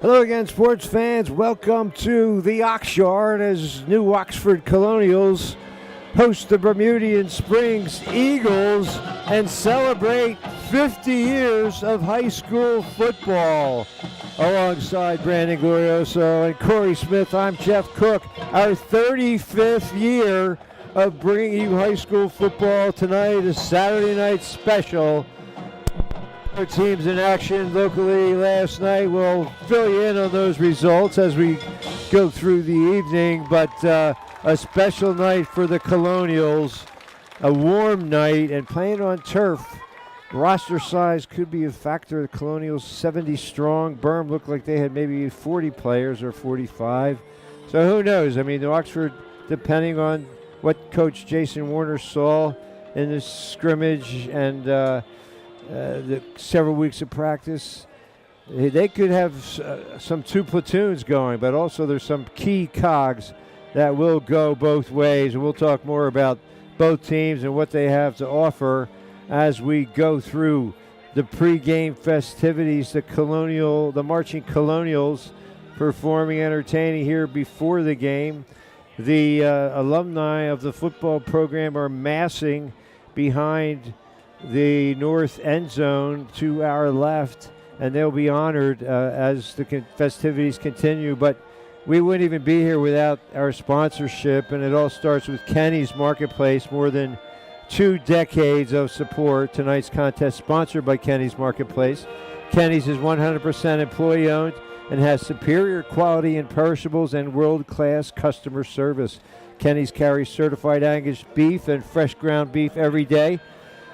Hello again, sports fans. Welcome to the Ox Yard as New Oxford Colonials host the Bermudian Springs Eagles and celebrate 50 years of high school football. Alongside Brandon Glorioso and Corey Smith, I'm Jeff Cook. Our 35th year of bringing you high school football. Tonight is Saturday night special. Our teams in action locally last night. We'll fill you in on those results as we go through the evening, but a special night for the Colonials, a warm night, and playing on turf. Roster size could be a factor. The Colonials 70 strong. Berm looked like they had maybe 40 players or 45. So who knows? I mean, New Oxford, depending on what Coach Jason Warner saw in this scrimmage and the several weeks of practice, they could have some two platoons going, but also there's some key cogs that will go both ways, and we'll talk more about both teams and what they have to offer as we go through the pregame festivities. The marching Colonials performing, entertaining here before the game. The alumni of the football program are massing behind the north end zone to our left, and they'll be honored as the festivities continue. But we wouldn't even be here without our sponsorship, and it all starts with Kenny's Marketplace. More than 2 decades of support. Tonight's contest sponsored by Kenny's Marketplace. Kenny's is 100% employee-owned and has superior quality in perishables and world-class customer service. Kenny's carries certified Angus beef and fresh ground beef every day.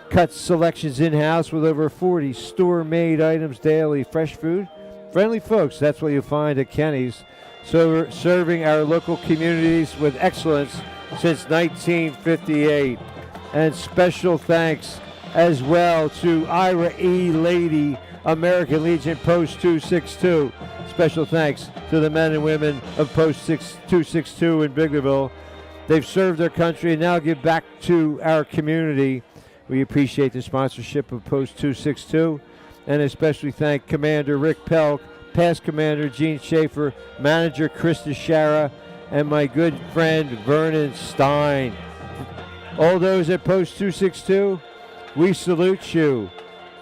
Cuts selections in-house with over 40 store-made items daily. Fresh food, friendly folks, that's what you'll find at Kenny's. So we're serving our local communities with excellence since 1958. And special thanks as well to Ira E. Lady, American Legion Post 262. Special thanks to the men and women of Post 262 in Biglerville. They've served their country and now give back to our community. We appreciate the sponsorship of Post 262, and especially thank Commander Rick Pelk, past Commander Gene Schaefer, Manager Chris DeShara, and my good friend Vernon Stein. All those at Post 262, we salute you.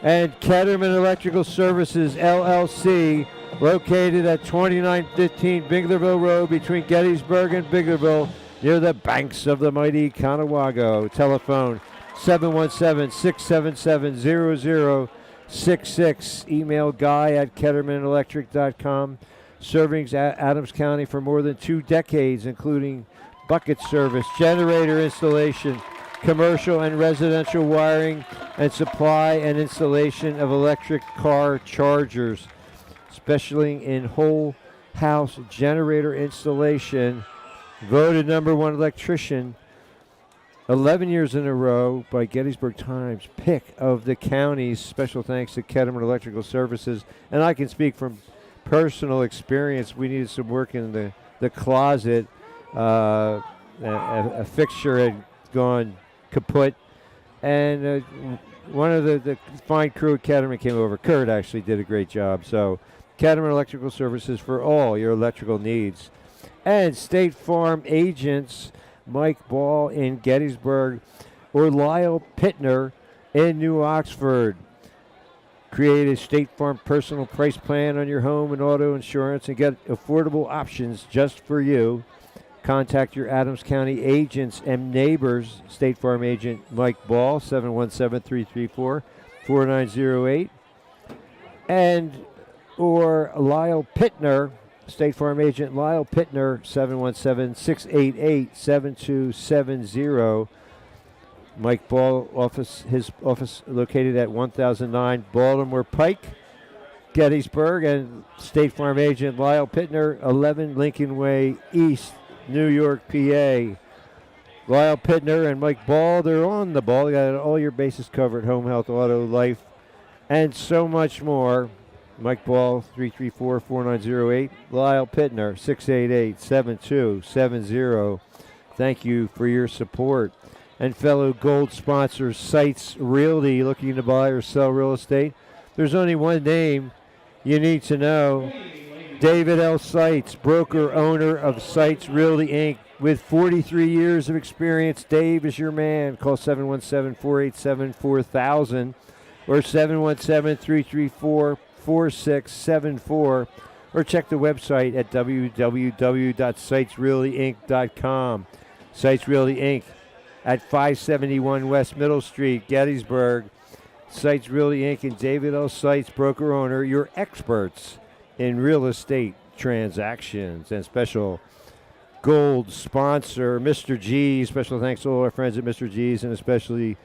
And Ketterman Electrical Services, LLC, located at 2915 Biglerville Road between Gettysburg and Biglerville, near the banks of the mighty Conewago. Telephone 717-677-0066. Email guy@kettermanelectric.com. Serving Adams County for more than 2 decades, including bucket service, generator installation, commercial and residential wiring, and supply and installation of electric car chargers. Especially in whole house generator installation. Voted #1 electrician 11 years in a row by Gettysburg Times, pick of the county's. Special thanks to Ketterman Electrical Services. And I can speak from personal experience. We needed some work in the closet. A fixture had gone kaput. And one of the fine crew at Ketterman came over. Kurt actually did a great job. So Ketterman Electrical Services for all your electrical needs. And State Farm agents, Mike Ball in Gettysburg or Lyle Pittner in New Oxford. Create a State Farm personal price plan on your home and auto insurance and get affordable options just for you. Contact your Adams County agents and neighbors. State Farm agent Mike Ball, 717-334-4908. And or Lyle Pittner, State Farm agent Lyle Pittner, 717-688-7270. Mike Ball his office located at 1009 Baltimore Pike, Gettysburg, and State Farm agent Lyle Pittner, 11 Lincoln Way East, New York, PA. Lyle Pittner and Mike Ball, they're on the ball. You got all your bases covered: home, health, auto, life, and so much more. Mike Ball, 334-4908. Lyle Pittner, 688-7270. Thank you for your support. And fellow gold sponsors, Sites Realty, looking to buy or sell real estate. There's only one name you need to know. David L. Seitz, broker, owner of Seitz Realty, Inc. With 43 years of experience, Dave is your man. Call 717-487-4000 or 717-334-4674 or check the website at www.sitesrealtyinc.com. Seitz Realty, Inc. at 571 West Middle Street, Gettysburg. Seitz Realty, Inc. and David L. Seitz, broker, owner, your experts in real estate transactions. And special gold sponsor, Mr. G's. Special thanks to all our friends at Mr. G's, and especially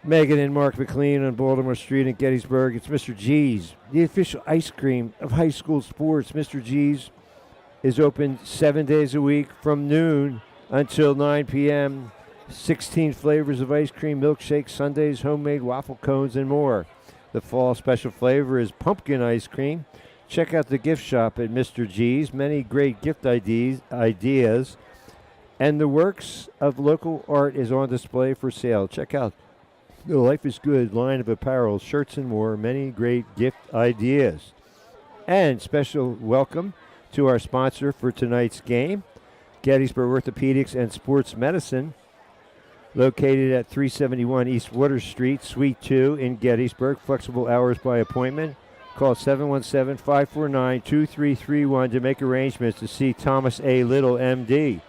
Megan and Mark McLean on Baltimore Street in Gettysburg. It's Mr. G's, the official ice cream of high school sports. Mr. G's is open 7 days a week from noon until 9 p.m. 16 flavors of ice cream, milkshakes, sundaes, homemade waffle cones, and more. The fall special flavor is pumpkin ice cream. Check out the gift shop at Mr. G's. Many great gift ideas. And the works of local art is on display for sale. Check out the Life is Good line of apparel, shirts, and more. Many great gift ideas. And special welcome to our sponsor for tonight's game, Gettysburg Orthopedics and Sports Medicine, located at 371 East Water Street, Suite 2 in Gettysburg. Flexible hours by appointment. Call 717-549-2331 to make arrangements to see Thomas A. Little, M.D.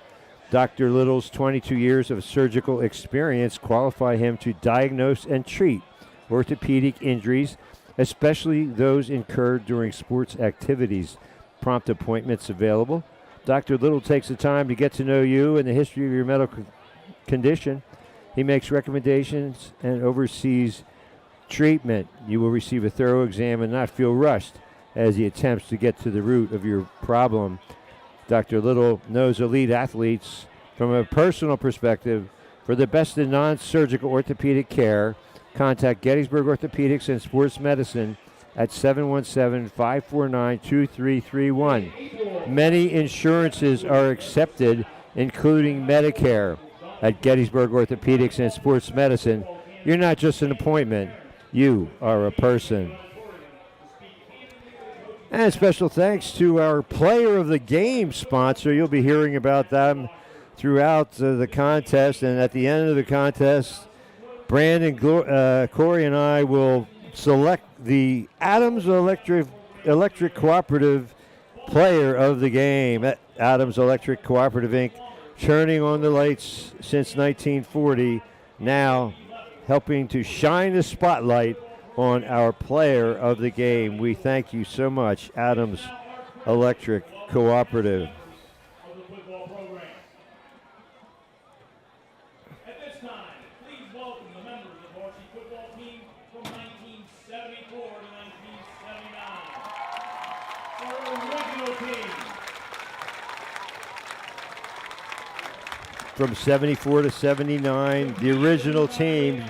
Dr. Little's 22 years of surgical experience qualify him to diagnose and treat orthopedic injuries, especially those incurred during sports activities. Prompt appointments available. Dr. Little takes the time to get to know you and the history of your medical condition. He makes recommendations and oversees treatment. You will receive a thorough exam and not feel rushed as he attempts to get to the root of your problem. Dr. Little knows elite athletes from a personal perspective. For the best in non-surgical orthopedic care, contact Gettysburg Orthopedics and Sports Medicine at 717-549-2331. Many insurances are accepted, including Medicare. At Gettysburg Orthopedics and Sports Medicine, you're not just an appointment, you are a person. And special thanks to our player of the game sponsor. You'll be hearing about them throughout the contest. And at the end of the contest, Brandon, Corey, and I will select the Adams Electric Cooperative player of the game. Adams Electric Cooperative, Inc., turning on the lights since 1940, now helping to shine the spotlight on our player of the game. We thank you so much, Adams Electric Cooperative. At this time, please welcome the members of the varsity football team from 1974 to 1979. Our original team. From 74 to 79, the original team.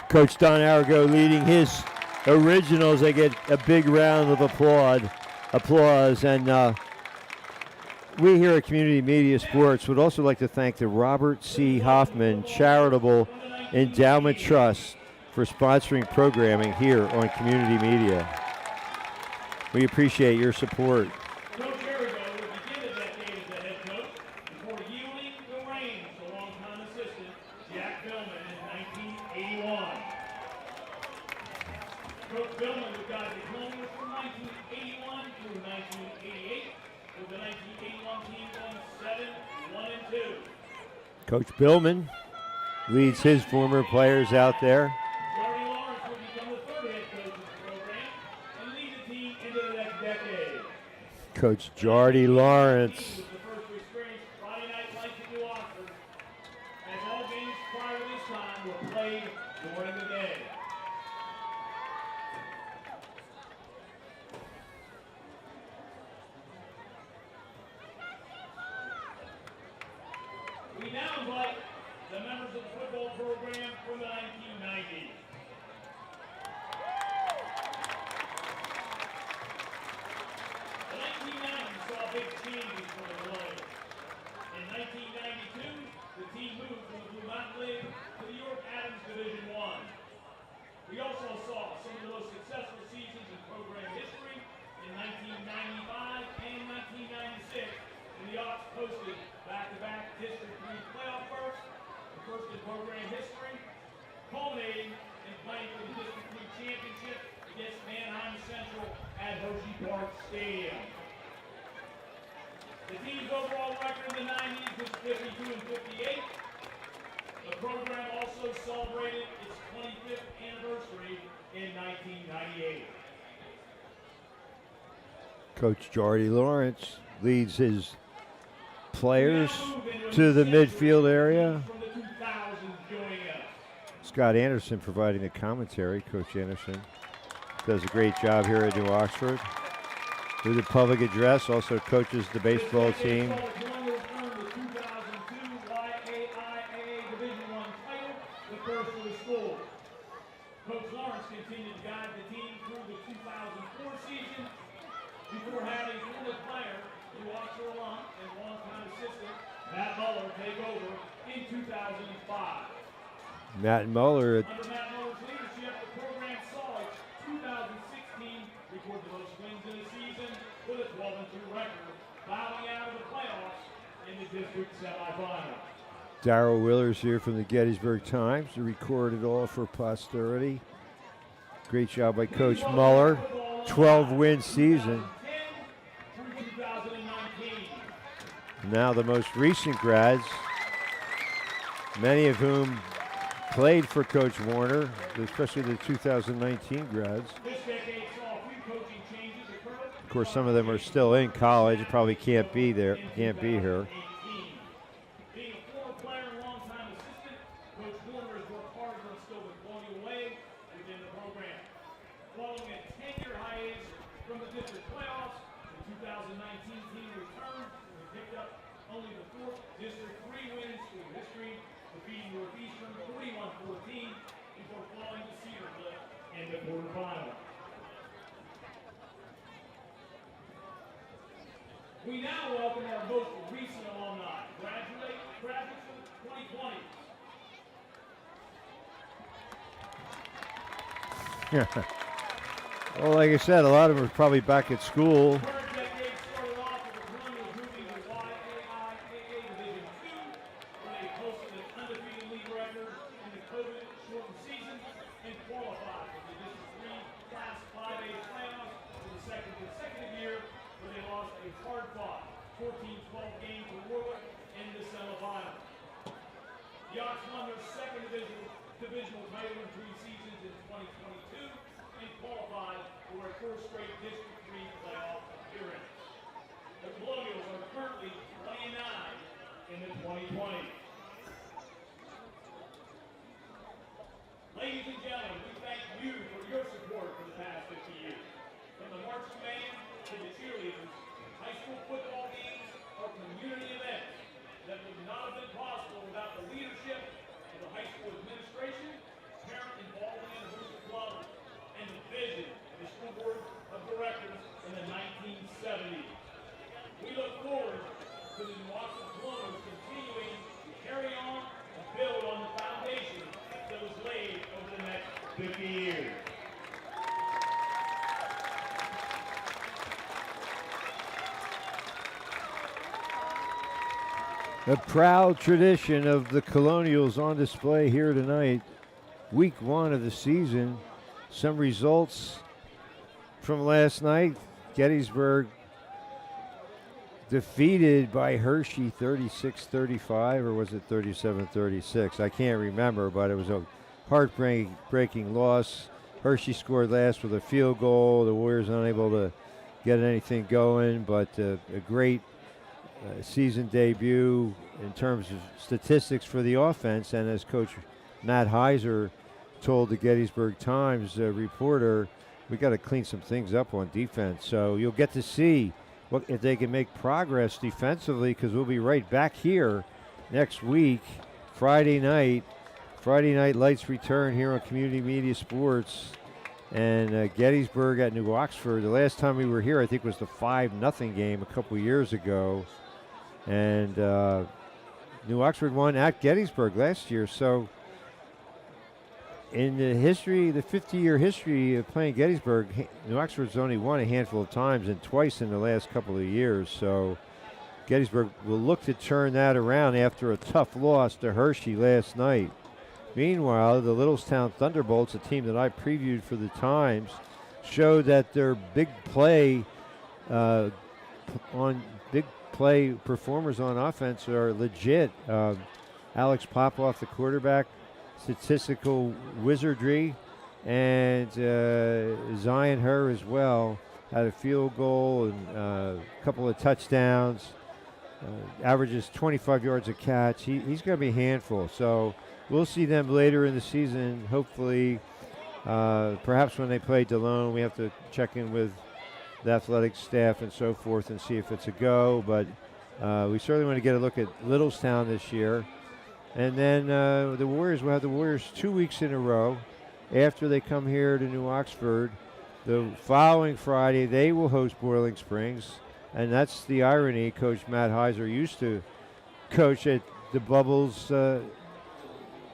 Coach Don Arago leading his originals. They get a big round of applause. And we here at Community Media Sports would also like to thank the Robert C. Hoffman Charitable Endowment Trust for sponsoring programming here on Community Media. We appreciate your support. Coach Arago would begin a decade as the head coach before yielding the reins to longtime assistant Jack Billman in 1981. Coach Billman would guide the Colonials from 1981 through 1988, with the 1981 team going 7-1-2. Coach Billman leads his former players out there. Jardy Lawrence would become the third head coach of the program and lead the team into the next decade. Coach Jardy Lawrence. He was the first to experience Friday night lights at New Oxford, as all games prior to this time were played during the day. We now invite the members of the football program from the 1990s. big changes for the Colonials. In 1992, the team moved from the Blue Mountain League to the York Adams Division I. We also saw some of the most successful seasons in program history in 1995 and 1996, when the Ox posted back-to-back District 3 playoff berths, the first in program history, culminating in playing for the District 3 championship against Manheim Central at Hershey Park Stadium. The team's overall record in the 90s was 52 and 58. The program also celebrated its 25th anniversary in 1998. Coach Jordy Lawrence leads his players to the midfield area. From the 2000s joining us. Scott Anderson providing the commentary. Coach Anderson does a great job here at New Oxford. Through the public address, also coaches the baseball team. The Colonials earned the 2002 YAIAA Division I title, the first for the school. Coach Lawrence continued to guide the team through the 2004 season before having former player, New Oxford alum and longtime assistant Matt Muller take over in 2005. Matt Muller. Under Matt Muller's leadership, the program saw its 2016 record the most wins in a season with a 12-2 record, bowing out of the playoffs in the district semifinal. Darrell Willers here from the Gettysburg Times to record it all for posterity. Great job by Coach Muller. 12-win season. 2010 through 2019. Now the most recent grads, many of whom played for Coach Warner, especially the 2019 grads. This decade saw a few coaching changes occur. Of course, some of them are still in college, probably can't be there, can't be here. Being a former player and longtime assistant, Coach Warner has worked hard to instill the Colonial way within the program. Following a 10-year hiatus from the district playoffs, the 2019 team returned and picked up only the fourth District 3 win in school history, defeating Northeastern 41-14 before falling to Cedar Cliff in the quarterfinal. We now welcome our most recent alumni, graduates of 2020. Well, like I said, a lot of them are probably back at school. Third decade started off with the Colonials moving to YAIAA Division II, where they posted an undefeated league record in the COVID-shortened season and qualified for the District 3 Class 5A playoffs for the second consecutive year, where they lost a hard-fought 14-12 game to Warwick in the semifinal. The Ox won their second divisional title in 3 seasons in 2022 and qualified for a first straight District 3 playoff appearance. The Colonials are currently 29 in the 2020. Ladies and gentlemen, we thank you for your support for the past 50 years. From the marching band to the cheerleaders, high school football games are community events that would not have been possible without the leadership of the high school administration, parent involvement in the Booster Club, and the vision of the school board of directors in the 1970s. We look forward to the New Oxford Colonials continuing to carry on and build on the foundation that was laid over the next 50 years. A proud tradition of the Colonials on display here tonight. Week 1 of the season. Some results from last night. Gettysburg defeated by Hershey 36-35, or was it 37-36? I can't remember, but it was a heartbreaking loss. Hershey scored last with a field goal. The Warriors unable to get anything going, but a great season debut in terms of statistics for the offense. And as Coach Matt Heiser told the Gettysburg Times reporter, we got to clean some things up on defense. So you'll get to see if they can make progress defensively, because we'll be right back here next week, Friday night. Friday night lights return here on Community Media Sports. And Gettysburg at New Oxford. The last time we were here, I think, was the 5-0 game a couple years ago. And New Oxford won at Gettysburg last year. So in the history, the 50-year history of playing Gettysburg, New Oxford's only won a handful of times and twice in the last couple of years. So Gettysburg will look to turn that around after a tough loss to Hershey last night. Meanwhile, the Littlestown Thunderbolts, a team that I previewed for the Times, showed that their big play performers on offense are legit. Alex Popoff, the quarterback, statistical wizardry, and Zion Herr as well had a field goal and a couple of touchdowns. Averages 25 yards a catch. He's going to be a handful. So we'll see them later in the season, hopefully. Perhaps when they play Delone, we have to check in with the athletic staff and so forth and see if it's a go. But we certainly want to get a look at Littlestown this year. And then the Warriors will have the Warriors 2 weeks in a row. After they come here to New Oxford, the following Friday, they will host Boiling Springs. And that's the irony. Coach Matt Heiser used to coach at the Bubbles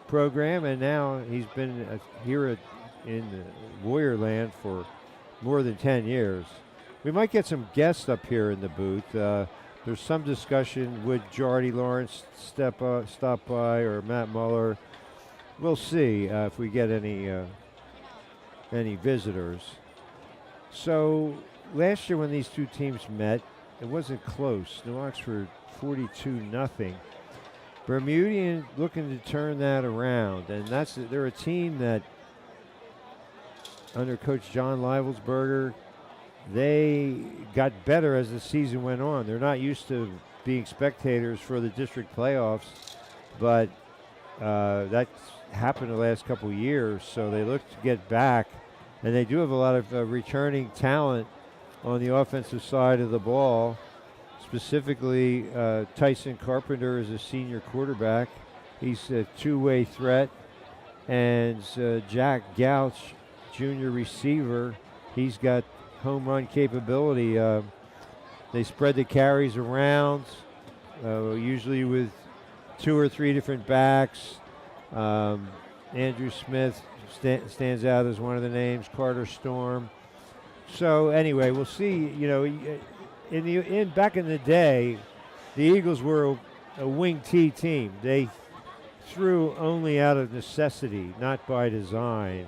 program, and now he's been here in Warrior Land for more than 10 years. We might get some guests up here in the booth. There's some discussion, would Jardy Lawrence stop by, or Matt Muller? We'll see if we get any visitors. So last year when these two teams met, it wasn't close. New Oxford 42-0. Bermudian looking to turn that around, and they're a team that under Coach John Livelsberger, they got better as the season went on. They're not used to being spectators for the district playoffs, but that's happened the last couple of years, so they look to get back, and they do have a lot of returning talent on the offensive side of the ball. Specifically, Tyson Carpenter is a senior quarterback. He's a two-way threat. And Jack Gouch, junior receiver, he's got home run capability. They spread the carries around, usually with 2 or 3 different backs. Andrew Smith stands out as one of the names, Carter Storm. So anyway, we'll see. You know, back in the day, the Eagles were a wing T team. They threw only out of necessity, not by design.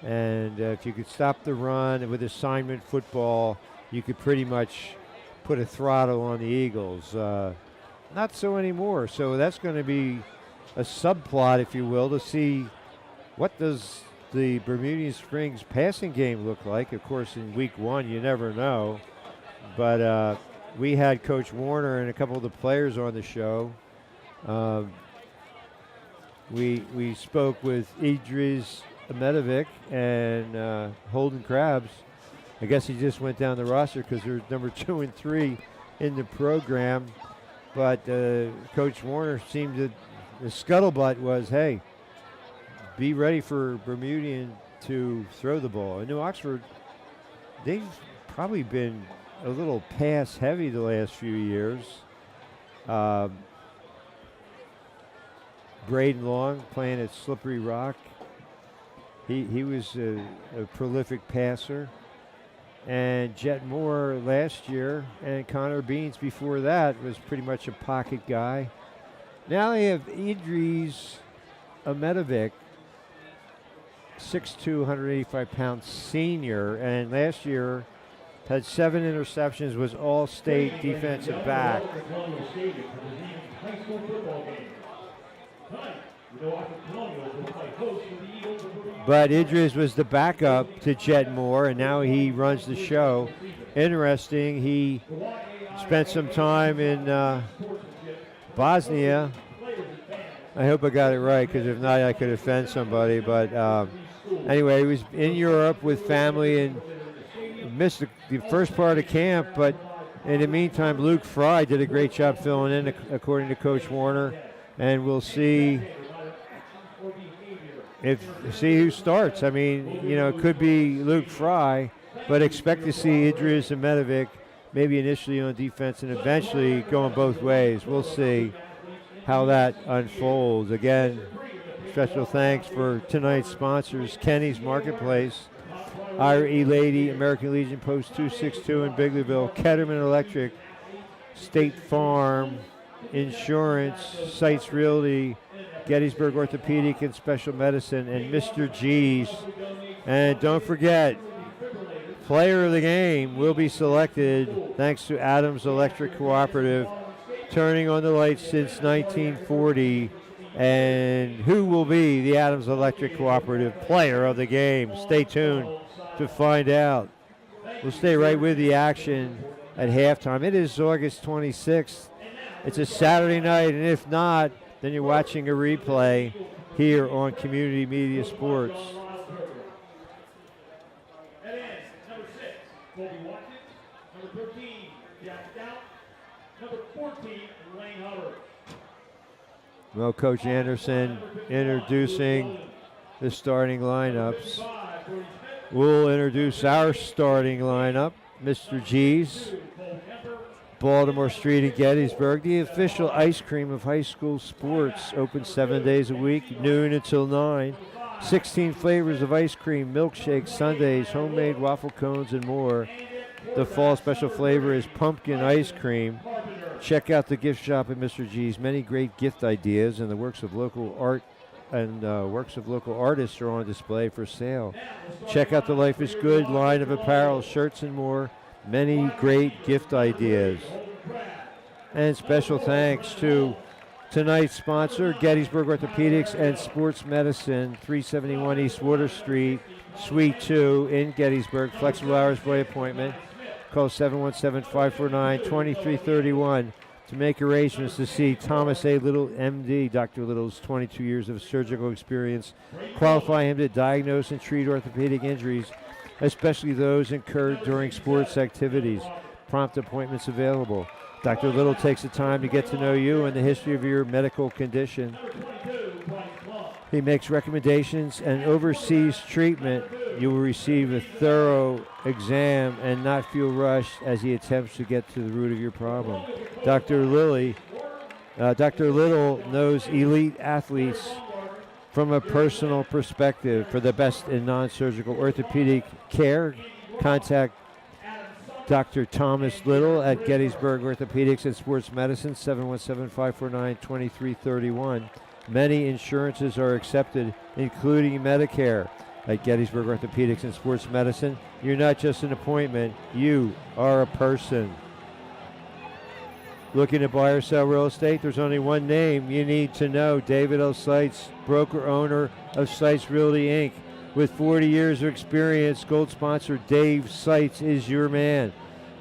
And if you could stop the run with assignment football, you could pretty much put a throttle on the Eagles. Not so anymore. So that's going to be a subplot, if you will, to see what does the Bermudian Springs passing game look like. Of course, in week 1, you never know. But we had Coach Warner and a couple of the players on the show. We spoke with Idris Medovic and Holden Krabs. I guess he just went down the roster because they're number 2 and 3 in the program. But Coach Warner seemed to, the scuttlebutt was, hey, be ready for Bermudian to throw the ball. In New Oxford, they've probably been a little pass heavy the last few years. Braden Long playing at Slippery Rock. He was a prolific passer. And Jet Moore last year, and Connor Beans before that was pretty much a pocket guy. Now they have Idris Medovic, 6'2", 185-pound senior, and last year had 7 interceptions, was all-state defensive back. But Idris was the backup to Jet Moore, and now he runs the show. Interesting, he spent some time in Bosnia. I hope I got it right, because if not, I could offend somebody. But anyway, he was in Europe with family and missed the first part of camp. But in the meantime, Luke Fry did a great job filling in, according to Coach Warner. And we'll see See who starts. I mean, it could be Luke Fry, but expect to see Idris and Medovic maybe initially on defense and eventually going both ways. We'll see how that unfolds. Again, special thanks for tonight's sponsors, Kenny's Marketplace, IRE Lady, American Legion Post 262 in Bigleyville, Ketterman Electric, State Farm, Insurance, Sites Realty, Gettysburg Orthopedic and Special Medicine, and Mr. G's. And don't forget, player of the game will be selected thanks to Adams Electric Cooperative, turning on the lights since 1940. And who will be the Adams Electric Cooperative player of the game? Stay tuned to find out. We'll stay right with the action at halftime. It is August 26th. It's a Saturday night, and if not, then you're watching a replay here on Community Media Sports. Number 6, Colby Watkins. Number 13, Jack Stout. Number 14, Lane Hubbard. Well, Coach Anderson introducing the starting lineups. We'll introduce our starting lineup. Mr. G's, Baltimore Street in Gettysburg, the official ice cream of high school sports, open 7 days a week, noon until 9. 16 flavors of ice cream, milkshakes, sundaes, homemade waffle cones, and more. The fall special flavor is pumpkin ice cream. Check out the gift shop at Mr. G's. Many great gift ideas and the works of local art and works of local artists are on display for sale. Check out the Life is Good line of apparel, shirts, and more. Many great gift ideas. And special thanks to tonight's sponsor, Gettysburg Orthopedics and Sports Medicine, 371 East Water Street, Suite 2 in Gettysburg. Flexible hours by appointment. Call 717-549-2331 to make arrangements to see Thomas A. Little, MD. Dr. Little's 22 years of surgical experience qualify him to diagnose and treat orthopedic injuries, especially those incurred during sports activities. Prompt appointments available. Dr. Little takes the time to get to know you and the history of your medical condition. He makes recommendations and oversees treatment. You will receive a thorough exam and not feel rushed as he attempts to get to the root of your problem. Dr. Little knows elite athletes from a personal perspective. For the best in non-surgical orthopedic care, contact Dr. Thomas Little at Gettysburg Orthopedics and Sports Medicine, 717-549-2331. Many insurances are accepted, including Medicare. At Gettysburg Orthopedics and Sports Medicine, you're not just an appointment, you are a person. Looking to buy or sell real estate? There's only one name you need to know. David L. Seitz, broker owner of Seitz Realty, Inc. With 40 years of experience, gold sponsor Dave Seitz is your man.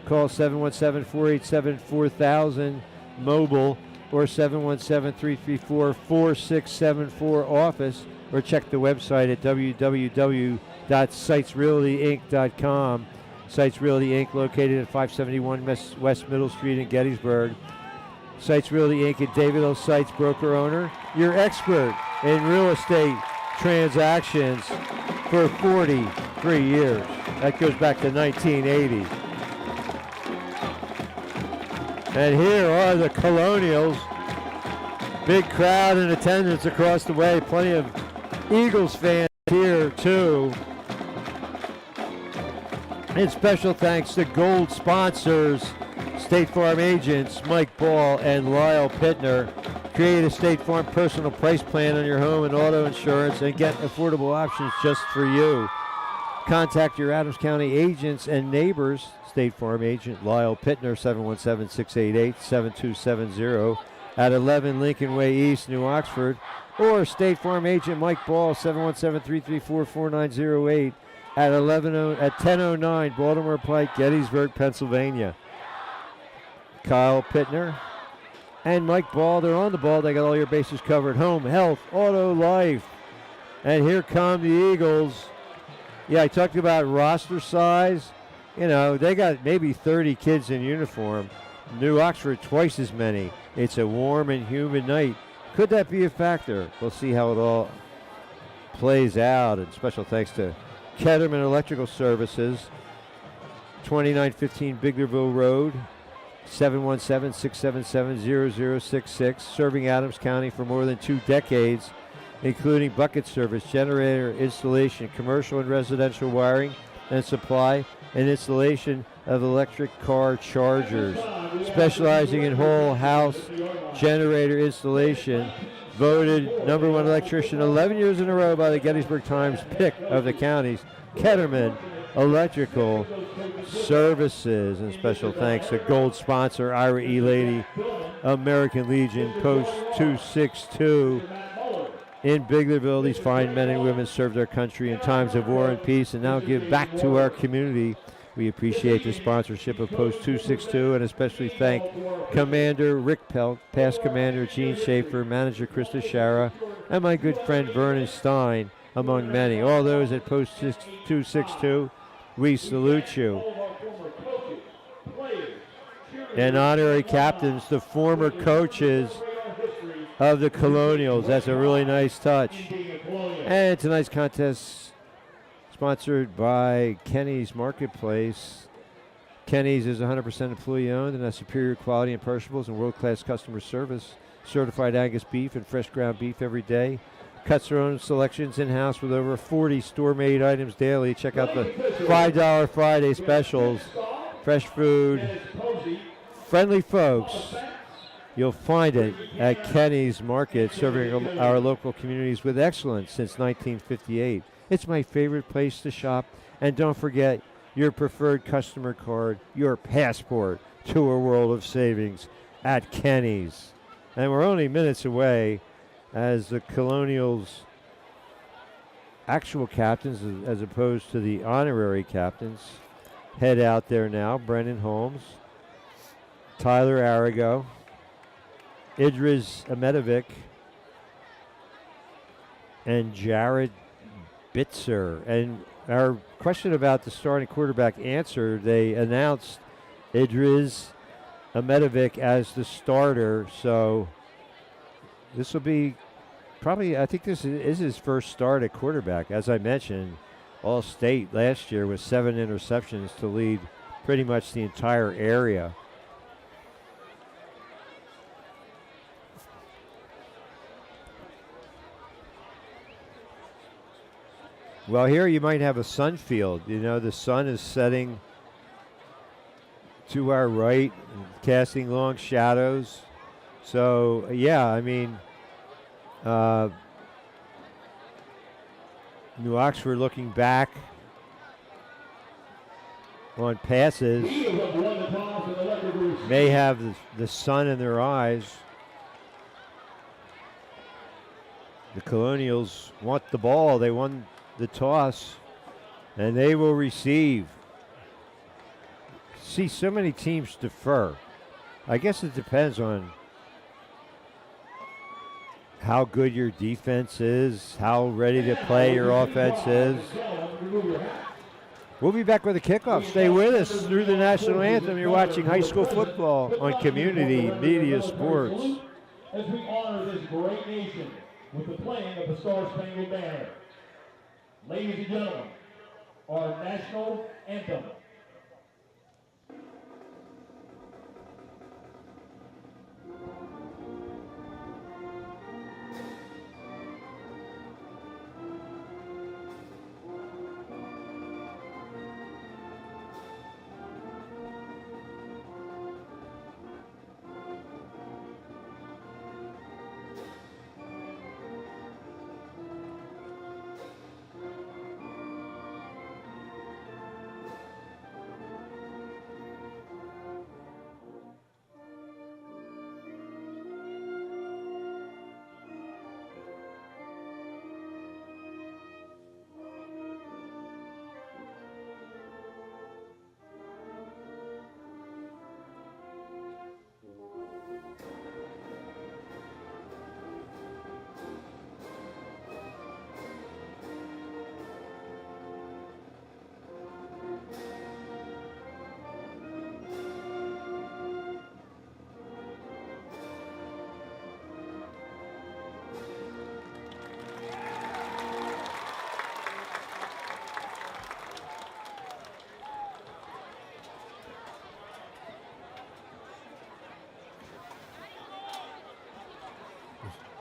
Call 717-487-4000 mobile or 717-334-4674 office, or check the website at www.sitesrealtyinc.com. Seitz Realty Inc. located at 571 West Middle Street in Gettysburg. Seitz Realty Inc. and David L. Seitz, broker owner, your expert in real estate transactions for 43 years. That goes back to 1980. And here are the Colonials. Big crowd in attendance across the way. Plenty of Eagles fans here too. And special thanks to gold sponsors, State Farm agents Mike Ball and Lyle Pittner. Create a State Farm personal price plan on your home and auto insurance and get affordable options just for you. Contact your Adams County agents and neighbors. State Farm agent Lyle Pittner, 717-688-7270 at 11 Lincoln Way East, New Oxford. Or State Farm agent Mike Ball, 717-334-4908 at 1009 Baltimore Pike, Gettysburg, Pennsylvania. Kyle Pittner and Mike Ball, they're on the ball. They got all your bases covered. Home, health, auto, life. And here come the Eagles. Yeah, I talked about roster size. You know, they got maybe 30 kids in uniform. New Oxford, twice as many. It's a warm and humid night. Could that be a factor? We'll see how it all plays out. And special thanks to Ketterman Electrical Services, 2915 Biglerville Road, 717-677-0066, serving Adams County for more than 2 decades, including bucket service, generator installation, commercial and residential wiring and supply, and installation of electric car chargers. Specializing in whole house generator installation, voted #1 electrician 11 years in a row by the Gettysburg Times pick of the county's Ketterman Electrical Services. And special thanks to gold sponsor Ira E. Lady, American Legion, Post 262 in Biglerville. These fine men and women serve their country in times of war and peace and now give back to our community. We appreciate the sponsorship of Post 262 and especially thank Commander Rick Pelt, past Commander Gene Schaefer, Manager Krista Shara, and my good friend Vernon Stein, among many. All those at Post 262, we salute you. And honorary captains, the former coaches of the Colonials. That's a really nice touch. And tonight's contest sponsored by Kenny's Marketplace. Kenny's is 100% employee owned and has superior quality in perishables and world-class customer service. Certified Angus beef and fresh ground beef every day. Cuts their own selections in-house with over 40 store-made items daily. Check out the $5 Friday specials. Fresh food, friendly folks. You'll find it at Kenny's Market, serving our local communities with excellence since 1958. It's my favorite place to shop. And don't forget your preferred customer card, your passport to a world of savings at Kenny's. And we're only minutes away as the Colonials' actual captains, as opposed to the honorary captains, head out there now. Brendan Holmes, Tyler Arago, Idris Amedovic, and Jared Bitzer. And our question about the starting quarterback answered. They announced Idris Amedovic as the starter, so this will be probably, I think this is his first start at quarterback. As I mentioned, All-State last year with 7 interceptions to lead pretty much the entire area. Well, here you might have a sun field. You know, the sun is setting to our right, casting long shadows. So, yeah, I mean, New Oxford looking back on passes may have the sun in their eyes. The Colonials want the ball. They won the toss, and they will receive. See, so many teams defer. I guess it depends on how good your defense is, how ready to play your offense is. We'll be back with a kickoff. Stay with us through the national anthem. You're watching high school football on Community Media Sports. As we honor this great nation with the playing of the Star-Spangled Banner. Ladies and gentlemen, our national anthem.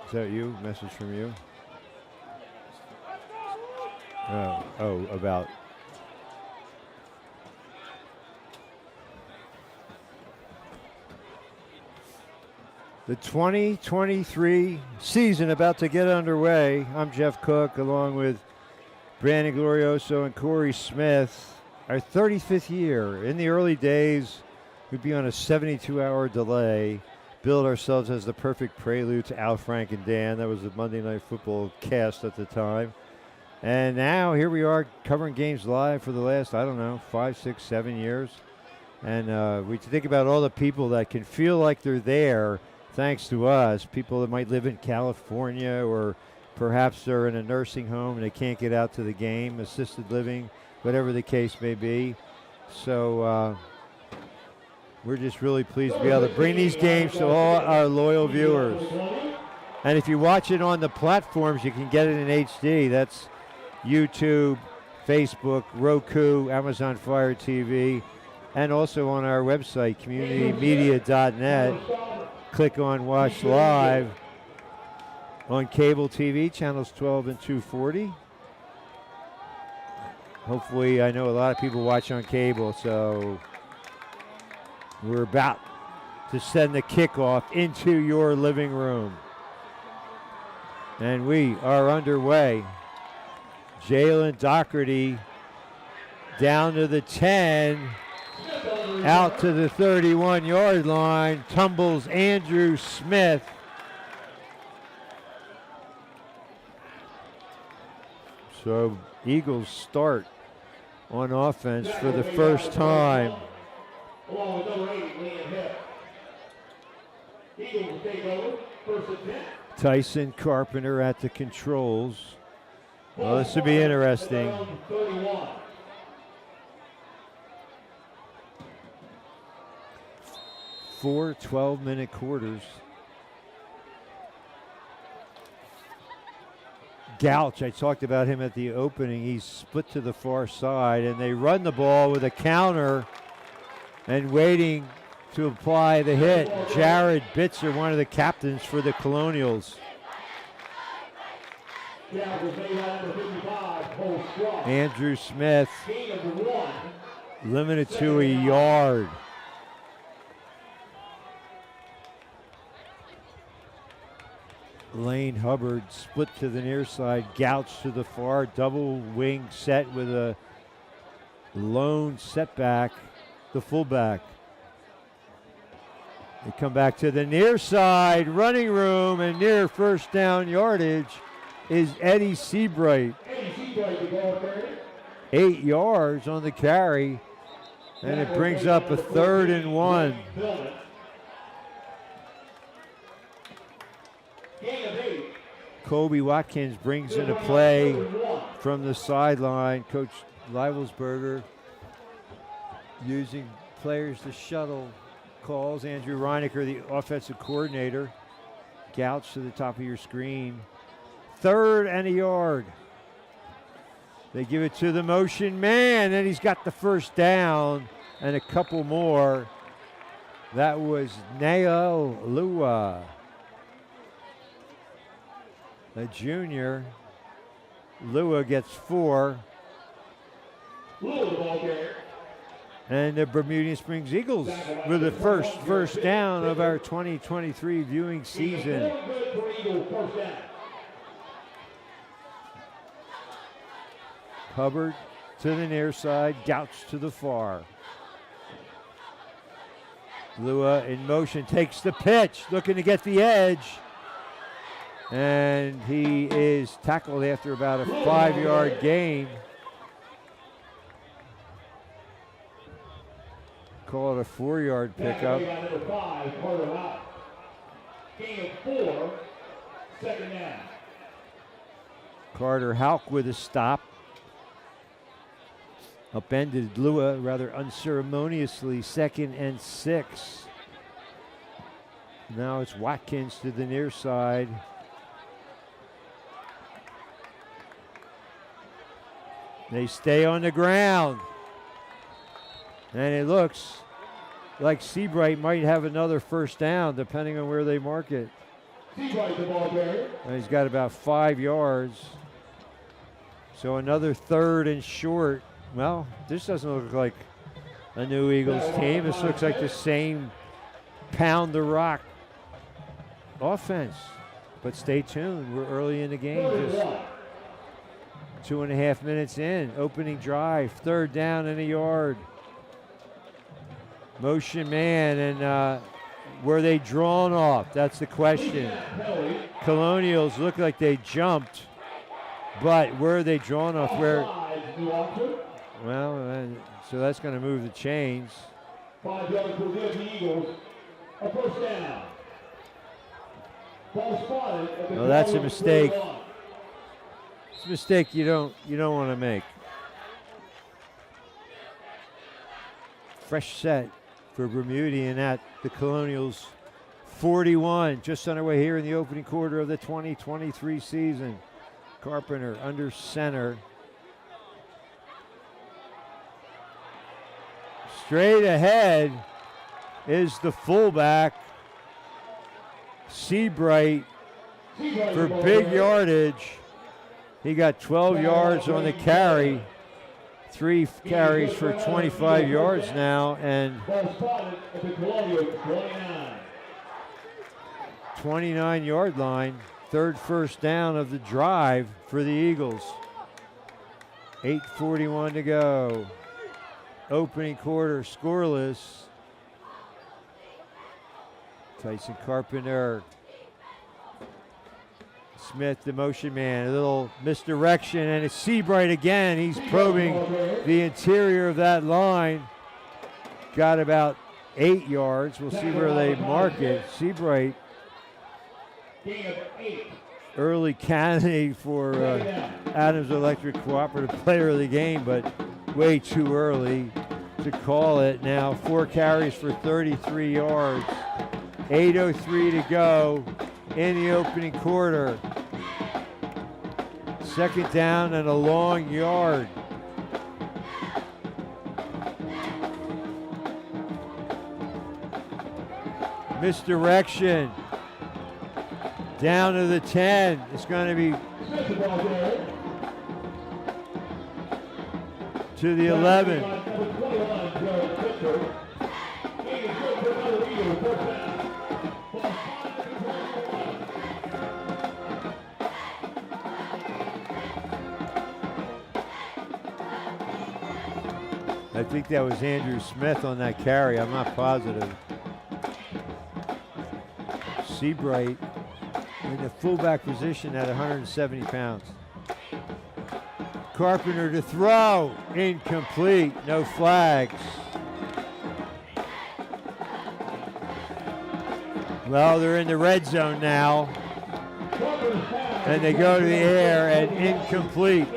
Is that you? Message from you? About. The 2023 season about to get underway. I'm Jeff Cook along with Brandon Glorioso and Corey Smith. Our 35th year. In the early days, we'd be on a 72-hour delay, build ourselves as the perfect prelude to Al Frank and Dan. That was the Monday Night Football cast at the time. And now here we are covering games live for the last, 5, 6, 7 years. And we think about all the people that can feel like they're there thanks to us, people that might live in California or perhaps they're in a nursing home and they can't get out to the game, assisted living, whatever the case may be. So we're just really pleased to be able to bring these games to all our loyal viewers. And if you watch it on the platforms, you can get it in HD. That's YouTube, Facebook, Roku, Amazon Fire TV, and also on our website, communitymedia.net. Click on Watch Live on cable TV, channels 12 and 240. Hopefully, I know a lot of people watch on cable, so we're about to send the kickoff into your living room. And we are underway. Jalen Doherty down to the 10. Out to the 31-yard line, tumbles Andrew Smith. So Eagles start on offense for the first time. Tyson Carpenter at the controls. Well, this will be interesting. 4 12-minute quarters. Gouch, I talked about him at the opening. He's split to the far side, and they run the ball with a counter and waiting to apply the hit. Jared Bitzer, one of the captains for the Colonials. Andrew Smith limited to a yard. Lane Hubbard split to the near side, Gouch to the far, double wing set with a lone setback, the fullback. They come back to the near side, running room, and near first down yardage is Eddie Seabright. 8 yards on the carry, and it brings up a 3rd and 1. Kobe Watkins brings in a play from the sideline. Coach Leibelsberger using players to shuttle calls. Andrew Reinecker, the offensive coordinator. Gouch to the top of your screen. 3rd and a yard. They give it to the motion man, and he's got the first down and a couple more. That was Nael Lua, a junior. Lua gets 4. And the Bermudian Springs Eagles with the first down of our 2023 viewing season. Hubbard to the near side, Gouch to the far. Lua in motion, takes the pitch, looking to get the edge. And he is tackled after about a 5-yard gain. Call it a 4-yard pickup. Carter Houck with a stop. Upended Lua rather unceremoniously, 2nd and 6. Now it's Watkins to the near side. They stay on the ground. And it looks like Seabright might have another first down, depending on where they mark it. Seabright, the ball carrier. And he's got about 5 yards. So another 3rd and short. Well, this doesn't look like a new Eagles team. This looks like the same pound the rock offense. But stay tuned. We're early in the game. Just 2.5 minutes in. Opening drive. 3rd down and a yard. Motion man, and were they drawn off? That's the question. Colonials look like they jumped, but were they drawn off? Where? Well, so that's going to move the chains. 5 yards will give the Eagles a first down. Ball spotted at the Well, that's a Colonials mistake. 40 line. It's a mistake you don't want to make. Fresh set for Bermudian at the Colonials 41. Just underway here in the opening quarter of the 2023 season. Carpenter under center. Straight ahead is the fullback, Seabright, for big yardage. He got 12 yards on the carry. 3 carries for 25 yards now, and Ball spotted at the Colonials 29. 29-yard line. 3rd first down of the drive for the Eagles. 8:41 to go. Opening quarter scoreless. Tyson Carpenter. Smith, the motion man, a little misdirection, and it's Seabright again. He's probing the interior of that line. Got about 8 yards. We'll see where they mark it. Seabright, early candidate for Adams Electric Cooperative Player of the Game, but way too early to call it. Now 4 carries for 33 yards. 8:03 to go in the opening quarter. 2nd down and a long yard. Misdirection. Down to the 10. It's going to be to the 11. I think that was Andrew Smith on that carry. I'm not positive. Seabright in the fullback position at 170 pounds. Carpenter to throw. Incomplete. No flags. Well, they're in the red zone now. And they go to the air and incomplete.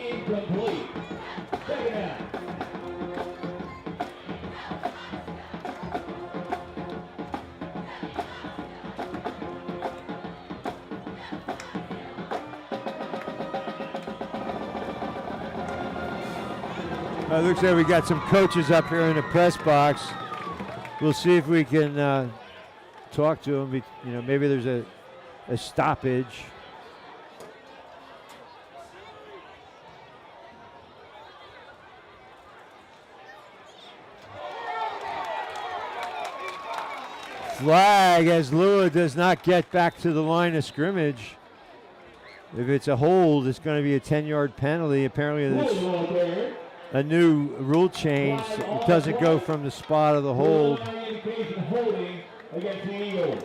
Looks like we got some coaches up here in the press box. We'll see if we can talk to them. You know, maybe there's a stoppage. Flag as Lua does not get back to the line of scrimmage. If it's a hold, it's going to be a 10-yard penalty. Apparently, it's a new rule change. It doesn't go from the spot of the hold. Against the Eagles.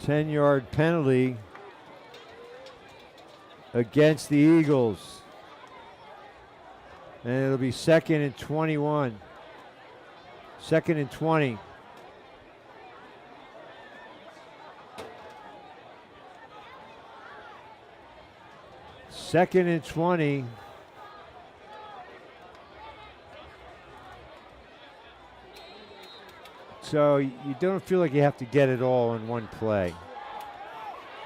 Ten-yard penalty against the Eagles. And it'll be 2nd and 21. 2nd and 20. Second and 20. So you don't feel like you have to get it all in one play.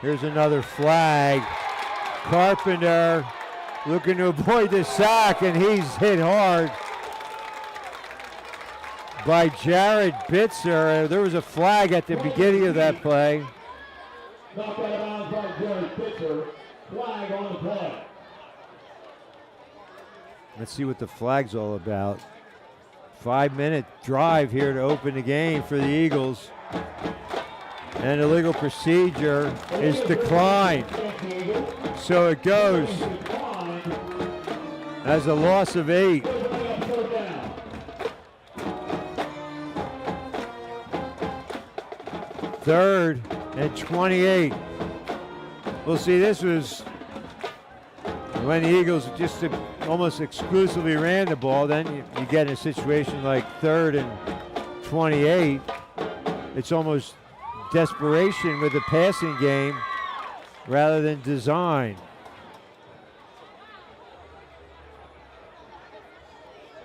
Here's another flag. Carpenter looking to avoid the sack, and he's hit hard by Jared Bitzer. There was a flag at the beginning of that play. Knocked out of bounds by Jared Bitzer. Flag on the play. Let's see what the flag's all about. 5-minute drive here to open the game for the Eagles. And illegal procedure is declined. So it goes as a loss of 8. Third and 28. We'll see, this was when the Eagles just almost exclusively ran the ball. Then you get in a situation like 3rd and 28. It's almost desperation with the passing game rather than design.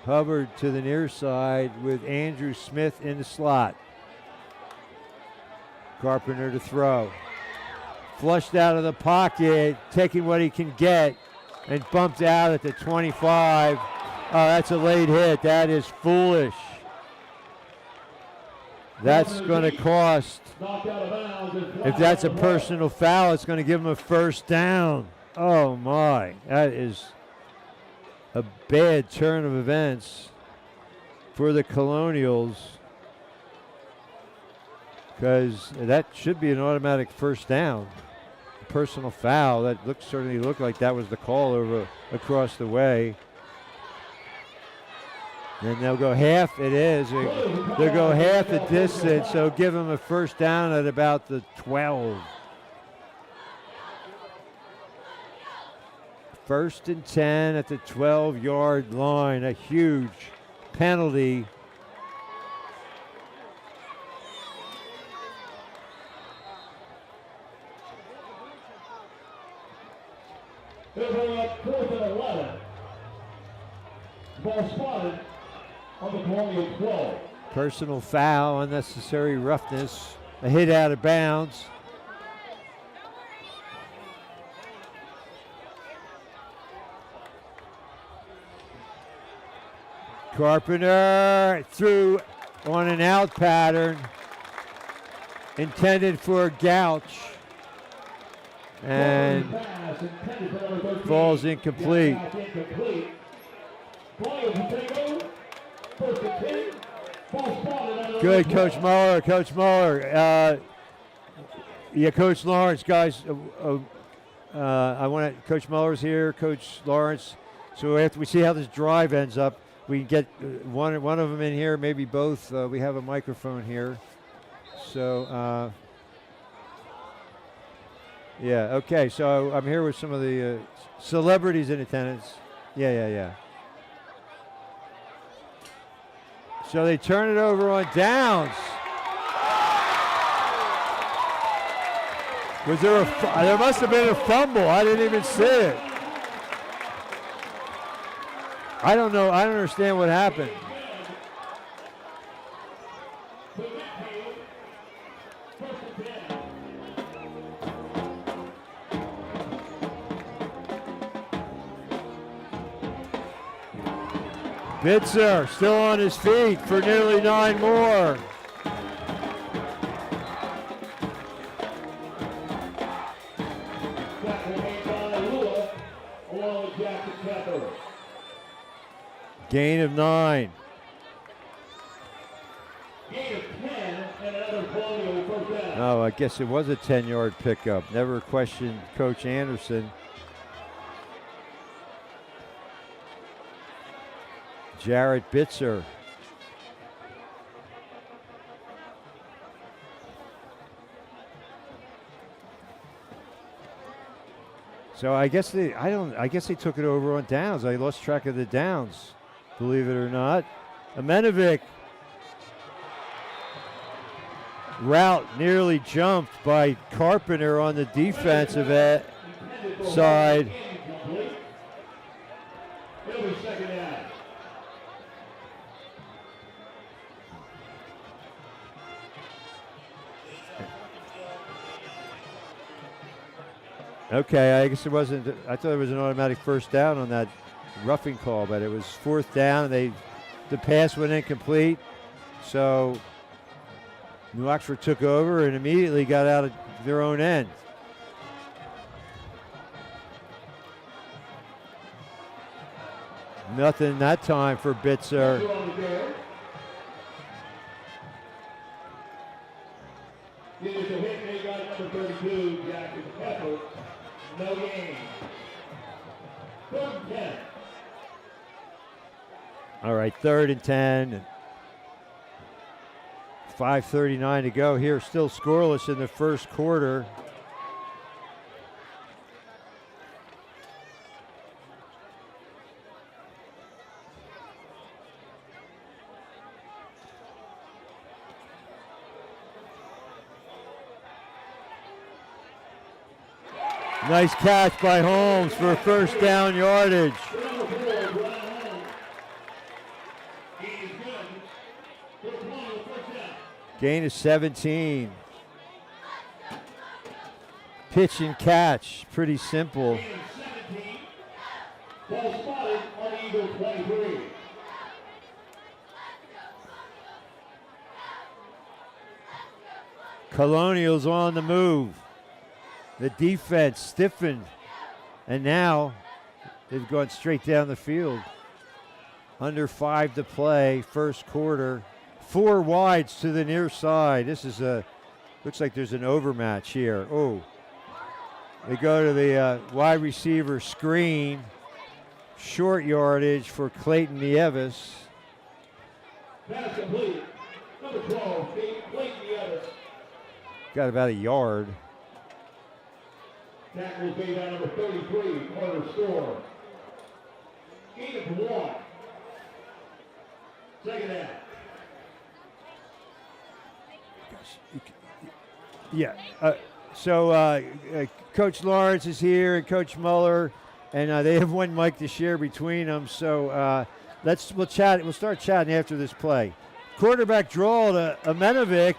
Hubbard to the near side with Andrew Smith in the slot. Carpenter to throw. Flushed out of the pocket, taking what he can get, and bumped out at the 25. Oh, that's a late hit. That is foolish. That's going to cost. If that's a personal foul, it's going to give him a first down. Oh, my. That is a bad turn of events for the Colonials, because that should be an automatic first down. Personal foul. That certainly looked like that was the call over across the way. And they'll go half, it is. They'll go half the distance, so give them a first down at about the 12. 1st and 10 at the 12-yard line. A huge penalty. They're bringing up 4th and 11. Ball spotted on the Colonial 12. Personal foul, unnecessary roughness, a hit out of bounds. Carpenter threw on an out pattern intended for a gouch and falls incomplete. Good, Coach Muller. Coach Muller. Yeah, Coach Lawrence, guys. I want to. Coach Muller's here. Coach Lawrence. So after we see how this drive ends up, we can get one of them in here, maybe both. We have a microphone here. So, yeah. Okay. So I'm here with some of the celebrities in attendance. Yeah. So they turn it over on downs. Was there there must have been a fumble. I didn't even see it. I don't know. I don't understand what happened. Bitzer still on his feet for nearly 9 more. Gain of 9. Gain of 10 and another Colonial first down. Oh, I guess it was a 10-yard pickup. Never questioned Coach Anderson. Jared Bitzer. So I guess they took it over on downs. I lost track of the downs, believe it or not. Amenovic route nearly jumped by Carpenter on the defensive side. Okay, I guess it wasn't. I thought it was an automatic first down on that roughing call, but it was fourth down. The pass went incomplete, so New Oxford took over and immediately got out of their own end. Nothing that time for Bitzer. It is a hit made by number 32, Jackson Pepper. No gain. 3rd and 10. All right, 3rd and 10. 5:39 to go here. Still scoreless in the first quarter. Nice catch by Holmes for first down yardage. Gain of 17. Pitch and catch, pretty simple. Ball spotted on Eagle 23. Colonials on the move. The defense stiffened, and now they've gone straight down the field. Under 5 to play, first quarter. 4 wides to the near side. This is looks like there's an overmatch here. Oh, they go to the wide receiver screen. Short yardage for Clayton Nieves. Pass complete. Number 12, Clayton Nieves. Got about a yard. Tackle was made by number 33, Carter Storr. Gain of 1. Second down. Yeah. So Coach Lawrence is here and Coach Muller, and they have one mic to share between them. So we'll chat. We'll start chatting after this play. Quarterback draw to Amenovic,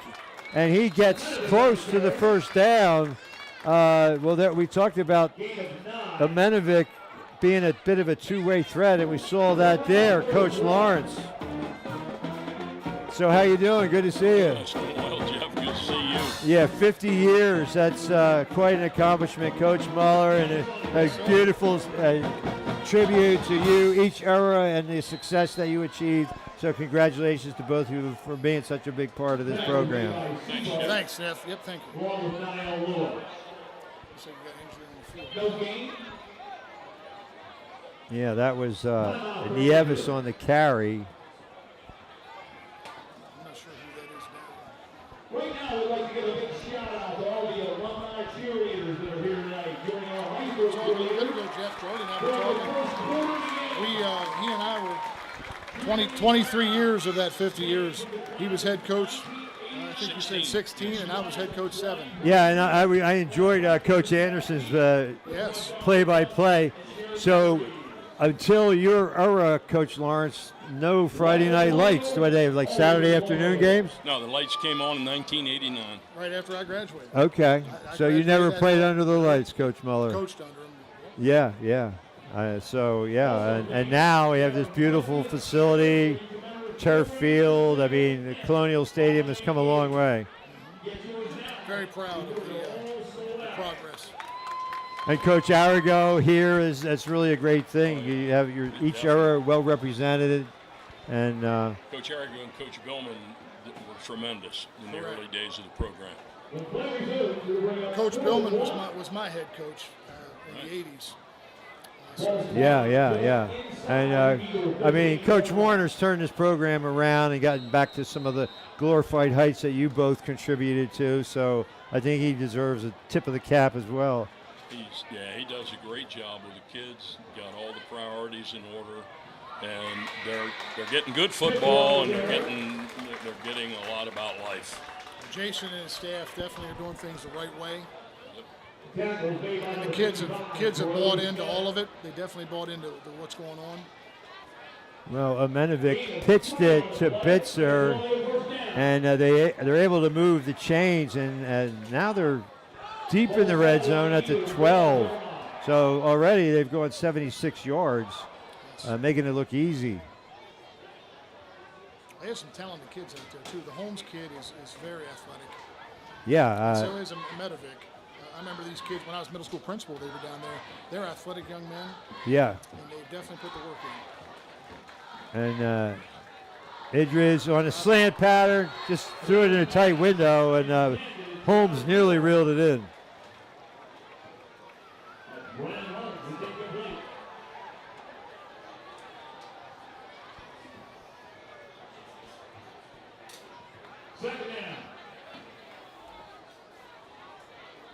and he gets close to the first down. We talked about Amenovic being a bit of a two-way threat, and we saw that there, Coach Lawrence. So how you doing? Good to see you. Well, Jeff, good to see you. Yeah, 50 years. That's quite an accomplishment, Coach Muller, and a beautiful tribute to you, each era, and the success that you achieved. So congratulations to both of you for being such a big part of this program. Thanks, Steph. Yep, thank you. Along with Niall Lewis. So you got injury on the field. No gain. Yeah, that was Nieves on the carry. I'm not sure who that is now. Right now, we'd like to give a big shout out to all the alumni cheerleaders that are here tonight joining our high school So a little bit cheerleaders. ago, Jeff, Jordan and I For were the talking. first quarter of the game. He and I were 23 years of that 50 years. He was head coach, I think you said 16, and I was head coach 7. Yeah, and I enjoyed Coach Anderson's Yes. play-by-play. So until your era, Coach Lawrence, no Friday night lights. What they have, like Saturday afternoon games? No, the lights came on in 1989. Right after I graduated. Okay. I So you never graduated played at- under the lights, Coach Muller. Coached under him. Yeah. And now we have this beautiful facility, turf field. I mean, the Colonial Stadium has come a long way. Very proud of the progress. And Coach Arago here that's really a great thing. You have each era well represented, and Coach Arago and Coach Billman were tremendous in the early days of the program. Coach Billman was my head coach in the 80s. yeah. And I mean, Coach Warner's turned this program around and gotten back to some of the glorified heights that you both contributed to. So I think he deserves a tip of the cap as well. He does a great job with the kids. Got all the priorities in order, and they're getting good football, and they're getting a lot about life. Jason and his staff definitely are doing things the right way. And the kids have bought into all of it. They definitely bought into what's going on. Well, Amenovic pitched it to Bitzer, and they're able to move the chains, and now they're deep in the red zone at the 12. So already they've gone 76 yards, making it look easy. They have some talented kids out there, too. The Holmes kid is very athletic. Yeah. So is Medovic. I remember these kids when I was middle school principal. They were down there. They're athletic young men. Yeah. And they definitely put the work in. And Idris on a slant pattern, just threw it in a tight window, and Holmes nearly reeled it in.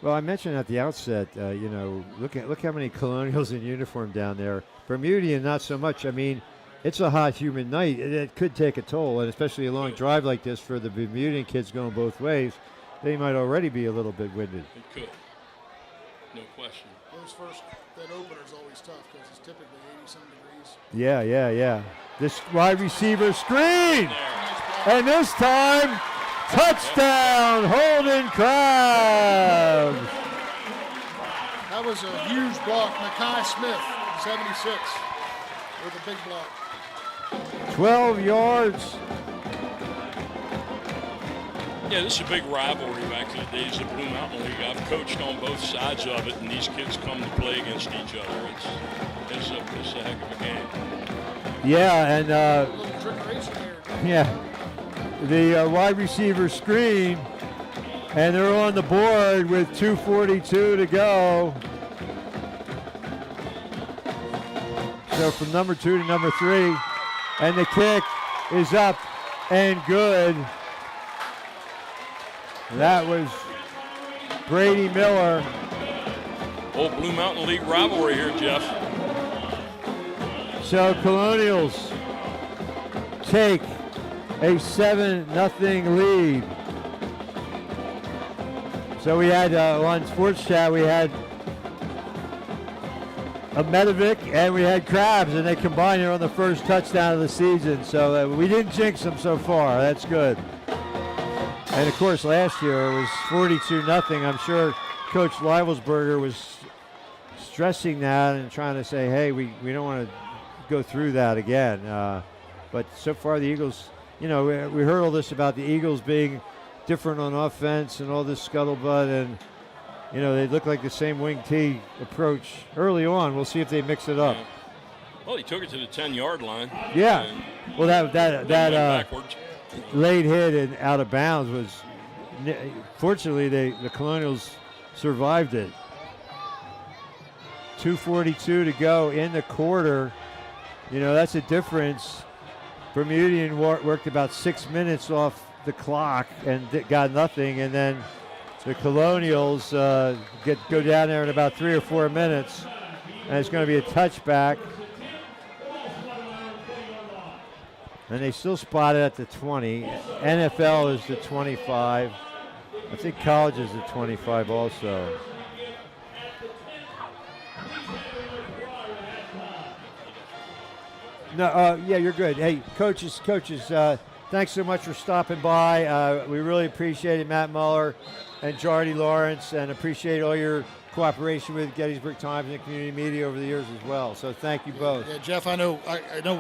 Well, I mentioned at the outset, look how many Colonials in uniform down there. Bermudian, not so much. I mean, it's a hot, humid night. It could take a toll, and especially a long drive like this for the Bermudian kids going both ways, they might already be a little bit winded. It could. No question. That opener is always tough because it's typically 80-some degrees. Yeah. This wide receiver screen! And this time, touchdown, Holden Crabs! That was a huge block. Makai Smith, 76, with a big block. 12 yards. Yeah, this is a big rivalry back in the days of Blue Mountain League. I've coached on both sides of it, and these kids come to play against each other. It's a heck of a game. Yeah, and A little trick racing here. the wide receiver screen, and they're on the board with 2:42 to go. So from number 2 to number 3, and the kick is up and good. That was Brady Miller. Old Blue Mountain League rivalry here, Jeff. So Colonials take a 7-0 lead. So we had on Sports Chat, we had a Medovic and we had Krabs, and they combined it on the first touchdown of the season. So we didn't jinx them so far. That's good. And, of course, last year it was 42-0. I'm sure Coach Leibelsberger was stressing that and trying to say, hey, we don't want to go through that again. But so far the Eagles, we heard all this about the Eagles being different on offense and all this scuttlebutt, and, they look like the same wing T approach early on. We'll see if they mix it up. Yeah. Well, he took it to the 10-yard line. Yeah. Well, that backwards. late hit and out of bounds was, fortunately, the Colonials survived it. 2:42 to go in the quarter. That's a difference. Bermudian worked about 6 minutes off the clock and got nothing, and then the Colonials go down there in about 3 or 4 minutes, and it's going to be a touchback. And they still spot it at the 20. NFL is the 25. I think college is the 25 also. No, yeah, you're good. Hey, coaches, thanks so much for stopping by. We really appreciate it, Matt Muller and Jardy Lawrence, and appreciate all your cooperation with Gettysburg Times and community media over the years as well. So thank you both. Yeah, Jeff, I know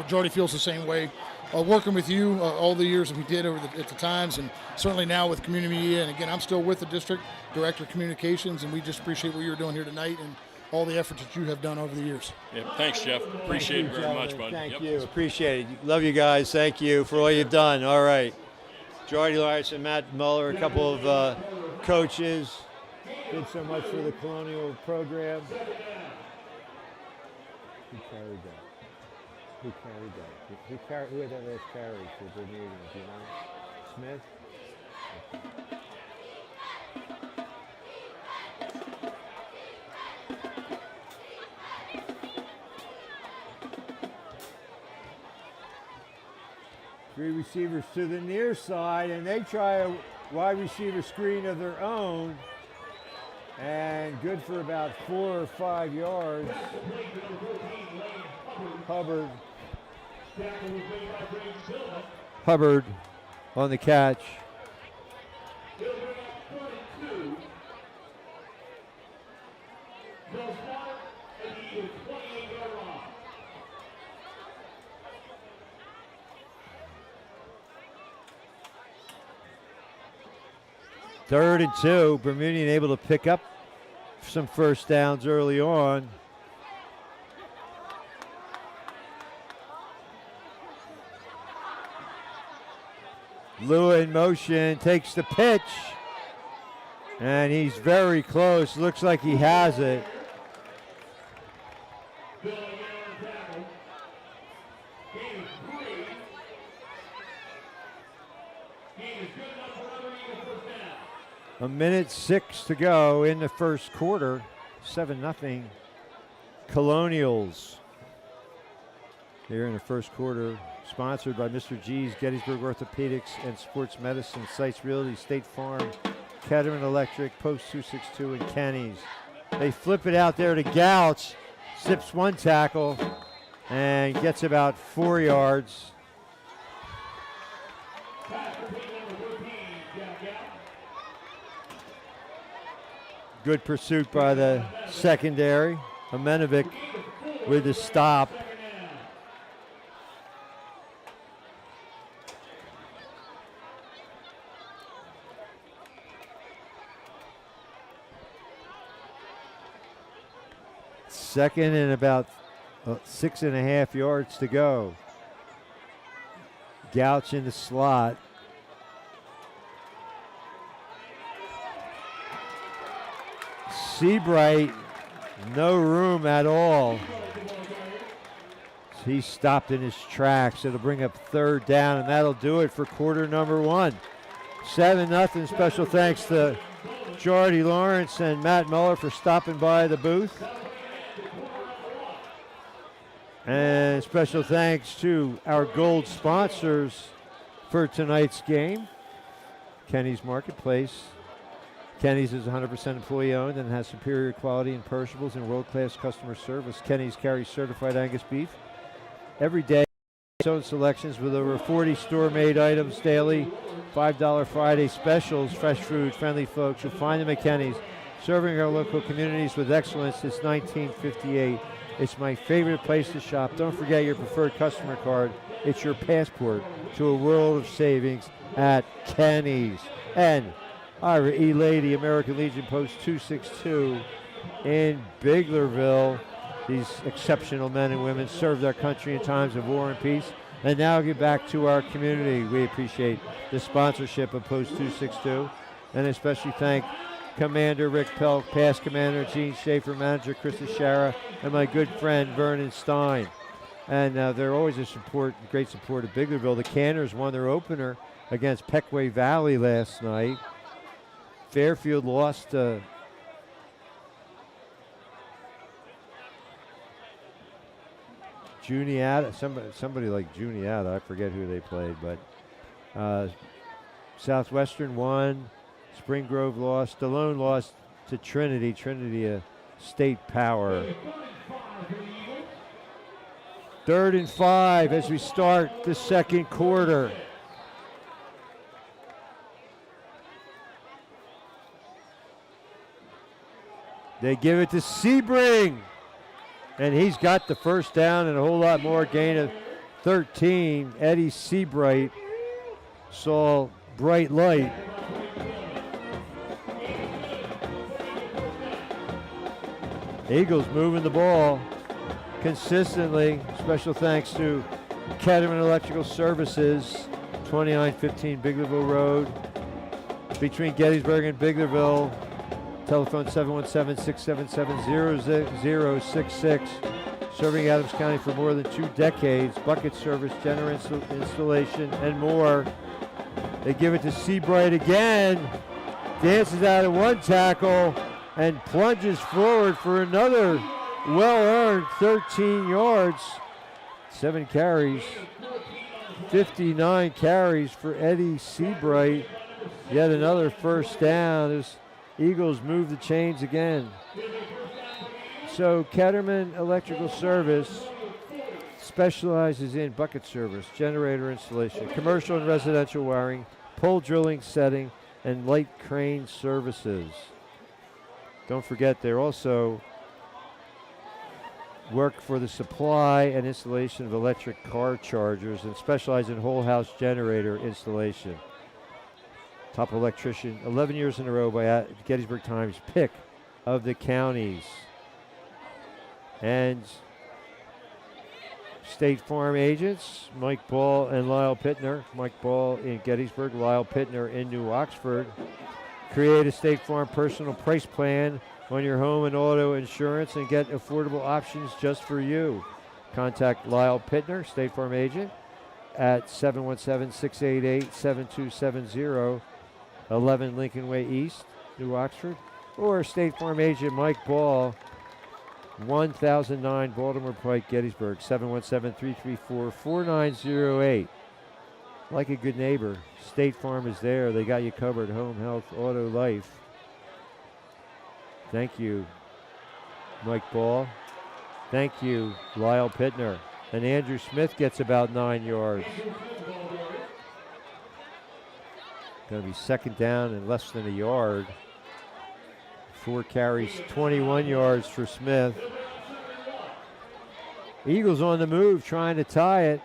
Jardy feels the same way. Working with you all the years that we did at the Times, and certainly now with community media. And again, I'm still with the district director of communications, and we just appreciate what you're doing here tonight and all the efforts that you have done over the years. Yeah, thanks, Jeff. Appreciate it very much, bud. Thank you. Appreciate it. Love you guys. Thank you for all you've done. All right. Jardy Lawrence and Matt Muller, a couple of coaches, did so much for the Colonial program. Who carried that? Who had that last carry for Bermudian? Do you know? Smith? Three receivers to the near side, and they try a wide receiver screen of their own, and good for about 4 or 5 yards. Hubbard on the catch. with 28-yard run. Third and 2. Bermudian able to pick up some first downs early on. Lua in motion, takes the pitch, and he's very close. Looks like he has it. A minute 6 to go in the first quarter. 7-0 Colonials. Here in the first quarter, sponsored by Mr. G's, Gettysburg Orthopedics and Sports Medicine, Sites Realty, State Farm, Caterman Electric, Post 262, and Kenny's. They flip it out there to Gouch, sips one tackle, and gets about 4 yards. Good pursuit by the secondary. Amenovic with the stop. Second and about 6.5 yards to go. Gouch in the slot. Seabright, no room at all. He stopped in his tracks. It'll bring up third down, and that'll do it for quarter number 1. 7-0. Special thanks to Jordy Lawrence and Matt Muller for stopping by the booth. And special thanks to our gold sponsors for tonight's game. Kenny's Marketplace. Kenny's is 100% employee owned and has superior quality in perishables and world-class customer service. Kenny's carries certified Angus beef every day. Its own selections with over 40 store-made items daily. $5 Friday specials, fresh food, friendly folks. You'll find them at Kenny's, serving our local communities with excellence since 1958. It's my favorite place to shop. Don't forget your preferred customer card. It's your passport to a world of savings at Kenny's. And Ira E. Lady, American Legion Post 262 in Biglerville. These exceptional men and women served our country in times of war and peace and now give back to our community. We appreciate the sponsorship of Post 262 and especially thank Commander Rick Pelk, past Commander Gene Schaefer, Manager Krista Shara, and my good friend Vernon Stein. And they're always a great support of Biglerville. The Canners won their opener against Pequay Valley last night. Fairfield lost to Juniata, somebody like Juniata, I forget who they played, but Southwestern won, Spring Grove lost, Stallone lost to Trinity, a state power. 3rd and 5 as we start the second quarter. They give it to Sebring, and he's got the first down and a whole lot more, gain of 13. Eddie Seabright saw bright light. Eagles moving the ball consistently. Special thanks to Caterman Electrical Services, 2915 Biglerville Road, between Gettysburg and Biglerville. Telephone 717-677-0066. Serving Adams County for more than 2 decades. Bucket service, generator installation, and more. They give it to Seabright again. Dances out of one tackle and plunges forward for another well-earned 13 yards. 7 carries. 59 carries for Eddie Seabright. Yet another first down. Eagles move the chains again. So Caterman Electrical Service specializes in bucket service, generator installation, commercial and residential wiring, pole drilling, setting, and light crane services. Don't forget they're also work for the supply and installation of electric car chargers and specialize in whole house generator installation. Top electrician, 11 years in a row by Gettysburg Times pick of the counties. And State Farm agents, Mike Ball and Lyle Pittner. Mike Ball in Gettysburg, Lyle Pittner in New Oxford. Create a State Farm personal price plan on your home and auto insurance and get affordable options just for you. Contact Lyle Pittner, State Farm agent, at 717-688-7270, 11 Lincoln Way East, New Oxford. Or State Farm agent Mike Ball, 1009 Baltimore Pike, Gettysburg, 717-334-4908. Like a good neighbor, State Farm is there. They got you covered. Home, health, auto, life. Thank you, Mike Ball. Thank you, Lyle Pittner. And Andrew Smith gets about 9 yards. Going to be second down and less than a yard. 4 carries, 21 yards for Smith. Eagles on the move, trying to tie it.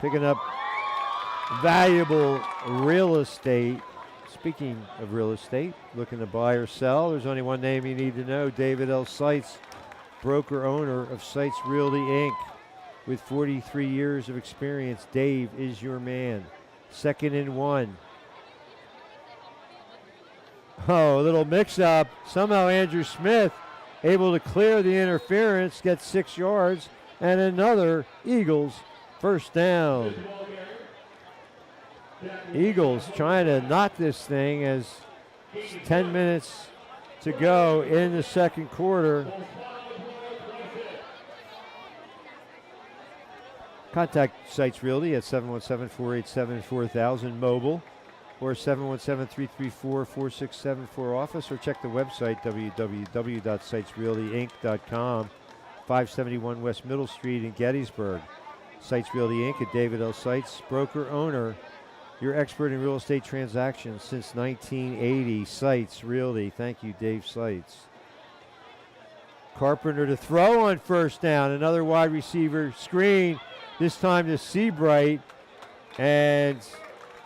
Picking up valuable real estate. Speaking of real estate, looking to buy or sell, there's only one name you need to know. David L. Seitz, broker owner of Seitz Realty, Inc. With 43 years of experience, Dave is your man. 2nd and 1. Oh, a little mix-up. Somehow Andrew Smith able to clear the interference, get 6 yards, and another Eagles first down. Eagles trying to knot this thing as 10 minutes to go in the second quarter. Contact Seitz Realty at 717-487-4000 mobile or 717-334-4674 office, or check the website www.seitsrealtyinc.com, 571 West Middle Street in Gettysburg. Seitz Realty Inc. at David L. Seitz, broker owner, your expert in real estate transactions since 1980. Seitz Realty. Thank you, Dave Seitz. Carpenter to throw on first down. Another wide receiver screen, this time to Seabright. And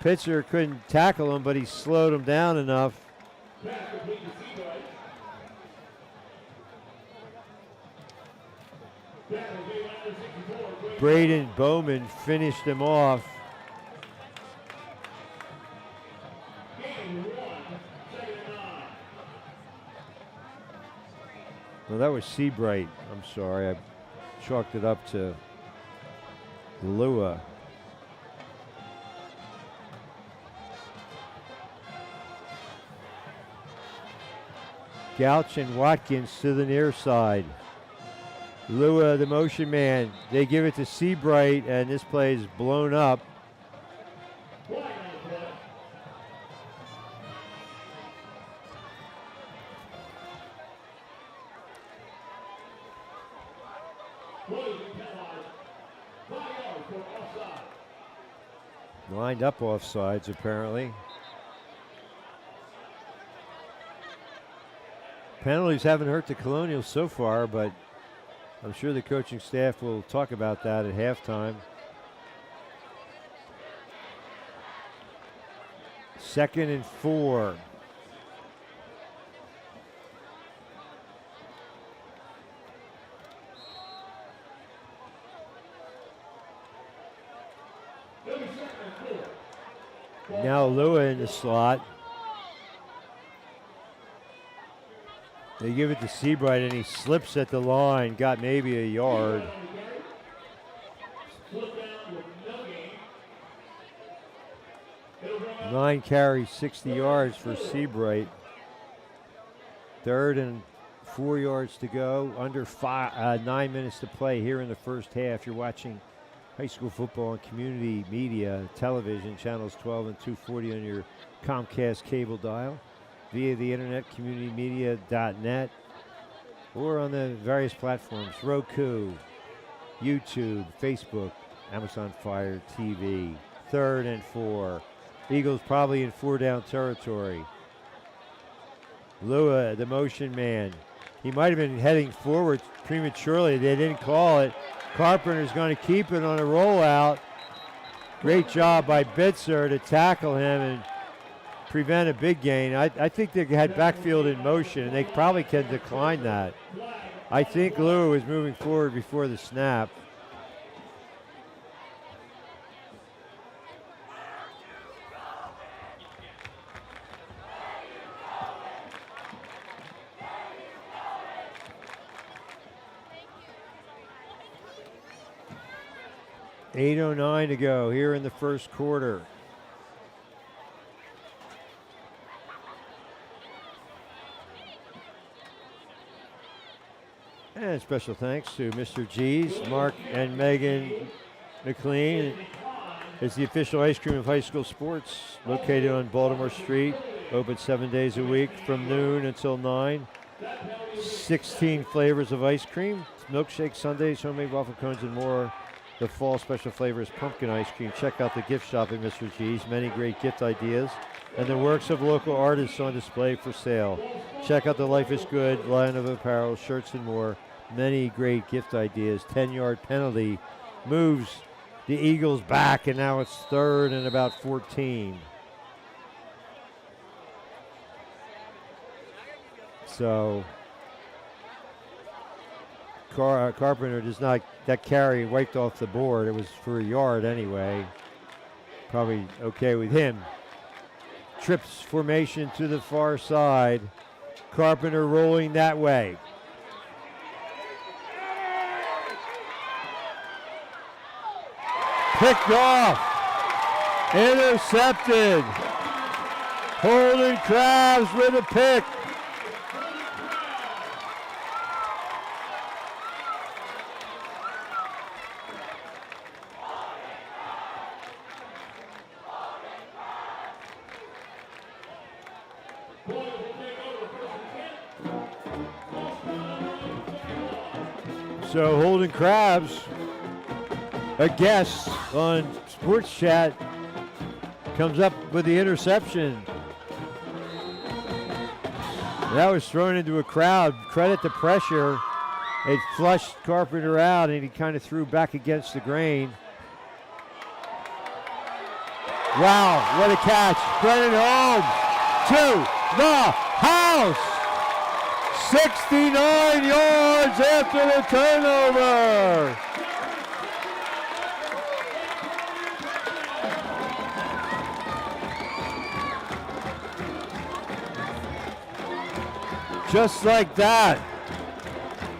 pitcher couldn't tackle him, but he slowed him down enough. Braden Bowman finished him off. Well, that was Seabright. I'm sorry. I chalked it up to Lua. Gouch and Watkins to the near side. Lua, the motion man. They give it to Seabright, and this play is blown up. Lined up offsides, apparently. Penalties haven't hurt the Colonials so far, but I'm sure the coaching staff will talk about that at halftime. 2nd and 4. Now Lua in the slot. They give it to Seabright, and he slips at the line, got maybe a yard. Nine carries, 60 yards for Seabright. 3rd and 4 yards to go. Under 9 minutes to play here in the first half. You're watching high school football on community media television, channels 12 and 240 on your Comcast cable dial, via the internet, communitymedia.net, or on the various platforms, Roku, YouTube, Facebook, Amazon Fire TV. 3rd and 4. Eagles probably in 4-down territory. Lua, the motion man. He might have been heading forward prematurely. They didn't call it. Carpenter's going to keep it on a rollout. Great job by Bitzer to tackle him and prevent a big gain. I think they had backfield in motion, and they probably can decline that. I think Lua was moving forward before the snap. .809 to go here in the first quarter. And special thanks to Mr. G's, Mark and Megan McLean. It's the official ice cream of high school sports, located on Baltimore Street, open 7 days a week from noon until 9. 16 flavors of ice cream, milkshake sundaes, homemade waffle cones, and more. The fall special flavor is pumpkin ice cream. Check out the gift shop at Mr. G's. Many great gift ideas and the works of local artists on display for sale. Check out the Life is Good line of apparel, shirts, and more. Many great gift ideas. 10-yard penalty moves the Eagles back, and now it's 3rd and about 14. So Carpenter does not, that carry wiped off the board. It was for a yard anyway. Probably okay with him. Trips formation to the far side. Carpenter rolling that way. Picked off. Intercepted. Holden Krabs with a pick. So Holden Krabs, a guest on Sports Chat, comes up with the interception. That was thrown into a crowd. Credit the pressure. It flushed Carpenter out, and he kind of threw back against the grain. Wow, what a catch. Brennan Holmes to the house. 69 yards after the turnover. Just like that.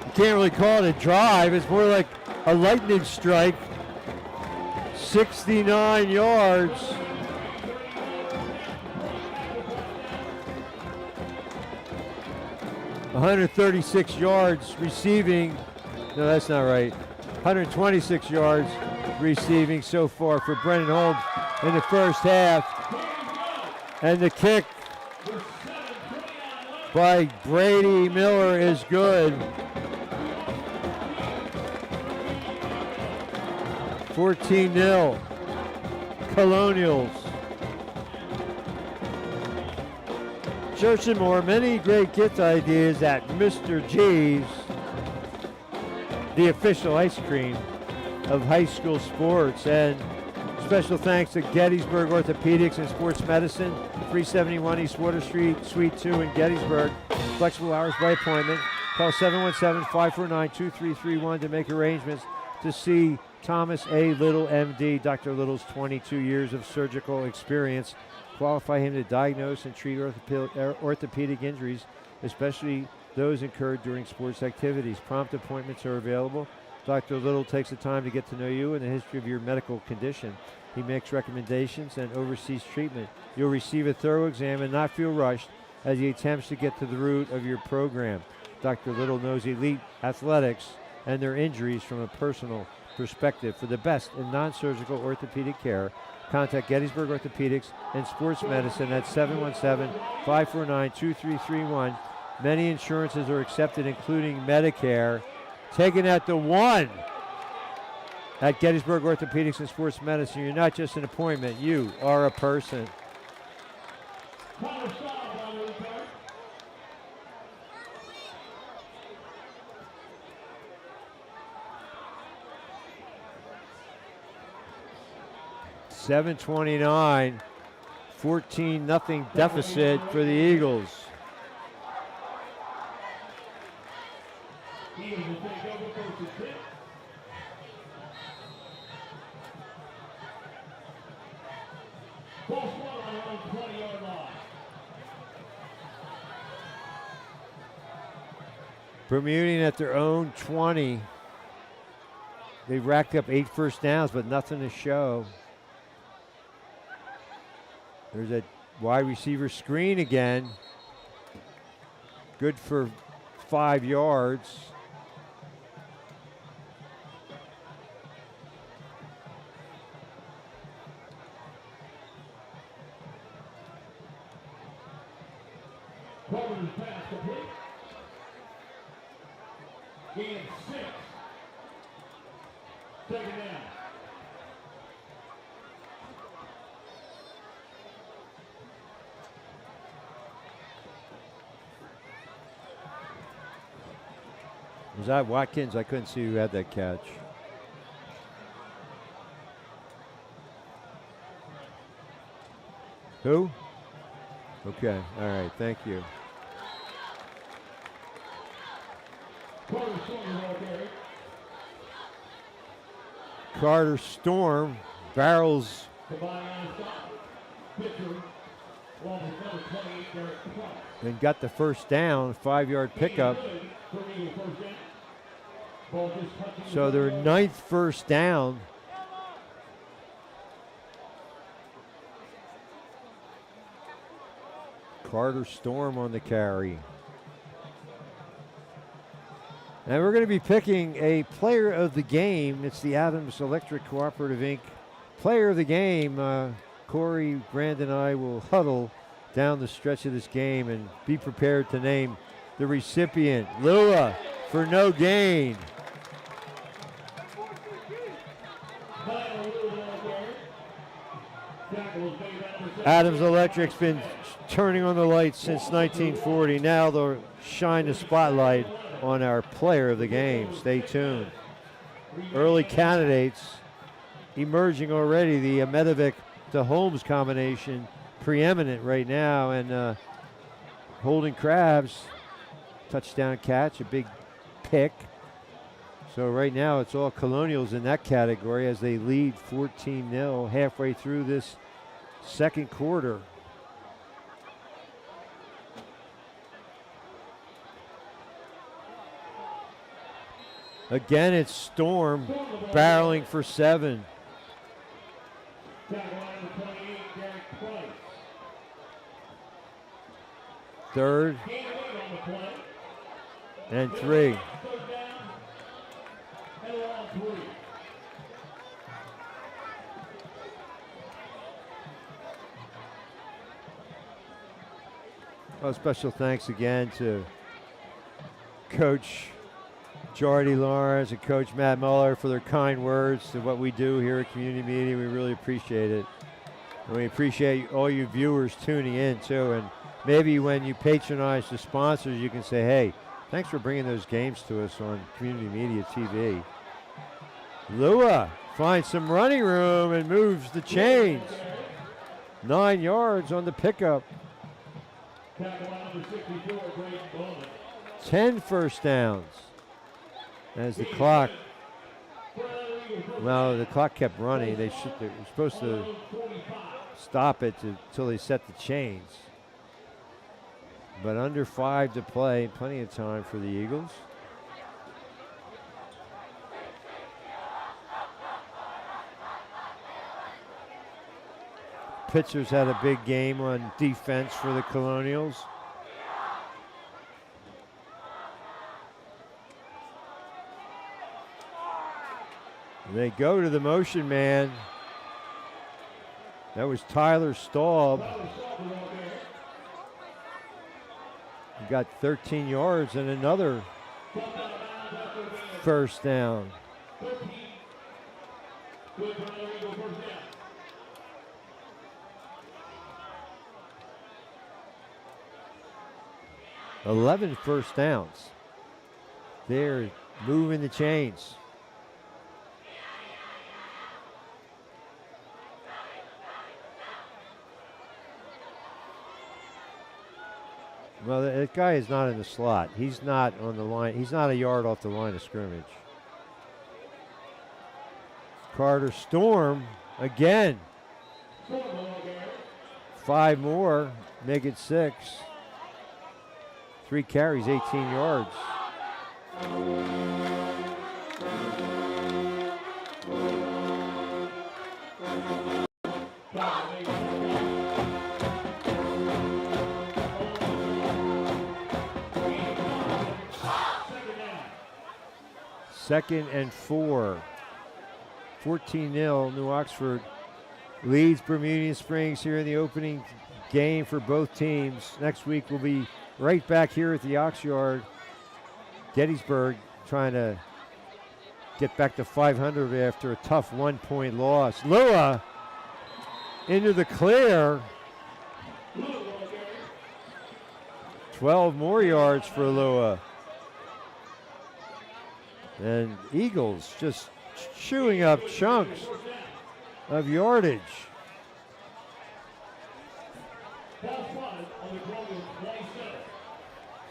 You can't really call it a drive. It's more like a lightning strike. 69 yards. .136 yards receiving. No, that's not right. 126 yards receiving so far for Brennan Holmes in the first half. And the kick by Brady Miller is good. 14-0. Colonials. Search more, many great gift ideas at Mr. G's, the official ice cream of high school sports. And special thanks to Gettysburg Orthopedics and Sports Medicine, 371 East Water Street, Suite 2 in Gettysburg. Flexible hours by appointment. Call 717-549-2331 to make arrangements to see Thomas A. Little, MD. Dr. Little's 22 years of surgical experience qualify him to diagnose and treat orthopedic injuries, especially those incurred during sports activities. Prompt appointments are available. Dr. Little takes the time to get to know you and the history of your medical condition. He makes recommendations and oversees treatment. You'll receive a thorough exam and not feel rushed as he attempts to get to the root of your program. Dr. Little knows elite athletics and their injuries from a personal perspective. For the best in non-surgical orthopedic care, contact Gettysburg Orthopedics and Sports Medicine at 717-549-2331. Many insurances are accepted, including Medicare. Taken at the 1 at Gettysburg Orthopedics and Sports Medicine. You're not just an appointment, you are a person. 7:29, 14-0 deficit for the Eagles. Eagles will take over first and 10. Ball squad on their own 20-yard line. Bermudian at their own 20. They racked up 8 first downs, but nothing to show. There's a wide receiver screen again. Good for 5 yards. Coverage pass complete. Gain 6. Second down. Was that Watkins? I couldn't see who had that catch. Who? Okay, all right, thank you. Carter Storm barrels and got the first down, 5-yard pickup. So their 9th first down. Carter Storm on the carry. And we're going to be picking a player of the game. It's the Adams Electric Cooperative Inc. Player of the game. Corey, Brandon, and I will huddle down the stretch of this game and be prepared to name the recipient. Lua for no gain. Adams Electric's been turning on the lights since 1940. Now they'll shine the spotlight on our player of the game. Stay tuned. Early candidates emerging already. The Medovic to Holmes combination preeminent right now, and Holden Krabs touchdown catch, a big pick. So right now it's all Colonials in that category as they lead 14-0 halfway through this second quarter. Again, it's Storm barreling for 7. Third and 3. Well, special thanks again to Coach Jordy Lawrence and Coach Matt Muller for their kind words to what we do here at Community Media. We really appreciate it. And we appreciate all you viewers tuning in too. And maybe when you patronize the sponsors, you can say, hey, thanks for bringing those games to us on Community Media TV. Lua finds some running room and moves the chains. 9 yards on the pickup. 10 first downs. As the clock, well, the clock kept running. They were supposed to stop it until they set the chains. But under 5 to play, plenty of time for the Eagles. Pitchers had a big game on defense for the Colonials. They go to the motion man. That was Tyler Staub. He got 13 yards and another first down. 11 first downs. They're moving the chains. Well, that guy is not in the slot. He's not on the line. He's not a yard off the line of scrimmage. Carter Storm again. 5 more, make it 6. 3 carries, 18 yards. Second and 4. 14-0, New Oxford leads Bermudian Springs here in the opening game for both teams. Next week we'll be right back here at the Ox Yard. Gettysburg trying to get back to 500 after a tough 1-point loss. Lua into the clear. 12 more yards for Lua. And Eagles just chewing up chunks of yardage.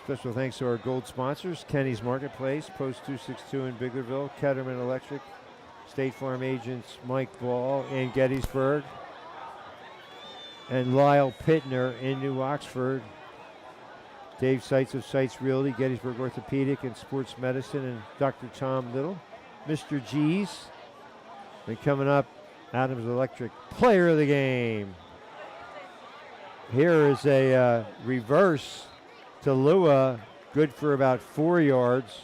Special thanks to our gold sponsors, Kenny's Marketplace, Post 262 in Biglerville, Ketterman Electric, State Farm agents Mike Ball in Gettysburg, and Lyle Pittner in New Oxford. Dave Seitz of Seitz Realty, Gettysburg Orthopedic and Sports Medicine, and Dr. Tom Little. Mr. G's. And coming up, Adams Electric Player of the Game. Here is a reverse to Lua, good for about 4 yards.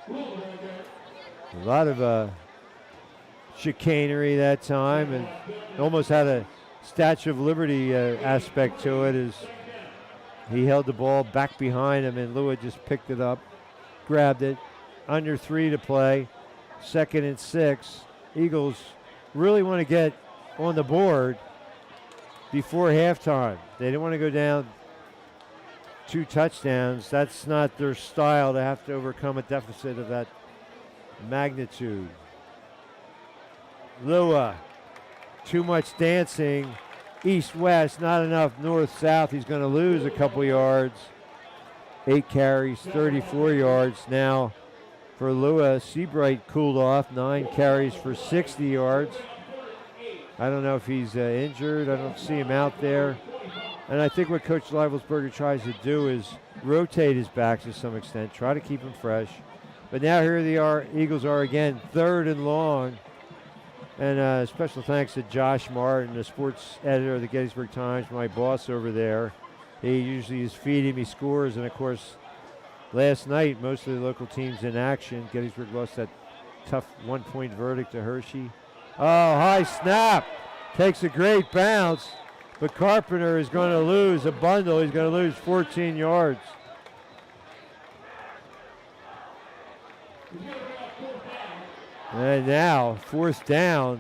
A lot of chicanery that time, and almost had a Statue of Liberty aspect to it as he held the ball back behind him, and Lua just picked it up, grabbed it. Under 3 to play, 2nd and 6. Eagles really want to get on the board before halftime. They didn't want to go down 2 touchdowns. That's not their style, to have to overcome a deficit of that magnitude. Lua, too much dancing. East-west, not enough north-south. He's going to lose a couple yards. 8 carries, 34 yards. Now for Lua, Seabright cooled off, 9 carries for 60 yards. I don't know if he's injured. I don't see him out there. And I think what Coach Leibelsberger tries to do is rotate his backs to some extent, try to keep him fresh. But now here they are, Eagles are again, 3rd and long. And special thanks to Josh Martin, the sports editor of the Gettysburg Times, my boss over there. He usually is feeding me scores. And, of course, last night, most of the local teams in action. Gettysburg lost that tough 1-point verdict to Hershey. Oh, high snap. Takes a great bounce. But Carpenter is going to lose a bundle. He's going to lose 14 yards. And now, 4th down.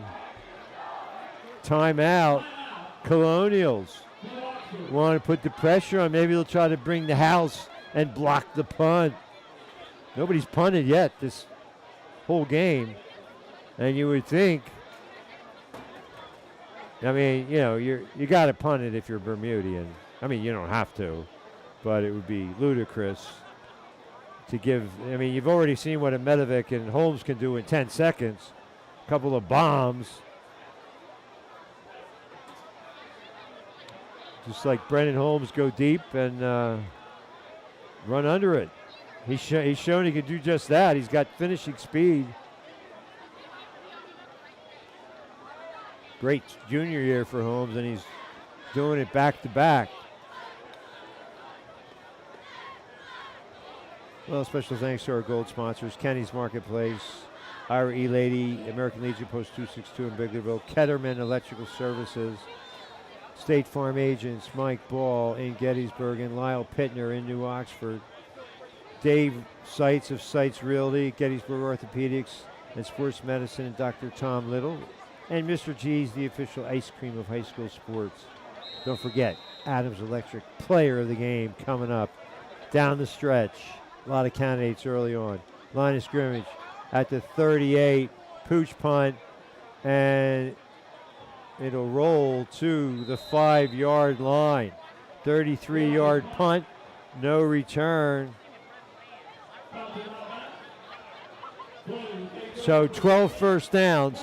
Timeout. Colonials want to put the pressure on. Maybe they'll try to bring the house and block the punt. Nobody's punted yet this whole game. And you would think, I mean, you know, you got to punt it if you're Bermudian. I mean, you don't have to, but it would be ludicrous to give. I mean, you've already seen what Medovic and Holmes can do in 10 seconds. A couple of bombs. Just like Brennan Holmes, go deep and run under it. He's shown he can do just that. He's got finishing speed. Great junior year for Holmes, and he's doing it back to back. Well, special thanks to our gold sponsors, Kenny's Marketplace, Ira E. Lady, American Legion Post 262 in Biglerville, Ketterman Electrical Services, State Farm agents Mike Ball in Gettysburg and Lyle Pittner in New Oxford, Dave Seitz of Seitz Realty, Gettysburg Orthopedics and Sports Medicine, and Dr. Tom Little, and Mr. G's, the official ice cream of high school sports. Don't forget, Adams Electric Player of the Game coming up down the stretch. A lot of candidates early on. Line of scrimmage at the 38, pooch punt, and it'll roll to the 5-yard line. 33-yard punt, no return. So 12 first downs,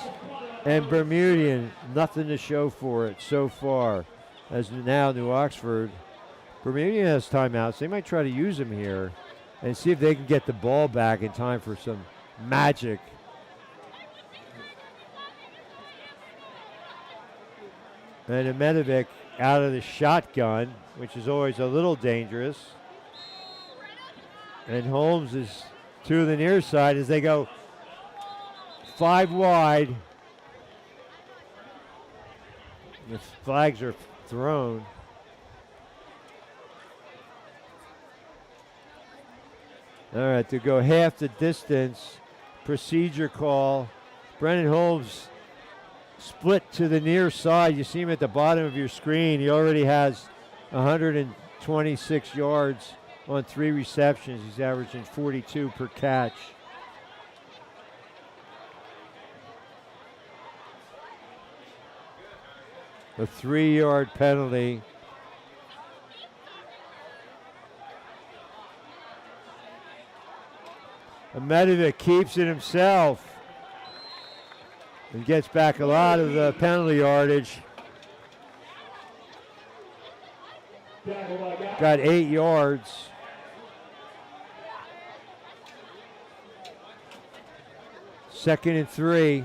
and Bermudian, nothing to show for it so far. As now New Oxford. Bermudian has timeouts. They might try to use them here and see if they can get the ball back in time for some magic. And Ametovic out of the shotgun, which is always a little dangerous. And Holmes is to the near side as they go 5 wide. The flags are thrown. All right, to go half the distance, procedure call. Brennan Holmes split to the near side. You see him at the bottom of your screen. He already has 126 yards on 3 receptions. He's averaging 42 per catch. A 3-yard penalty. Ametovic keeps it himself and gets back a lot of the penalty yardage. Got 8 yards. Second and 3.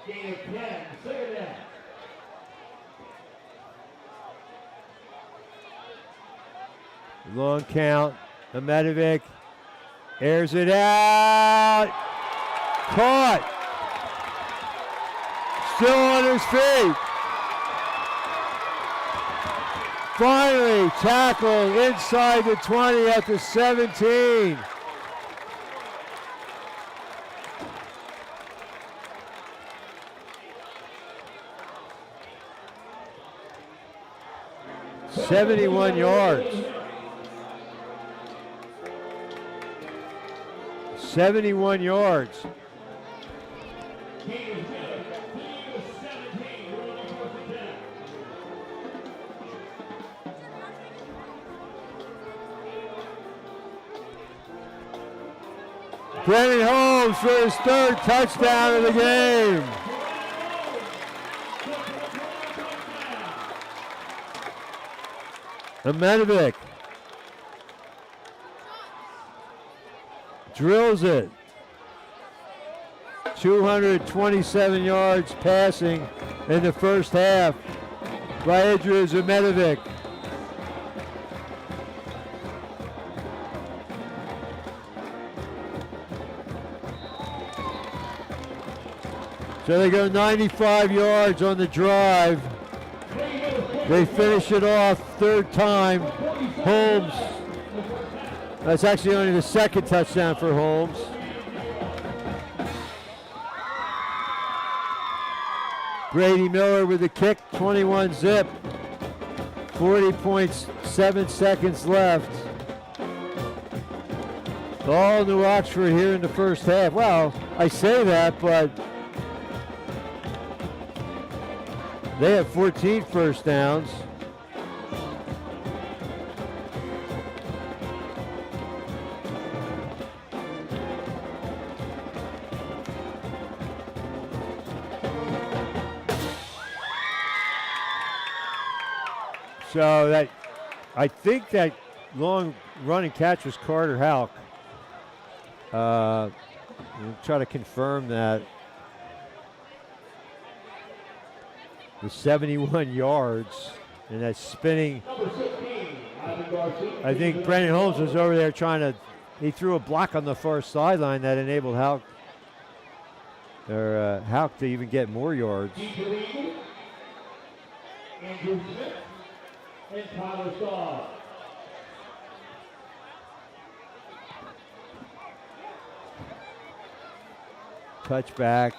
Gain of 10, second down. Long count. Ametovic airs it out. Caught. Still on his feet. Finally tackled inside the 20 at the 17. "71 yards. 71 yards. Brennan Holmes for his 3rd touchdown of the game. Ametovic drills it. 227 yards passing in the first half by Idris Ametovic. So they go 95 yards on the drive. They finish it off 3rd time. Holmes. That's actually only the 2nd touchdown for Holmes. Brady Miller with the kick, 21 zip. 40.7 seconds left. All New Oxford here in the first half. Well, I say that, but they have 14 first downs. So that, I think that long run and catch was Carter Halk. We'll try to confirm that. The 71 yards and that spinning. I think Brennan Holmes was over there trying to, he threw a block on the far sideline that enabled Halk to even get more yards. And Tyler Shaw. Touchback.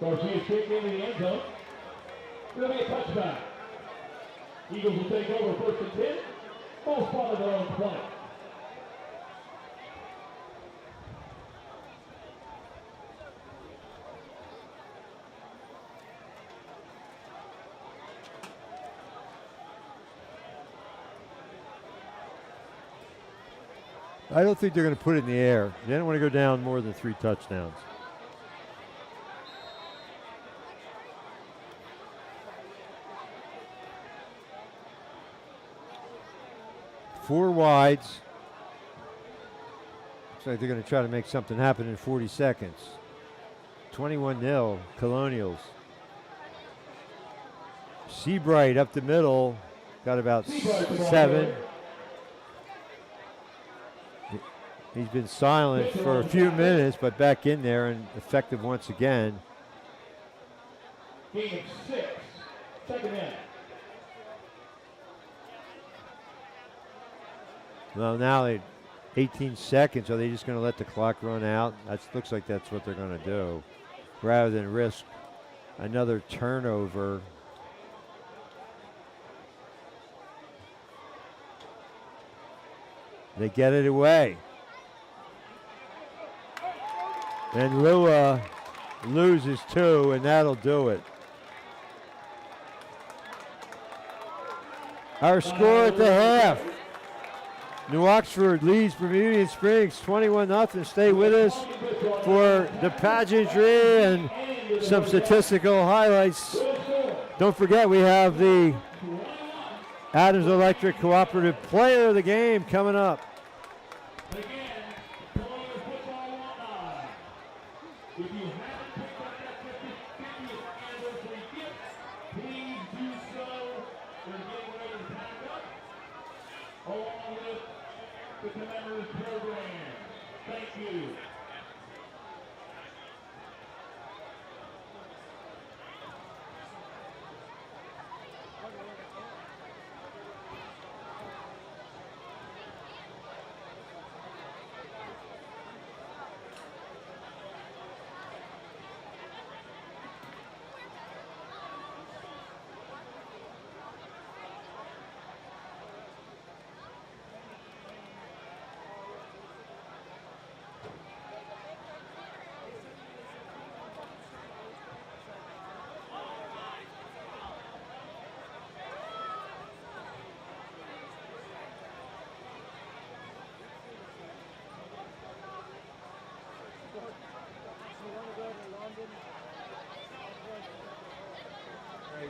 Garcia straight into the end zone. It'll be a touchback. Eagles will take over 1st and 10. Ball spotted their own 20. I don't think they're going to put it in the air. They don't want to go down more than 3 touchdowns. Four wides. Looks like they're going to try to make something happen in 40 seconds. 21-0, Colonials. Seabright up the middle, got about 7. He's been silent for a few minutes, but back in there and effective once again. Game of 6, second half. Well, now 18 seconds. Are they just going to let the clock run out? That looks like that's what they're going to do, rather than risk another turnover. They get it away. And Lua loses 2, and that'll do it. Our score at the half. New Oxford leads Bermudian Springs 21-0. Stay with us for the pageantry and some statistical highlights. Don't forget, we have the Adams Electric Cooperative Player of the Game coming up. Again, Colonials football alumni. If you haven't picked up that 50th anniversary gift, please do so. We're getting ready to pack up, along with the commemorative program. Thank you.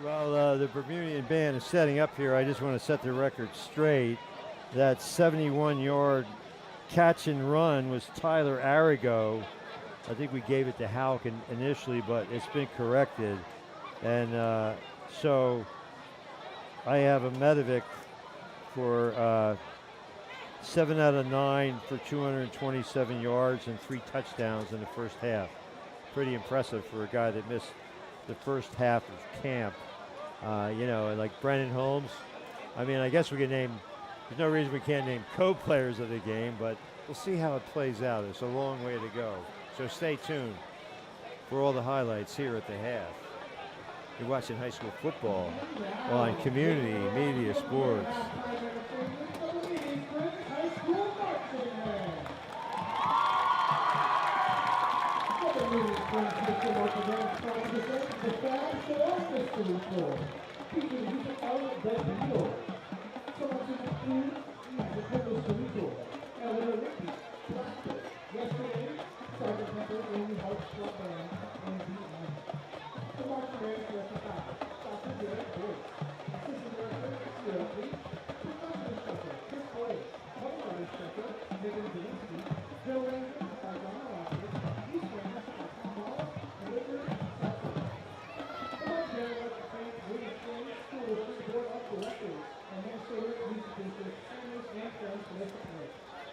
While the Bermudian band is setting up here, I just want to set the record straight. That 71-yard catch and run was Tyler Arrigo. I think we gave it to Houck initially, but it's been corrected. And so I have a Medovic for 7 out of 9 for 227 yards and 3 touchdowns in the first half. Pretty impressive for a guy that missed the first half of camp. You know, like Brennan Holmes. I mean, I guess we can name, there's no reason we can't name co-players of the game, but we'll see how it plays out. It's a long way to go. So stay tuned for all the highlights here at the half. You're watching high school football on Community Media Sports.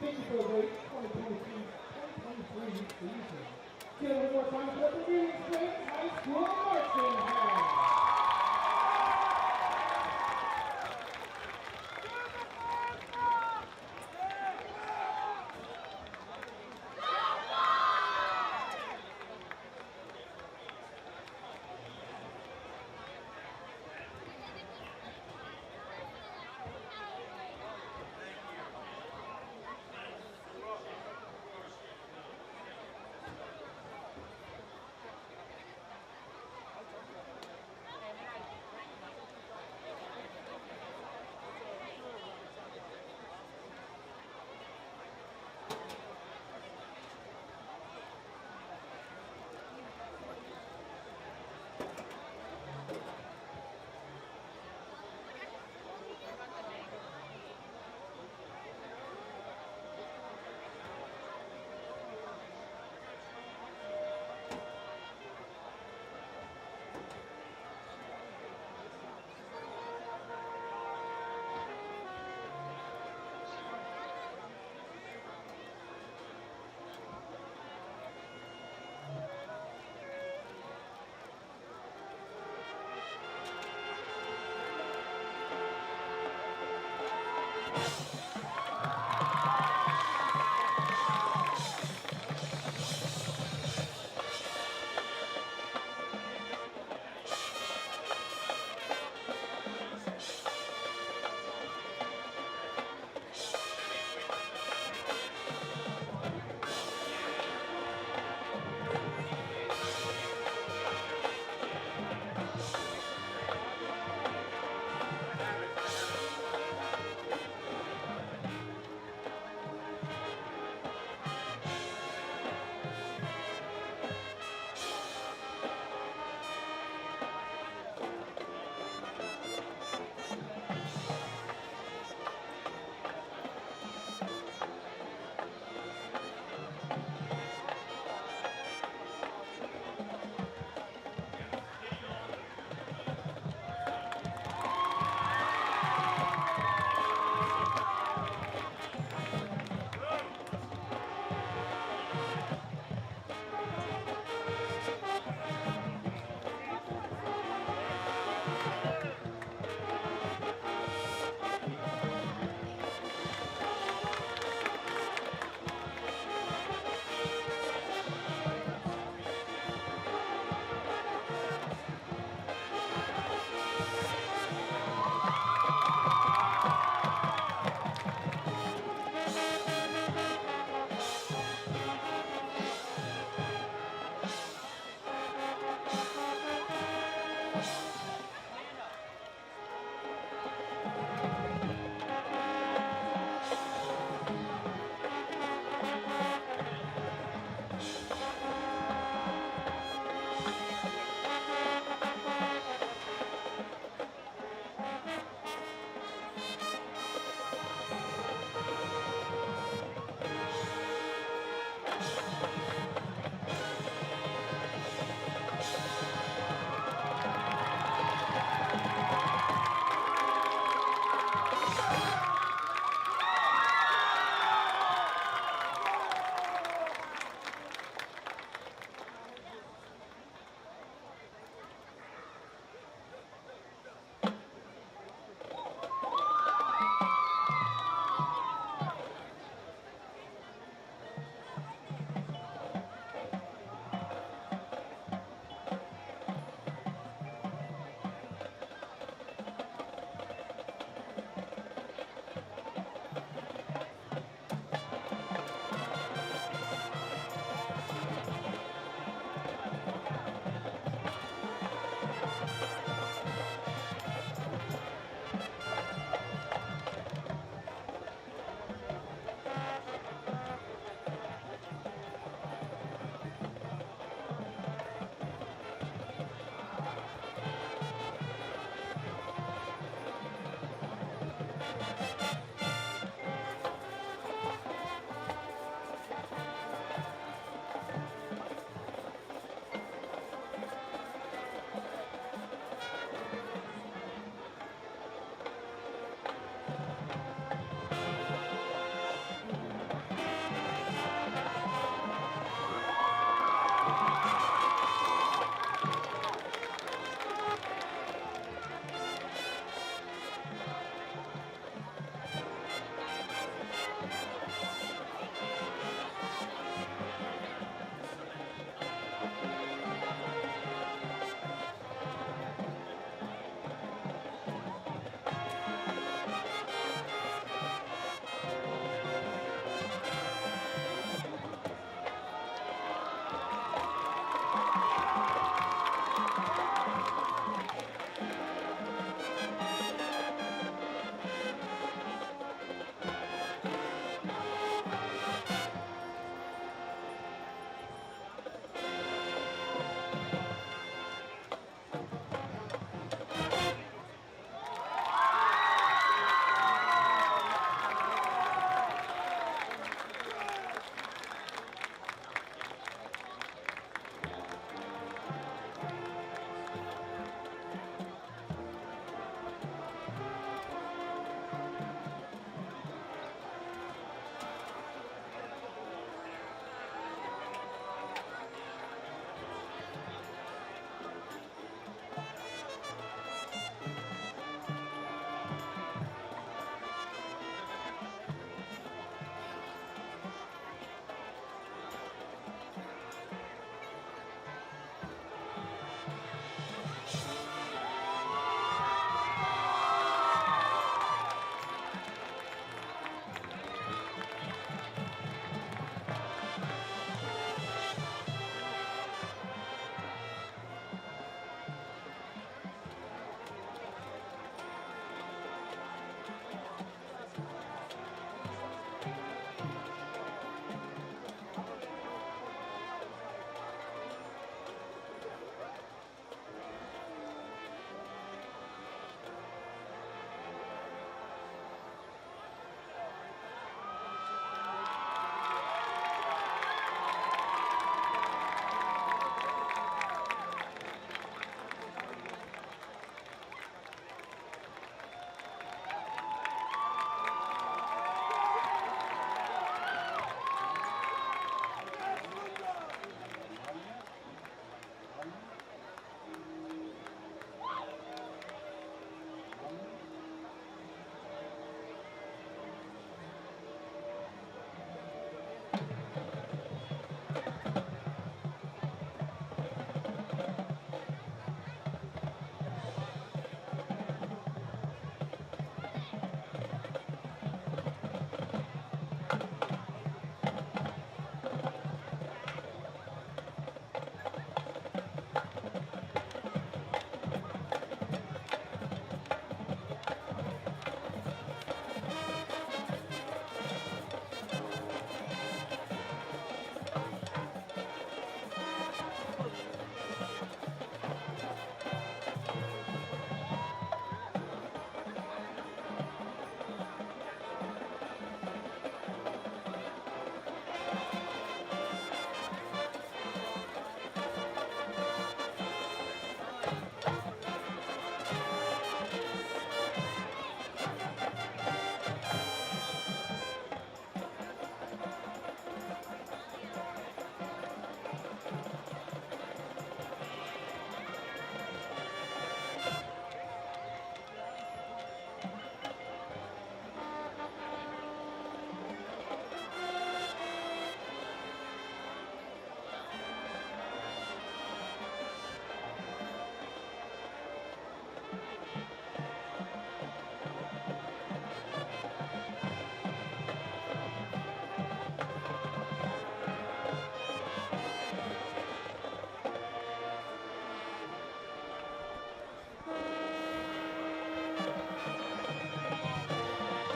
Thank you for the great 2023 season. Get a little more time for the Bermudian Springs High School marching band.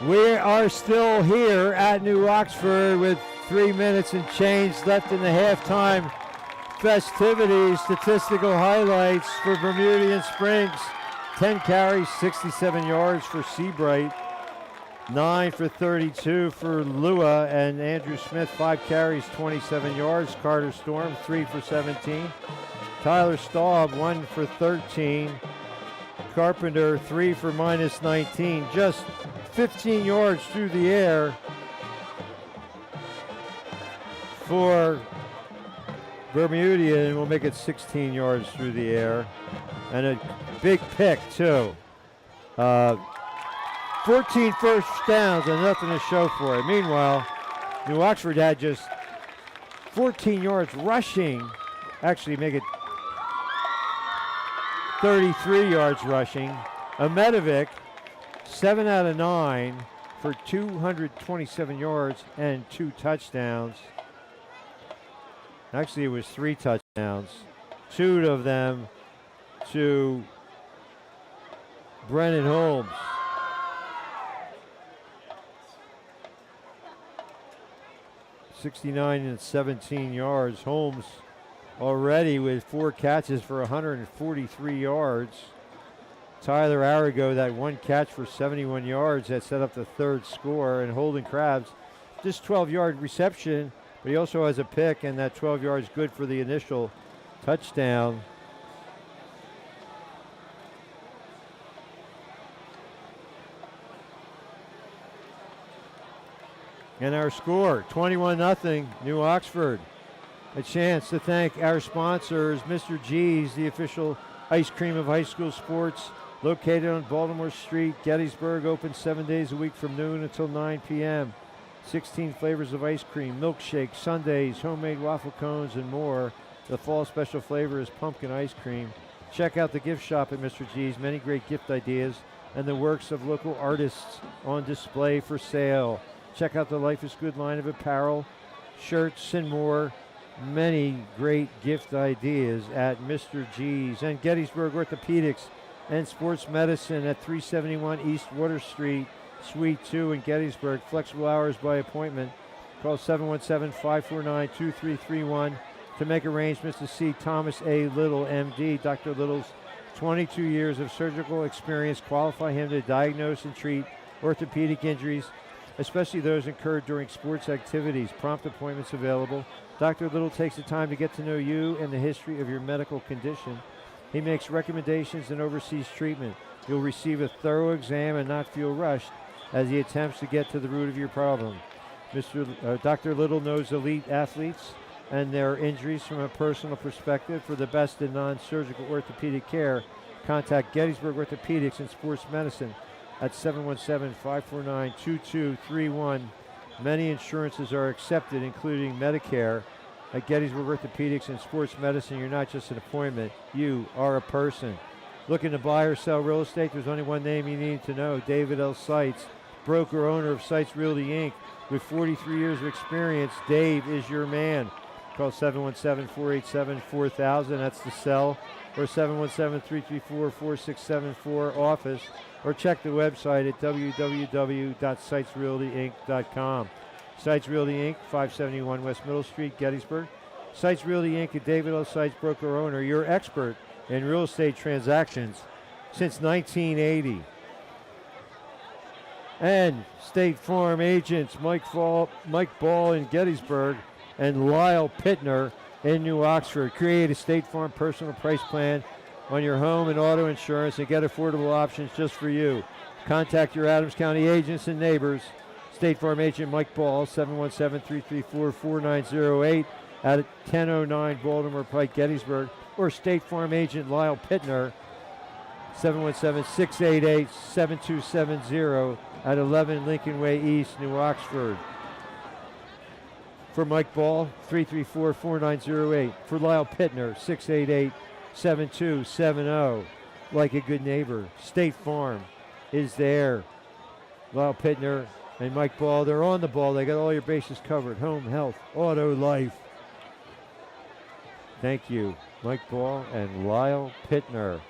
We are still here at New Oxford with 3 minutes and change left in the halftime festivities. Statistical highlights for Bermudian Springs. 10 carries, 67 yards for Seabright. 9 for 32 for Lua, and Andrew Smith, 5 carries, 27 yards. Carter Storm, 3 for 17. Tyler Staub, 1 for 13. Carpenter, 3 for minus 19. Just 15 yards through the air for Bermudian, and we'll make it 16 yards through the air. And a big pick, too. 14 first downs and nothing to show for it. Meanwhile, New Oxford had just 14 yards rushing. Actually, make it 33 yards rushing. Amedovic, 7 out of 9 for 227 yards and 2 touchdowns. Actually, it was 3 touchdowns. 2 of them to Brennan Holmes. 69 and 17 yards. Holmes already with 4 catches for 143 yards. Tyler Arago, that 1 catch for 71 yards that set up the 3rd score. And Holden Krabs, just 12-yard reception, but he also has a pick, and that 12 yards good for the initial touchdown. And our score, 21-0, New Oxford. A chance to thank our sponsors, Mr. G's, the official ice cream of high school sports, located on Baltimore Street, Gettysburg, open 7 days a week from noon until 9 p.m. 16 flavors of ice cream, milkshakes, sundaes, homemade waffle cones, and more. The fall special flavor is pumpkin ice cream. Check out the gift shop at Mr. G's. Many great gift ideas and the works of local artists on display for sale. Check out the Life is Good line of apparel, shirts, and more. Many great gift ideas at Mr. G's. And Gettysburg Orthopedics and Sports Medicine at 371 East Water Street, Suite 2 in Gettysburg. Flexible hours by appointment. Call 717-549-2331 to make arrangements to see Thomas A. Little, M.D. Dr. Little's 22 years of surgical experience qualify him to diagnose and treat orthopedic injuries, especially those incurred during sports activities. Prompt appointments available. Dr. Little takes the time to get to know you and the history of your medical condition. He makes recommendations and oversees treatment. You'll receive a thorough exam and not feel rushed as he attempts to get to the root of your problem. Dr. Little knows elite athletes and their injuries from a personal perspective. For the best in non-surgical orthopedic care, contact Gettysburg Orthopedics and Sports Medicine at 717-549-2231. Many insurances are accepted, including Medicare. At Gettysburg Orthopedics and Sports Medicine, you're not just an appointment, you are a person. Looking to buy or sell real estate? There's only one name you need to know, David L. Seitz, broker owner of Seitz Realty Inc. With 43 years of experience, Dave is your man. Call 717-487-4000, that's the cell, or 717-334-4674 office, or check the website at www.sitesrealtyinc.com. Seitz Realty Inc., 571 West Middle Street, Gettysburg. Seitz Realty Inc., and David L. Seitz, broker owner, your expert in real estate transactions since 1980. And State Farm agents Mike Ball in Gettysburg and Lyle Pittner in New Oxford. Create a State Farm personal price plan on your home and auto insurance and get affordable options just for you. Contact your Adams County agents and neighbors. State Farm agent Mike Ball, 717-334-4908 at 1009 Baltimore Pike, Gettysburg, or State Farm agent Lyle Pittner, 717-688-7270 at 11 Lincoln Way East, New Oxford. For Mike Ball, 334-4908. For Lyle Pittner, 688-7270. Like a good neighbor, State Farm is there. Lyle Pittner and Mike Ball, they're on the ball. They got all your bases covered. Home, health, auto, life. Thank you, Mike Ball and Lyle Pittner.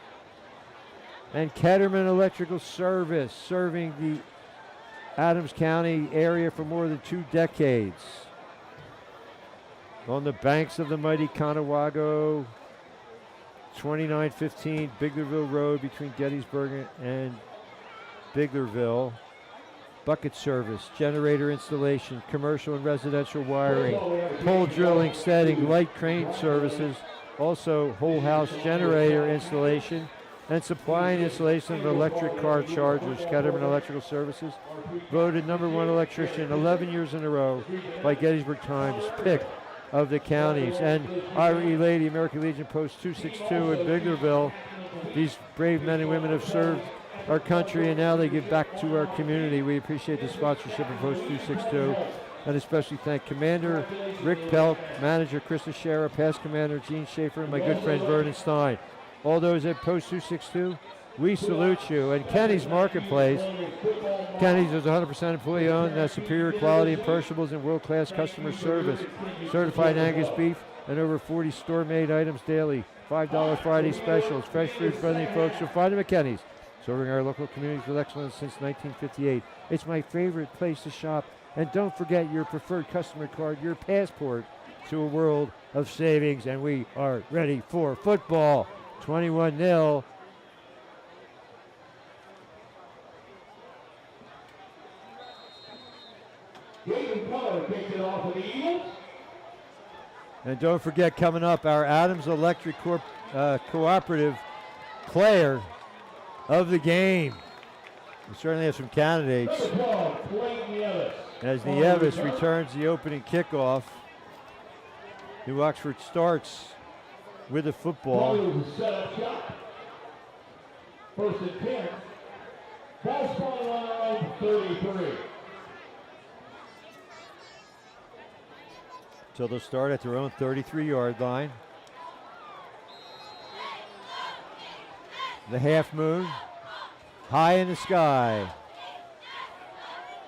And Ketterman Electrical Service, serving the Adams County area for more than 2 decades. On the banks of the mighty Conewago, 2915 Biglerville Road between Gettysburg and Biglerville. Bucket service, generator installation, commercial and residential wiring, pole drilling, setting, light crane services, also whole house generator installation, and supply and installation of electric car chargers. Ketterman Electrical Services, voted #1 electrician 11 years in a row by Gettysburg Times, pick of the counties. And Our Lady American Legion Post 262 in Biglerville. These brave men and women have served our country, and now they give back to our community. We appreciate the sponsorship of Post 262, and especially thank Commander Rick Pelk, Manager Chris Shera, Past Commander Gene Schaefer, and my good friend Vernon Stein. All those at Post 262, we salute you. And Kenny's Marketplace. Kenny's is 100% employee owned and has superior quality in perishables and world-class customer service. Certified Angus beef and over 40 store-made items daily. $5 Friday specials, fresh food friendly folks. You'll find them at Kenny's. Serving our local communities with excellence since 1958. It's my favorite place to shop. And don't forget your preferred customer card, your passport to a world of savings. And we are ready for football. 21-0. And don't forget, coming up, our Adams Electric Cooperative player of the game. We certainly have some candidates. As Nieves returns the opening kickoff, New Oxford starts with the football. First and 10. Ball spotted on our own 33. So they'll start at their own 33-yard line. The half moon, high in the sky.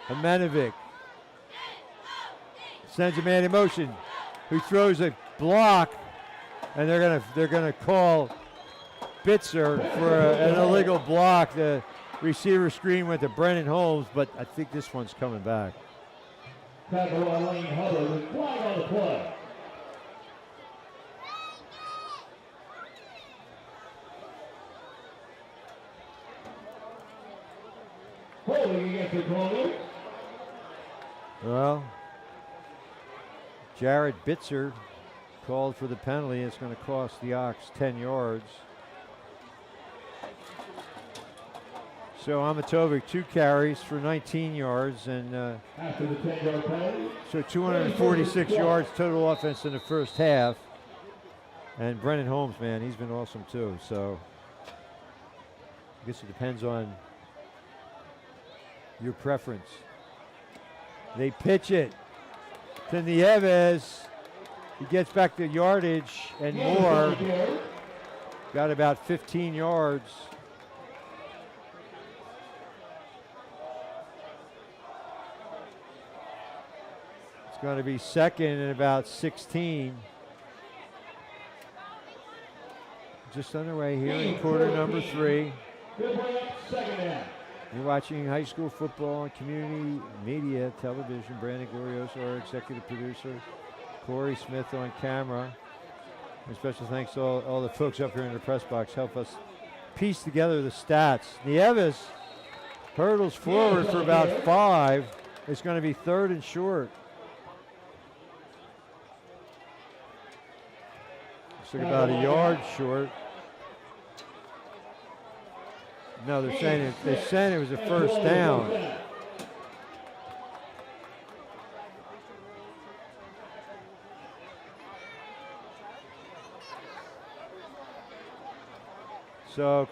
Amenovic sends a man in motion, who throws a block, and they're gonna call Bitzer for an illegal block. The receiver screen went to Brennan Holmes, but I think this one's coming back. Tackle on Lane Hubbard with flag on the play. Holding against the Colonials. Well, Jared Bitzer called for the penalty. It's going to cost the Ox 10 yards. So Amatovic 2 carries for 19 yards, and After the 10-yard penalty. so 246 yards total offense in the first half. And Brennan Holmes, man, he's been awesome too. So I guess it depends on your preference. They pitch it to Nieves. He gets back the yardage and more. Got about 15 yards. It's going to be second and about 16. Just underway here in quarter number 3. You're watching high school football on community media television. Brandon Glorioso, our executive producer. Corey Smith on camera. And special thanks to all the folks up here in the press box. Help us piece together the stats. Nieves hurdles forward for about 5. It's going to be 3rd and short. Looks like about a yard short. No, they're saying it was a first down. So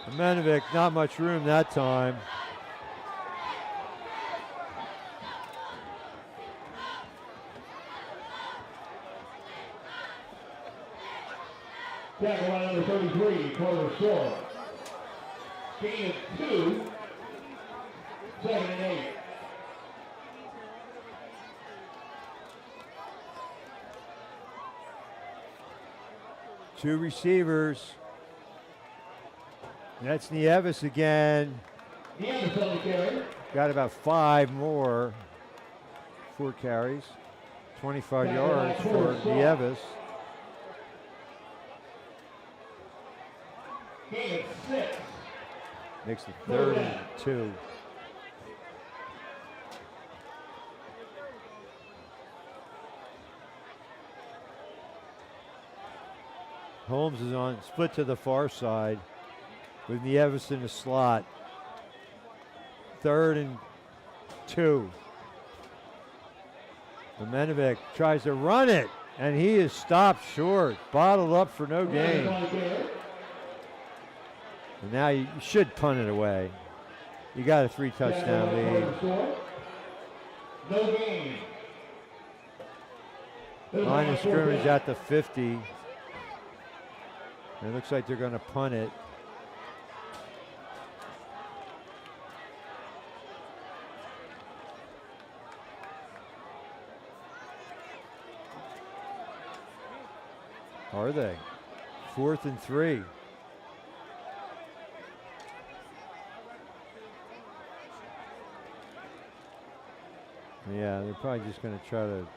Amenovic, not much room that time. Tackle line number 33, quarter short. Gain of 2, 7 and 8. Two receivers. That's Nieves again. Nieves on the carry. Got about 5 more. 4 carries. 25 yards for Nieves. Gain of 6. Makes it 3rd and 2. Holmes is on split to the far side with Nieves in the slot. 3rd and 2. Domenovic tries to run it, and he is stopped short, bottled up for no gain. And now you should punt it away. You got a 3-touchdown lead. No gain. Line of scrimmage at the 50. It looks like they're going to punt it. Are they? 4th and 3. Yeah, they're probably just going to try to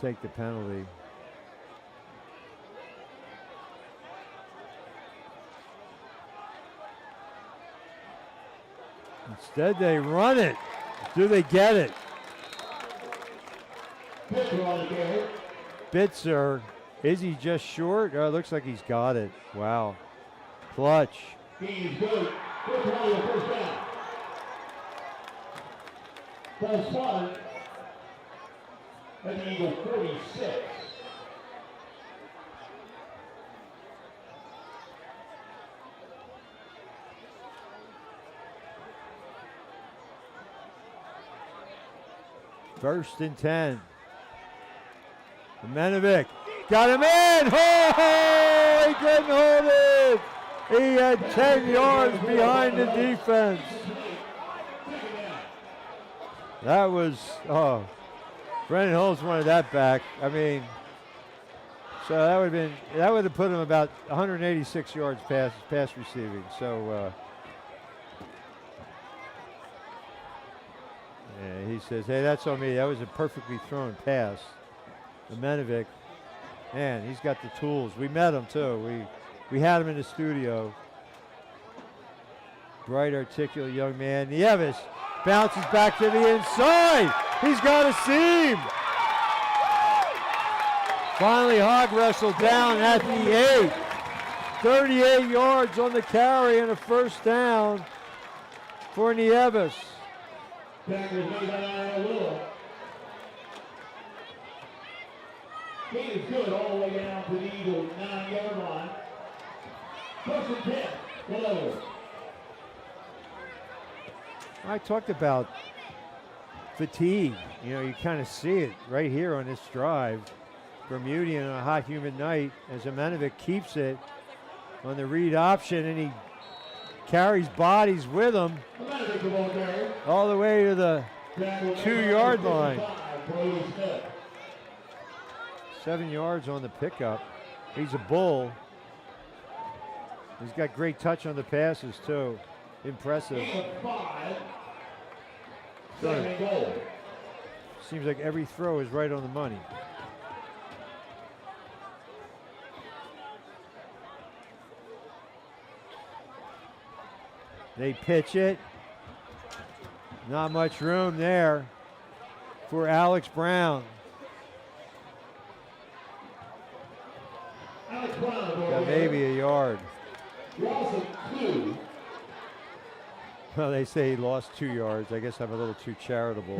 take the penalty. Instead, they run it. Do they get it? Bitzer, is he just short? Oh, it looks like he's got it. Wow. Clutch. He's good. First down. Ball spotted at the Eagle 46. First and 10. Domenovic got him in. Oh, he couldn't hold it. He had 10 yards behind the defense. That was, Brendan Holmes wanted that back. I mean, so that would have put him about 186 yards pass receiving. So yeah, he says, hey, that's on me. That was a perfectly thrown pass. Domenovic, man, he's got the tools. We met him too. We had him in the studio. Bright, articulate young man. Nieves bounces back to the inside. He's got a seam. Finally, hog wrestled down at the 8. 38 yards on the carry and a first down for Nieves. Packers made by Aaron Little. Gain is good all the way down to the Eagle 9-yard line. First and 10. Hello. I talked about fatigue. You know, you kind of see it right here on this drive. Bermudian on a hot, humid night as Domenovic keeps it on the read option, and he carries bodies with him all the way to the 2-yard line. 7 yards on the pickup. He's a bull. He's got great touch on the passes too. Impressive. Seems like every throw is right on the money. They pitch it. Not much room there for Alex Brown. Got maybe a yard. Well, they say he lost 2 yards. I guess I'm a little too charitable.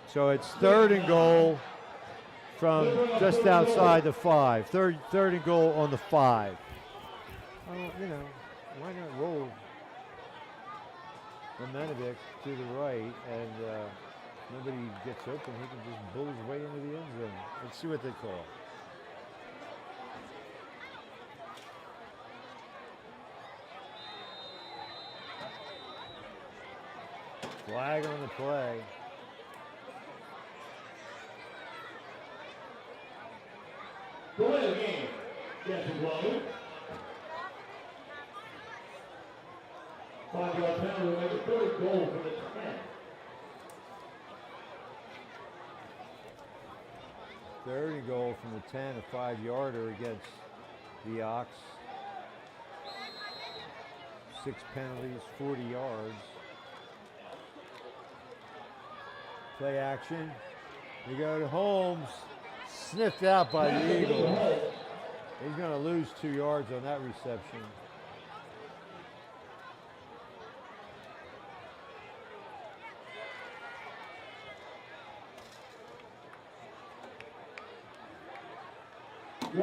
So it's 3rd and goal from just outside the 5. Third and goal on the 5. Oh, you know, why not roll Domenovic to the right, and nobody gets open. He can just bull his way into the end zone. Let's see what they call. Flag on the play. Delay the game. Gets it low. 5-yard penalty will make a third goal for the 10. Third and goal from the 10, a 5-yarder against the Ox. 6 penalties, 40 yards. Play action. We go to Holmes. Sniffed out by the Eagles. He's going to lose 2 yards on that reception. And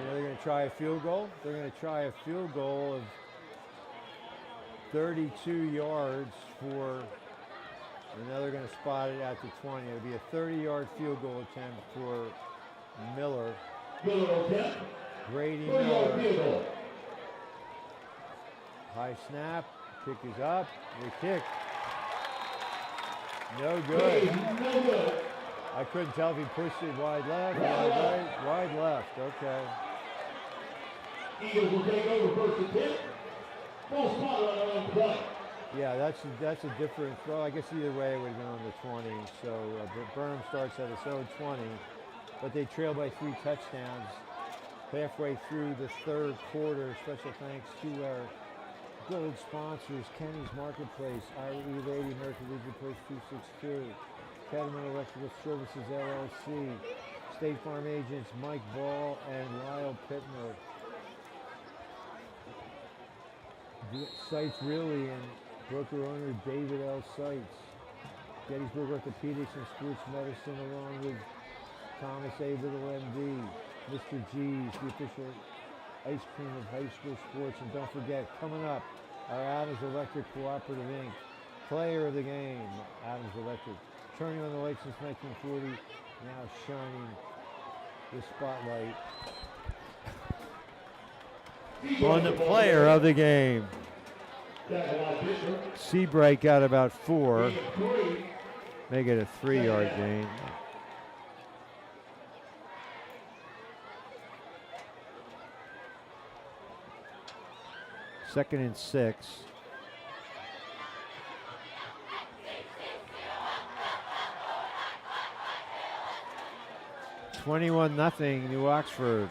they're going to try a field goal. They're going to try a field goal of 32 yards for, and now they're going to spot it at the 20. It'll be a 30-yard field goal attempt for Miller. Grady Miller. High snap. Kick is up. The kick. No good. I couldn't tell if he pushed it wide left, wide right, wide left. Okay. Eagles will take over first and 10. Full spot on their own play. Yeah, that's a different throw. I guess either way it would have been on the 20. So Burnham starts at its own 20, but they trail by 3 touchdowns halfway through the third quarter. Special thanks to our gold sponsors, Kenny's Marketplace, IE Lady, American Legion Place 262, Catamount Electrical Services LLC, State Farm agents Mike Ball and Lyle Pittner. Sites Really and broker owner David L. Sites. Gettysburg Orthopedics and Sports Medicine along with Thomas A. Little MD. Mr. G's, the official ice cream of high school sports. And don't forget, coming up, our Adams Electric Cooperative Inc. Player of the game, Adams Electric. Turning on the lights since 1940, now shining the spotlight on the player of the game. Seabright got about 4, make it a 3-yard gain. Second and 6. $21-0 New Oxford.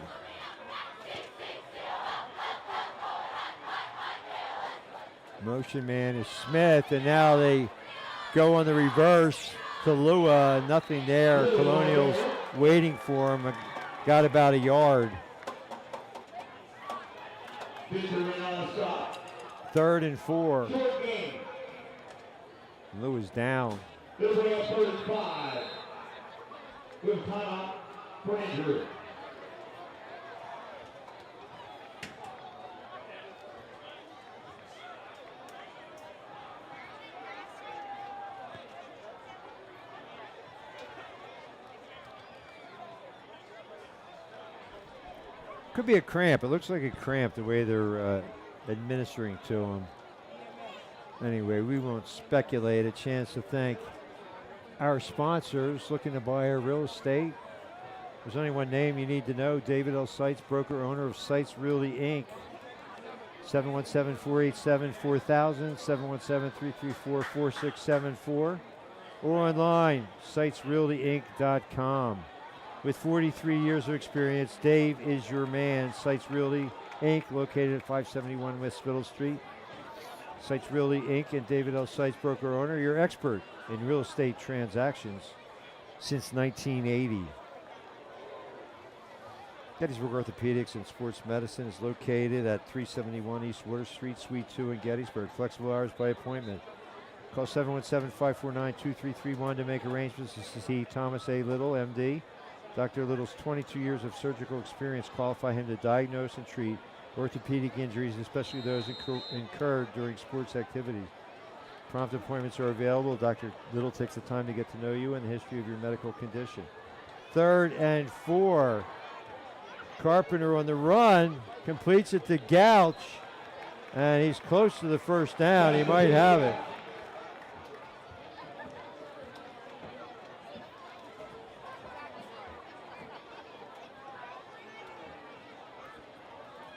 Motion man is Smith, and now they go on the reverse to Lua. Nothing there. Colonials waiting for him. Got about a yard. Third and 4. Lua's down. Could be a cramp. It looks like a cramp the way they're administering to him. Anyway, we won't speculate. A chance to thank our sponsors looking to buy our real estate. There's only one name you need to know. David L. Sites, broker owner of Sites Realty Inc. 717-487-4000, 717-334-4674, or online, sitesrealtyinc.com. With 43 years of experience, Dave is your man. Sites Realty Inc., located at 571 West Spittle Street. Sites Realty Inc. and David L. Sites, broker owner, your expert in real estate transactions since 1980. Gettysburg Orthopedics and Sports Medicine is located at 371 East Water Street, Suite 2 in Gettysburg. Flexible hours by appointment. Call 717-549-2331 to make arrangements to see Thomas A. Little, MD. Dr. Little's 22 years of surgical experience qualify him to diagnose and treat orthopedic injuries, especially those incurred during sports activities. Prompt appointments are available. Dr. Little takes the time to get to know you and the history of your medical condition. Third and 4. Carpenter on the run, completes it to Gouch, and he's close to the first down. He might have it.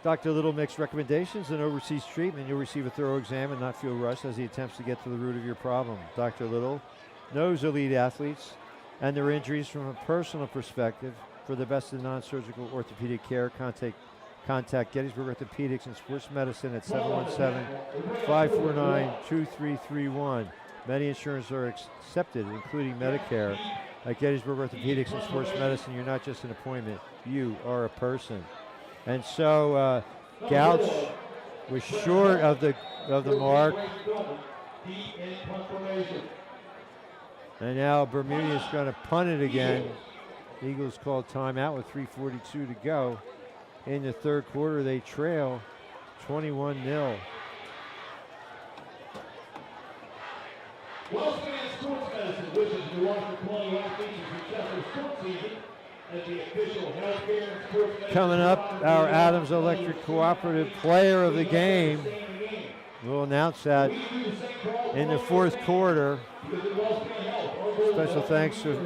Dr. Little makes recommendations and oversees treatment. You'll receive a thorough exam and not feel rushed as he attempts to get to the root of your problem. Dr. Little knows elite athletes and their injuries from a personal perspective. For the best in non-surgical orthopedic care, contact Gettysburg Orthopedics and Sports Medicine at 717-549-2331. Many insurances are accepted, including Medicare. At Gettysburg Orthopedics and Sports Medicine, you're not just an appointment, you are a person. And so Gouch was short of the mark. And now Bermudian's going to punt it again. Eagles called timeout with 3:42 to go. In the third quarter, they trail 21-0. Wellspan Sports Medicine wishes New Orleans Colonial athletes a successful sports season as the official healthcare and sports medicine. Coming up, our Adams Electric Cooperative Player of the Game. We'll announce that in the fourth quarter. Special thanks to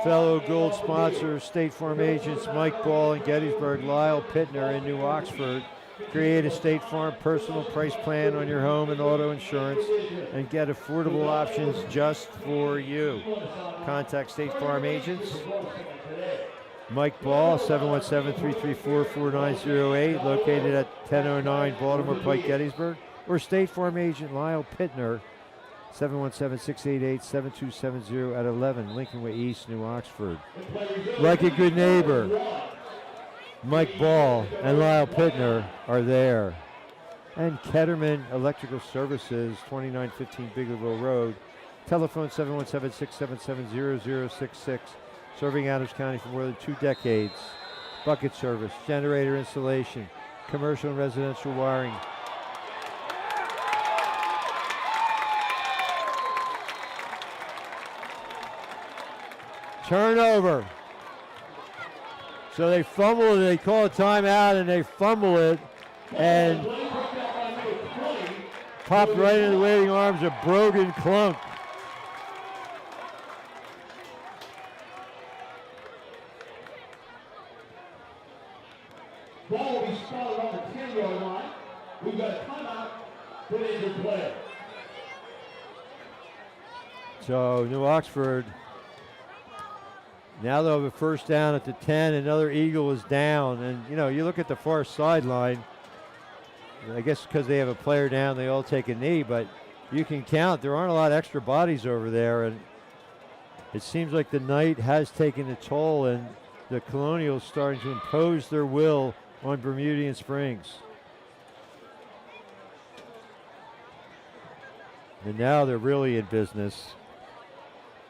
fellow gold sponsors, State Farm agents Mike Ball in Gettysburg, Lyle Pittner in New Oxford. Create a State Farm personal price plan on your home and auto insurance and get affordable options just for you. Contact State Farm agents. Mike Ball, 717-334-4908, located at 1009 Baltimore Pike, Gettysburg. Or State Farm agent Lyle Pittner, 717-688-7270 at 11 Lincoln Way East, New Oxford. Like a good neighbor, Mike Ball and Lyle Pittner are there. And Ketterman Electrical Services, 2915 Bigelow Road. Telephone 717-677-0066. Serving Adams County for more than 2 decades. Bucket service, generator installation, commercial and residential wiring. Turnover. So they fumble it, they call a timeout, and they fumble it, and popped right into the waiting arms of Brogan Clunk. Ball will be spotted on the 10-yard line. We've got a timeout, put into play. So New Oxford, now they'll have a first down at the 10. Another Eagle is down. And, you know, you look at the far sideline, I guess because they have a player down, they all take a knee, but you can count. There aren't a lot of extra bodies over there, and it seems like the night has taken a toll, and the Colonials starting to impose their will on Bermudian Springs. And now they're really in business.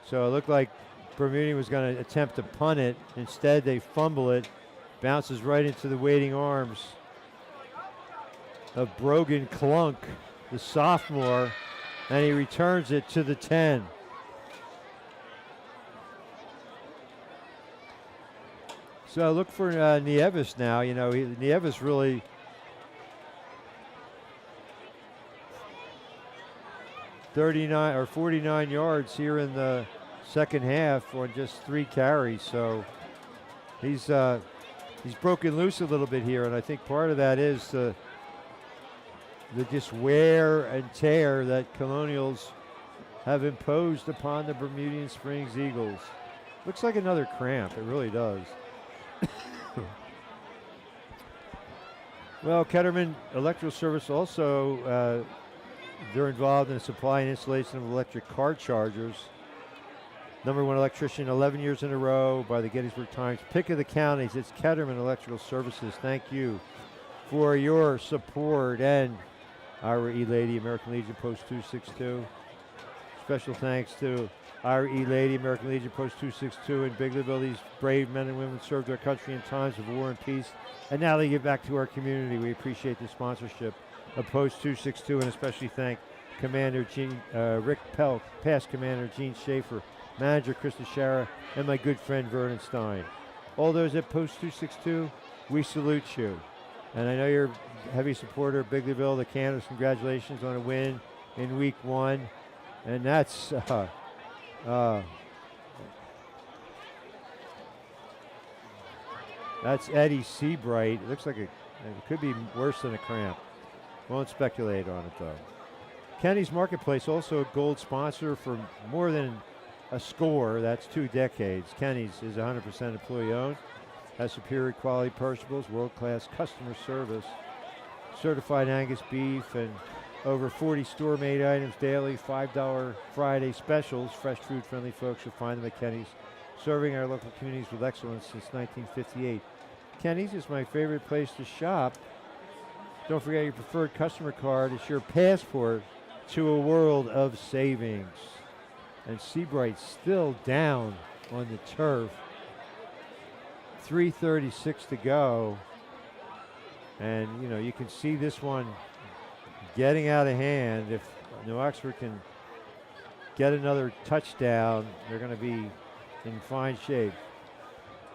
So it looked like Bermudian was going to attempt to punt it. Instead, they fumble it. Bounces right into the waiting arms of Brogan Clunk, the sophomore, and he returns it to the 10. So look for Nieves now. You know, Nieves really (39 or 49 yards here in the second half on just 3 carries. So he's broken loose a little bit here, and I think part of that is the just wear and tear that Colonials have imposed upon the Bermudian Springs Eagles. Looks like another cramp. It really does. Well, Ketterman Electrical Service also, they're involved in the supply and installation of electric car chargers. Number 1 electrician 11 years in a row by the Gettysburg Times. Pick of the counties, it's Ketterman Electrical Services. Thank you for your support. And our E-Lady, American Legion Post 262. Special thanks to our E-Lady, American Legion Post 262 in Bigelouville. These brave men and women served our country in times of war and peace, and now they give back to our community. We appreciate the sponsorship of Post 262, and especially thank Commander Rick Pelk, past Commander Gene Schaefer, Manager Krista Shara, and my good friend Vernon Stein. All those at Post 262, we salute you. And I know you're a heavy supporter of Bigelouville, the Candace. Congratulations on a win in week 1. And that's that's Eddie Seabright. It looks like It could be worse than a cramp. Won't speculate on it, though. Kenny's Marketplace, also a gold sponsor for more than a score. That's 2 decades. Kenny's is 100% employee-owned, has superior quality perishables, world-class customer service, certified Angus beef, and over 40 store-made items daily, $5 Friday specials. Fresh food, friendly folks. You'll find them at Kenny's, serving our local communities with excellence since 1958. Kenny's is my favorite place to shop. Don't forget your preferred customer card. It's your passport to a world of savings. And Seabright's still down on the turf. 3:36 to go. And, you know, you can see this one getting out of hand. If New Oxford can get another touchdown, they're going to be in fine shape.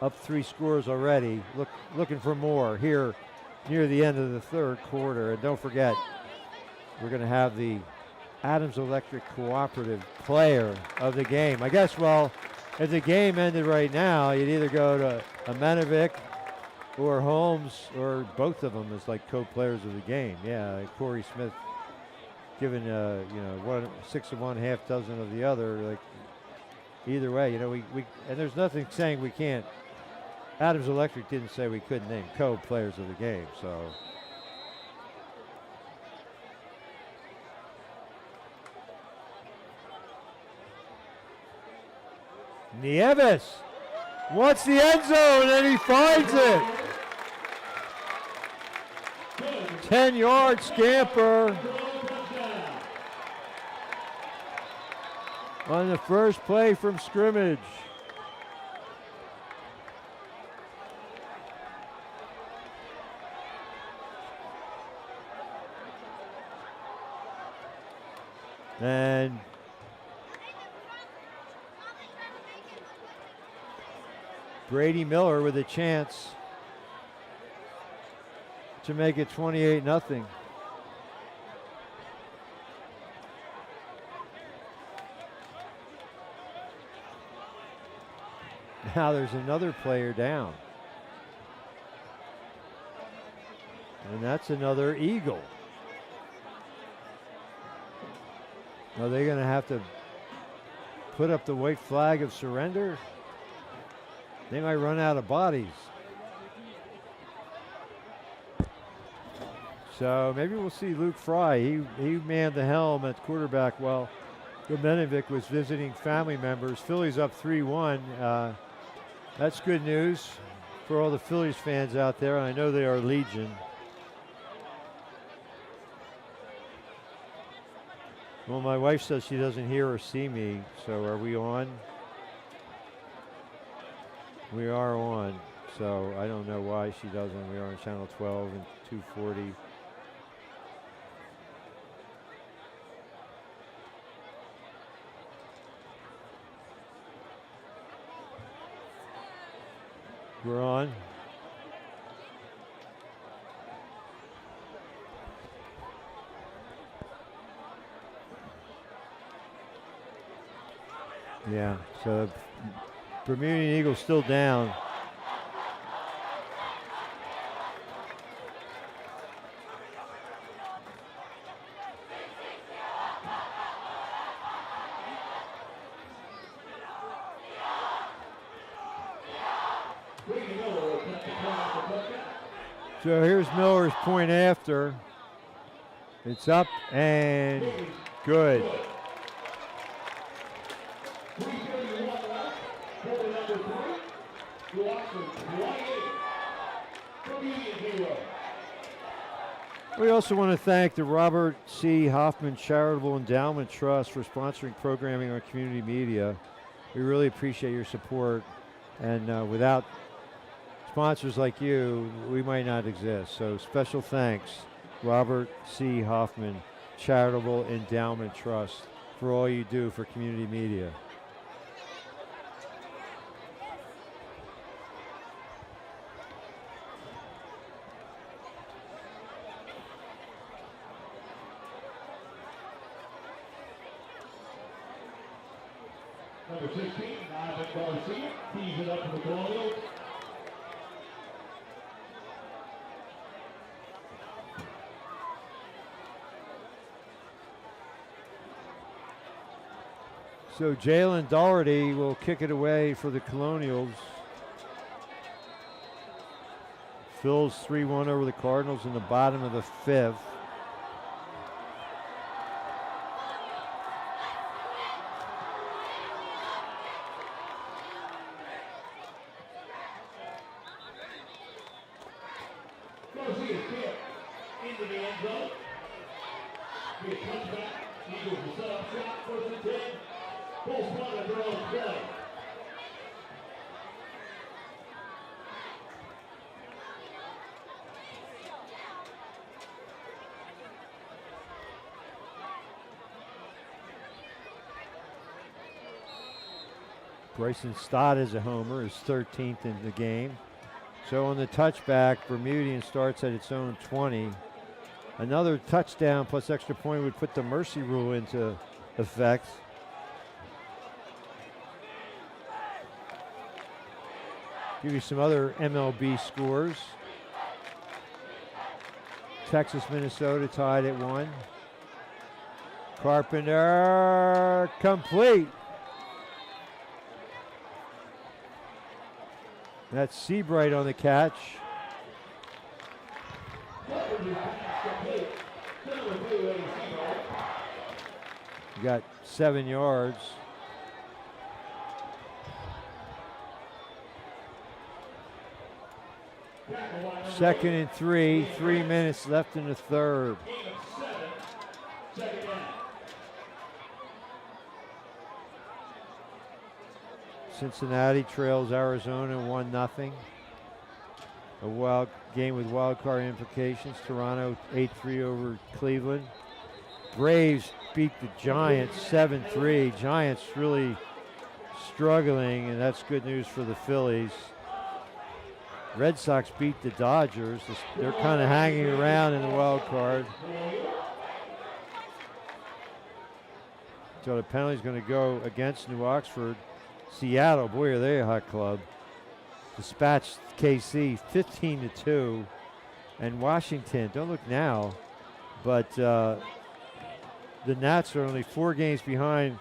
Up 3 scores already. Looking for more here near the end of the 3rd quarter. And don't forget, we're going to have the Adams Electric Cooperative Player of the Game. I guess, well, if the game ended right now, you'd either go to Amenovic or Holmes, or both of them as like co-players of the game. Yeah, Corey Smith giving, 6 of one, half dozen of the other. Like, either way, you know, we and there's nothing saying we can't. Adams Electric didn't say we couldn't name co-players of the game, so. Nieves wants the end zone, and he finds it. 10-yard scamper on the first play from scrimmage. And Brady Miller with a chance to make it 28-0. Now there's another player down. And that's another Eagle. Are they going to have to put up the white flag of surrender? They might run out of bodies. So maybe we'll see Luke Fry. He manned the helm at quarterback while Domenovic was visiting family members. Phillies up 3-1. That's good news for all the Phillies fans out there. I know they are legion. Well, my wife says she doesn't hear or see me, so are we on? We are on, so I don't know why she doesn't. We are on channel 12 and 240. We're on. Yeah, so Bermudian Eagles still down. So here's Miller's point after. It's up and good. We also want to thank the Robert C. Hoffman Charitable Endowment Trust for sponsoring programming on community media. We really appreciate your support, and without sponsors like you, we might not exist. So special thanks, Robert C. Hoffman Charitable Endowment Trust, for all you do for community media. Number 16, Ivan Garcia, tees it up for the Colonials. So Jalen Doherty will kick it away for the Colonials. Phil's 3-1 over the Cardinals in the bottom of the 5th. Into the end zone. He comes back. Eagles will set up shot, 1st and 10. Full spot throw and play. Bryson Stott is a homer, his 13th in the game. So on the touchback, Bermudian starts at its own 20. Another touchdown plus extra point would put the mercy rule into effect. Give you some other MLB scores. Texas, Minnesota tied at 1. Carpenter complete. That's Seabright on the catch. You got 7 yards. Second and 3, 3 minutes left in the 3rd. Cincinnati trails Arizona 1-0. A wild game with wild card implications. Toronto 8-3 over Cleveland. Braves beat the Giants 7-3. Giants really struggling, and that's good news for the Phillies. Red Sox beat the Dodgers. They're kind of hanging around in the wild card. So the penalty's going to go against New Oxford. Seattle, boy, are they a hot club. Dispatched KC 15-2. And Washington, don't look now, but the Nats are only 4 games behind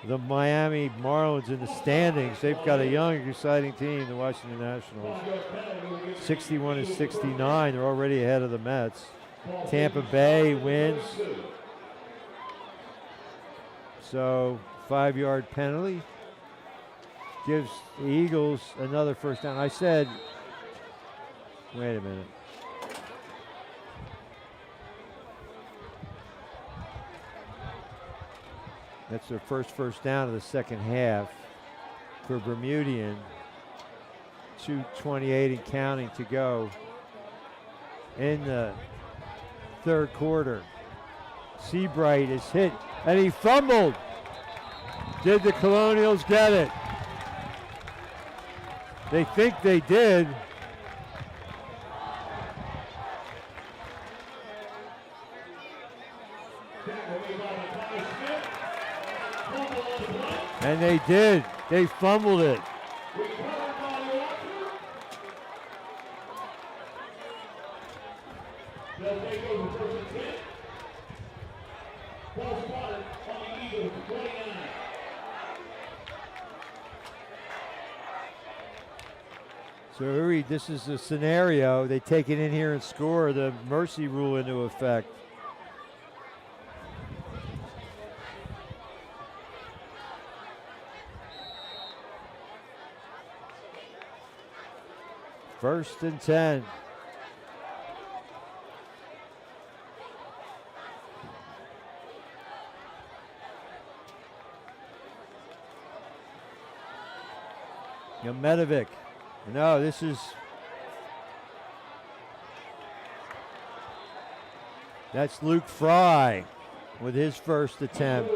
the Miami Marlins in the standings. They've got a young, exciting team, the Washington Nationals. 61-69, they're already ahead of the Mets. Tampa Bay wins. So 5-yard penalty gives the Eagles another first down. I said, wait a minute. That's their first down of the second half for Bermudian. 2:28 and counting to go in the 3rd quarter. Seabright is hit and he fumbled. Did the Colonials get it? They think they did. And they did. They fumbled it. So this is the scenario. They take it in here and score, the mercy rule into effect. First and 10. Medevik. No, this is. That's Luke Fry with his first attempt.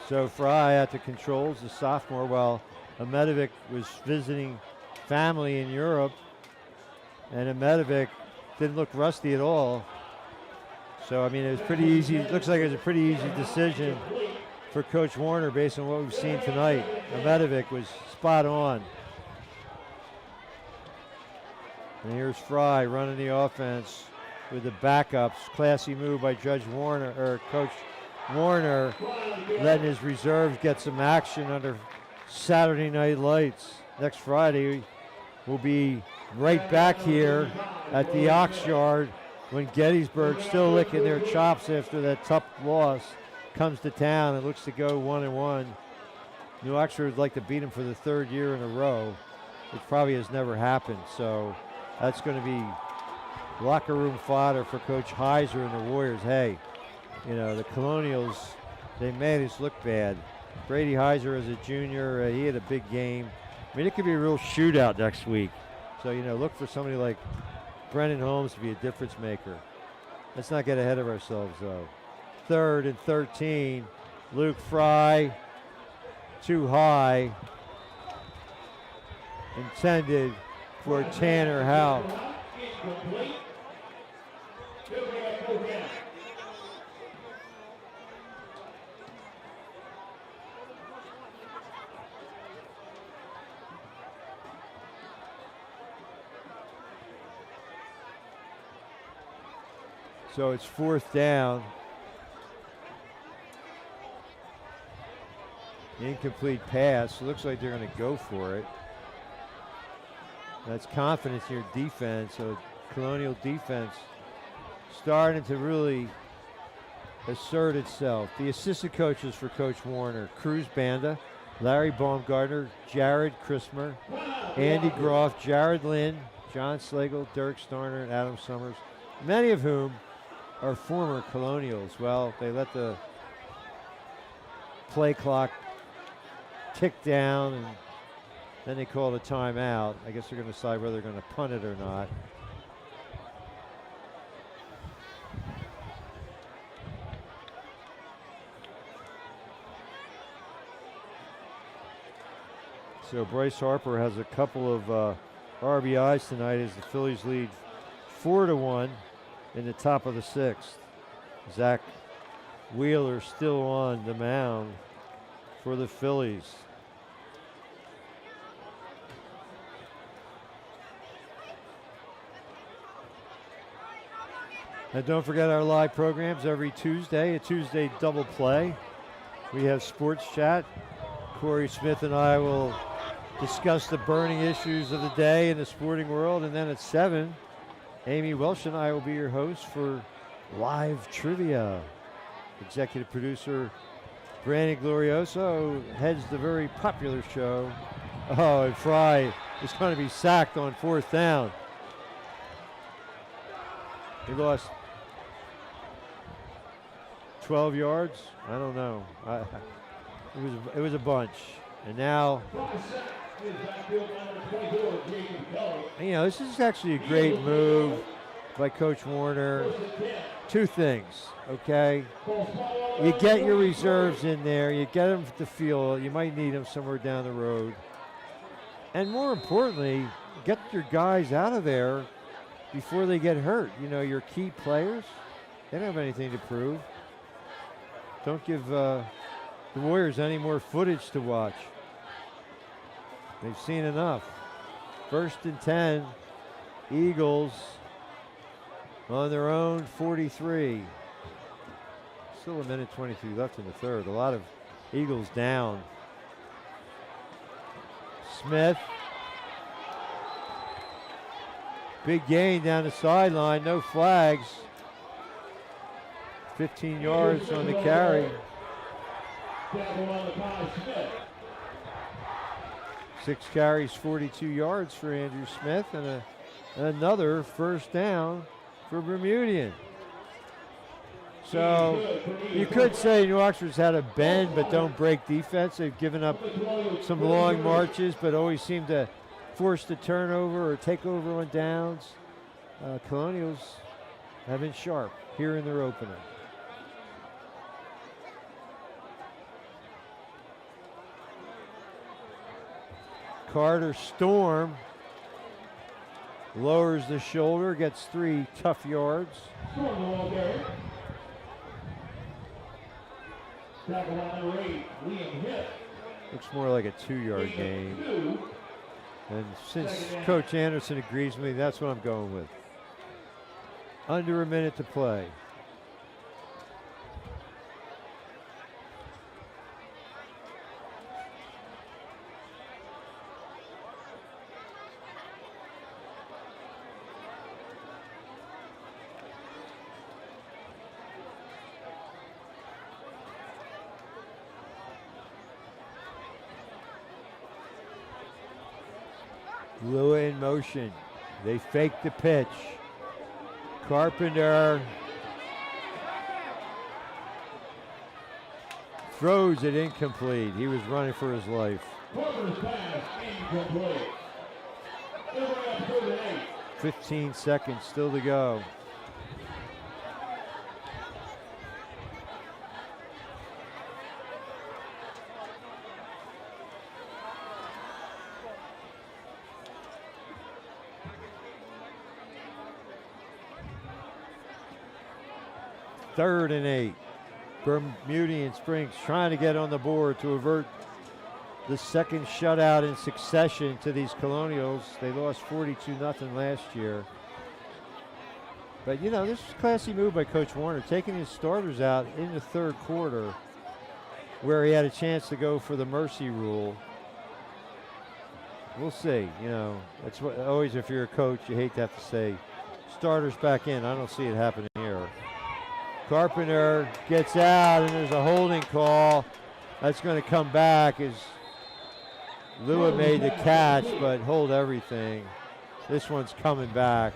So Fry at the controls, the sophomore, while Medevik was visiting family in Europe. And Medevik didn't look rusty at all. So, I mean, it was pretty easy. It looks like it was a pretty easy decision for Coach Warner based on what we've seen tonight. Medevik was spot on. And here's Fry running the offense. with the backups. Classy move by Coach Warner, letting his reserves get some action under Saturday Night Lights. Next Friday, we'll be right back here at the Ox Yard when Gettysburg, still licking their chops after that tough loss, comes to town and looks to go 1-1. New Oxford would like to beat them for the third year in a row, which probably has never happened. So that's going to be locker room fodder for Coach Heiser and the Warriors. Hey, you know, the Colonials, they made us look bad. Brady Heiser as a junior, he had a big game. I mean, it could be a real shootout next week. So, you know, look for somebody like Brennan Holmes to be a difference maker. Let's not get ahead of ourselves, though. 3rd and 13. Luke Fry, too high. Intended for Tanner Howe. So it's 4th down. Incomplete pass. Looks like they're going to go for it. That's confidence in your defense. So Colonial defense starting to really assert itself. The assistant coaches for Coach Warner: Cruz Banda, Larry Baumgartner, Jared Christmer, Andy Groff, Jared Lynn, John Slagle, Dirk Starner, and Adam Summers, many of whom are former Colonials. Well, they let the play clock tick down, and then they called a timeout. I guess they're going to decide whether they're going to punt it or not. So Bryce Harper has a couple of RBIs tonight as the Phillies lead 4-1 in the top of the 6th. Zach Wheeler still on the mound for the Phillies. And don't forget our live programs every Tuesday, a Tuesday double play. We have Sports Chat. Corey Smith and I will discuss the burning issues of the day in the sporting world. And then at 7, Amy Welsh and I will be your hosts for Live Trivia. Executive producer Brandon Glorioso heads the very popular show. Oh, and Fry is going to be sacked on 4th down. He lost 12 yards? I don't know. It was a bunch. And now, you know, this is actually a great move by Coach Warner. 2 things, okay? You get your reserves in there. You get them to field. You might need them somewhere down the road. And more importantly, get your guys out of there before they get hurt. You know, your key players, they don't have anything to prove. Don't give the Warriors any more footage to watch. They've seen enough. 1st and 10, Eagles on their own 43. Still a minute 23 left in the 3rd. A lot of Eagles down. Smith. Big gain down the sideline, no flags. 15 yards on the carry. 6 carries, 42 yards for Andrew Smith, and another 1st down for Bermudian. So you could say New Oxford's had a bend but don't break defense. They've given up some long marches but always seem to force the turnover or take over on downs. Colonials have been sharp here in their opener. Carter Storm lowers the shoulder, gets 3 tough yards. Looks more like a 2-yard gain. And since Coach Anderson agrees with me, that's what I'm going with. Under a minute to play. Lua in motion. They fake the pitch. Carpenter throws it incomplete. He was running for his life. Carpenter's pass incomplete. They'll bring up 3rd and 8. 15 seconds still to go. Third and 8. Bermudian Springs trying to get on the board to avert the second shutout in succession to these Colonials. They lost 42-0 last year. But, you know, this was a classy move by Coach Warner, taking his starters out in the 3rd quarter where he had a chance to go for the mercy rule. We'll see. You know, that's what always, if you're a coach, you hate to have to say starters back in. I don't see it happening here. Carpenter gets out, and there's a holding call. That's going to come back as Lua made the catch, but hold everything. This one's coming back.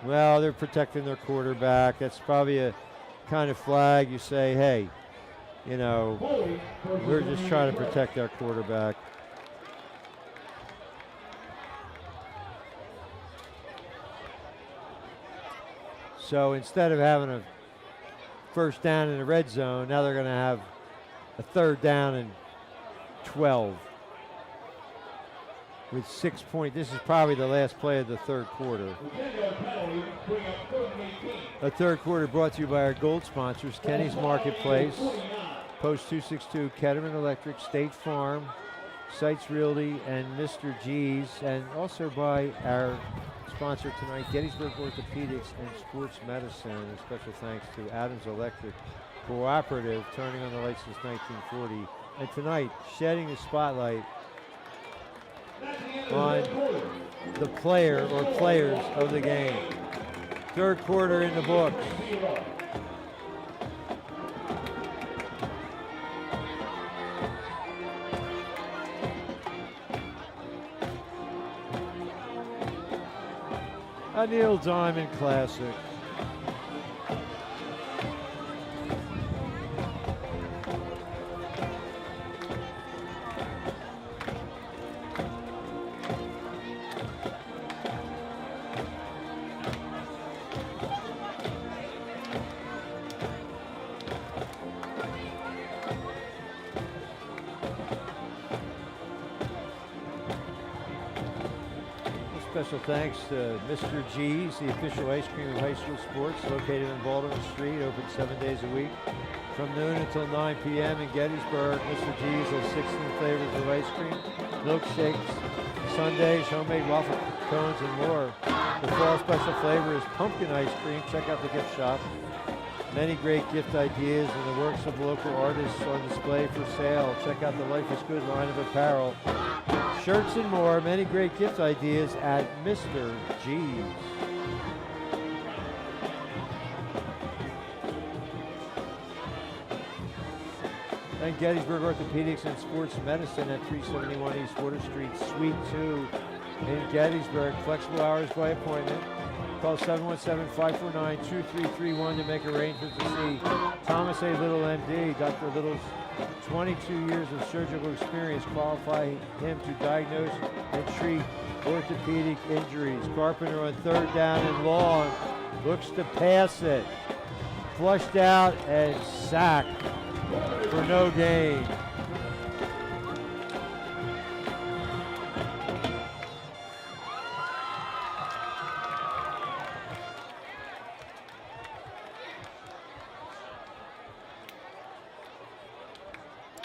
Well, they're protecting their quarterback. That's probably a kind of flag you say, hey, you know, we're just trying to protect our quarterback. So instead of having a first down in the red zone, now they're going to have a 3rd down and 12 with 6 points. This is probably the last play of the 3rd quarter. The 3rd quarter brought to you by our gold sponsors, Kenny's Marketplace, Post 262, Ketterman Electric, State Farm, Sites Realty, and Mr. G's, and also by our sponsor tonight, Gettysburg Orthopedics and Sports Medicine. And special thanks to Adams Electric Cooperative, turning on the lights since 1940. And tonight, shedding the spotlight on the player or players of the game. 3rd quarter in the books. A Neil Diamond classic. Special thanks to Mr. G's, the official ice cream of high school sports, located on Baldwin Street, open 7 days a week. From noon until 9 p.m. in Gettysburg, Mr. G's has 16 flavors of ice cream, milkshakes, sundaes, homemade waffle cones, and more. The fall special flavor is pumpkin ice cream. Check out the gift shop. Many great gift ideas and the works of local artists on display for sale. Check out the Life is Good line of apparel. Shirts and more, many great gift ideas at Mr. G's. And Gettysburg Orthopedics and Sports Medicine at 371 East Water Street, Suite 2 in Gettysburg. Flexible hours by appointment. Call 717-549-2331 to make arrangements to see Thomas A. Little, M.D. Dr. Little's 22 years of surgical experience qualify him to diagnose and treat orthopedic injuries. Carpenter on 3rd down and long. Looks to pass it. Flushed out and sacked for no gain.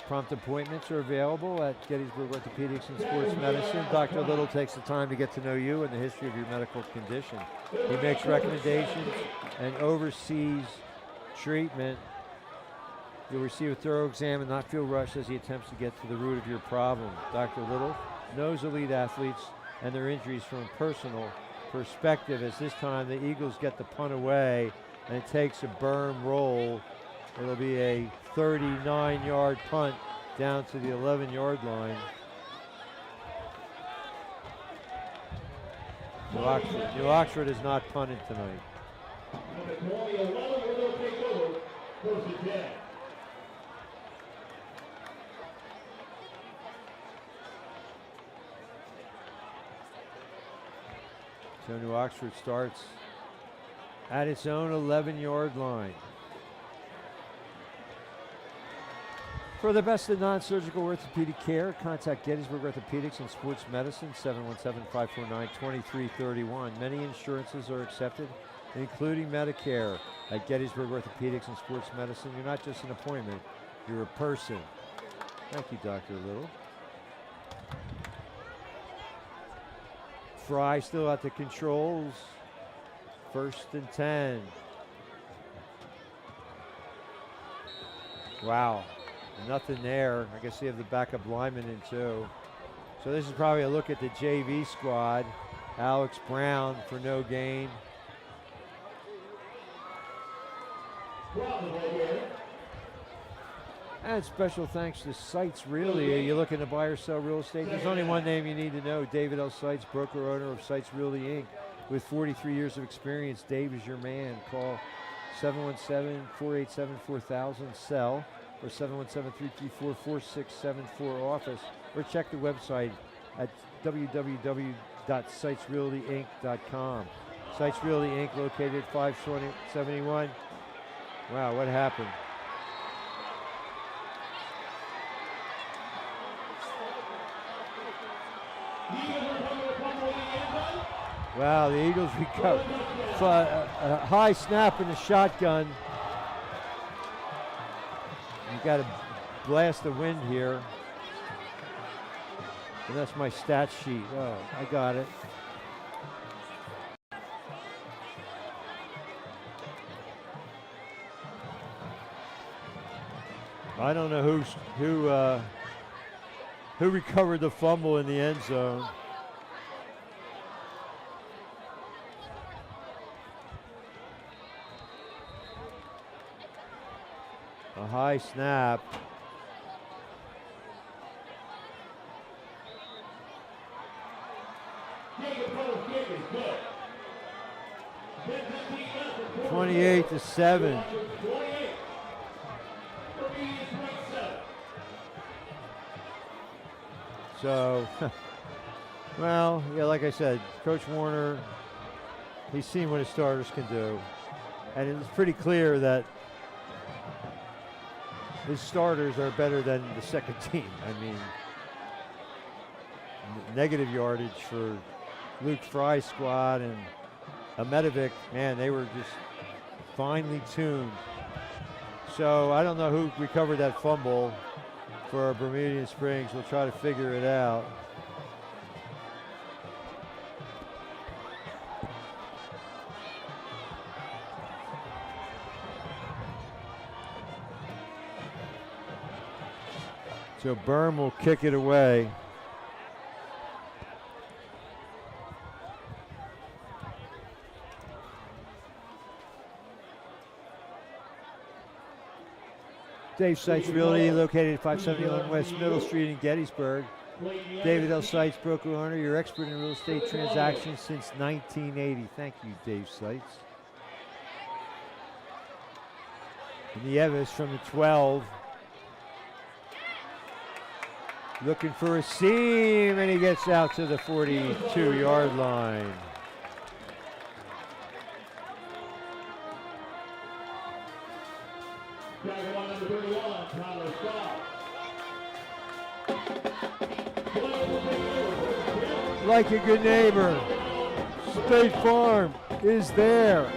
Prompt appointments are available at Gettysburg Orthopedics and Sports Medicine. Dr. Little takes the time to get to know you and the history of your medical condition. He makes recommendations and oversees treatment. You'll receive a thorough exam and not feel rushed as he attempts to get to the root of your problem. Dr. Little knows elite athletes and their injuries from a personal perspective, as this time the Eagles get the punt away and it takes a berm roll. It'll be a 39-yard punt down to the 11-yard line. New Oxford is not punted tonight. So New Oxford starts at its own 11-yard line. For the best of non-surgical orthopedic care, contact Gettysburg Orthopedics and Sports Medicine, 717-549-2331. Many insurances are accepted, including Medicare. At Gettysburg Orthopedics and Sports Medicine, you're not just an appointment, you're a person. Thank you, Dr. Little. Fry still at the controls. 1st and 10. Wow. Nothing there. I guess they have the backup lineman in too. So this is probably a look at the JV squad. Alex Brown for no gain. And special thanks to Sites Realty. Are you looking to buy or sell real estate? There's only one name you need to know. David L. Sites, broker owner of Sites Realty Inc. With 43 years of experience, Dave is your man. Call 717-487-4000, sell, or 717-334-4674 office, or check the website at www.sitesrealtyinc.com. Sites Realty Inc. located at 571. Wow, what happened? Wow, the Eagles recover. A high snap in the shotgun. You got to blast the wind here. And that's my stat sheet. Oh, I got it. I don't know who recovered the fumble in the end zone. A high snap. (28-7). So, well, yeah, like I said, Coach Warner, he's seen what his starters can do. And it's pretty clear that his starters are better than the second team. I mean, negative yardage for Luke Fry's squad and Ahmetovic, man, they were just finely tuned. So I don't know who recovered that fumble for Bermudian Springs. We'll try to figure it out. So Berm will kick it away. Dave Sites Realty, located at 571 West Middle Street in Gettysburg. David L. Sites, broker owner, your expert in real estate transactions since 1980. Thank you, Dave Sites. And the Evis from the 12. Looking for a seam, and he gets out to the 42-yard line. Like a good neighbor, State Farm is there.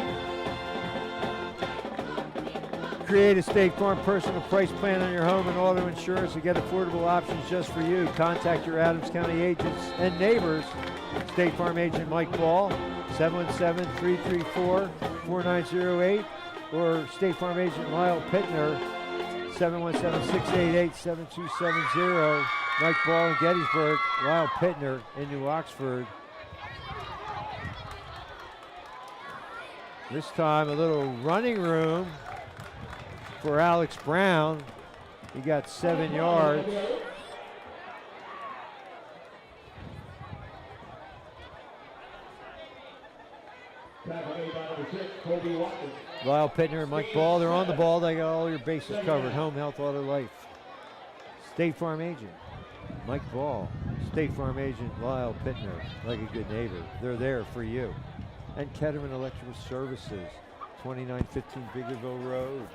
create a State Farm personal price plan on your home and auto insurance and get affordable options just for you. Contact your Adams County agents and neighbors. State Farm agent Mike Ball, 717-334-4908, or State Farm agent Lyle Pittner, 717-688-7270. Mike Ball in Gettysburg, Lyle Pittner in New Oxford. This time a little running room for Alex Brown. He got 7 yards. Lyle Pittner and Mike Ball, they're on the ball. They got all your bases covered. Home, health, auto, life. State Farm agent Mike Ball. State Farm agent Lyle Pittner, like a good neighbor. They're there for you. And Ketterman Electrical Services, 2915 Biggerville Road.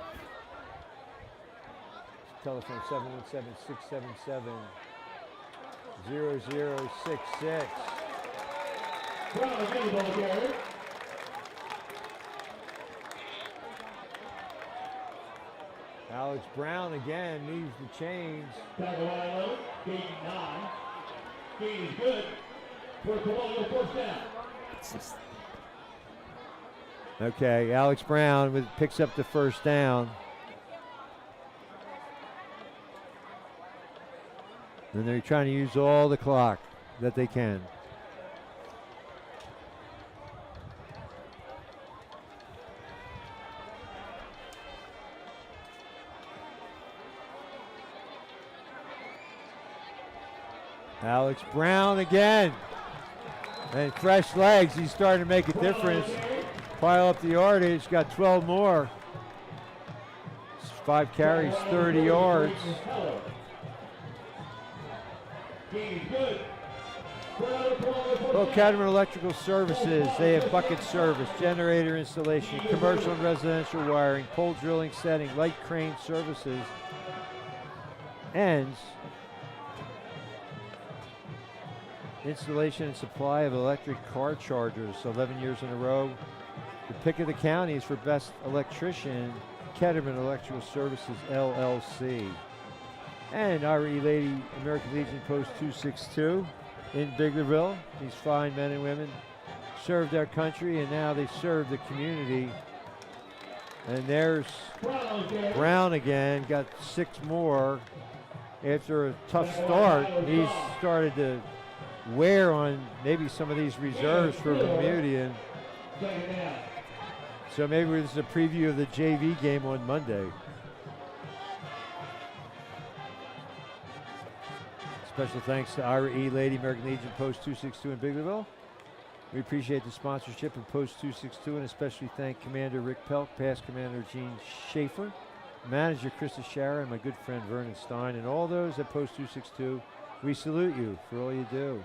Telephone 717-677-0066. Alex Brown again needs the change. Tackle line 11, gain 9. Gain is good for Colonial first down. Okay, Alex Brown picks up the first down. And they're trying to use all the clock that they can. Alex Brown again. And fresh legs, he's starting to make a difference. Pile up the yardage, got 12 more. 5 carries, 30 yards. Well, Ketterman Electrical Services, they have bucket service, generator installation, commercial and residential wiring, pole drilling, setting, light crane services, ends. Installation and supply of electric car chargers, 11 years in a row. The pick of the county is for best electrician, Ketterman Electrical Services, LLC. And RE Lady American Legion Post 262 in Biglerville. These fine men and women served our country, and now they serve the community. And there's Brown again, got 6 more. After a tough start, he's started to wear on maybe some of these reserves for Bermudian. So maybe this is a preview of the JV game on Monday. Special thanks to RE Lady American Legion Post 262 in Biglerville. We appreciate the sponsorship of Post 262 and especially thank Commander Rick Pelk, past Commander Gene Schaefer, Manager Krista Shara, and my good friend Vernon Stein, and all those at Post 262. We salute you for all you do.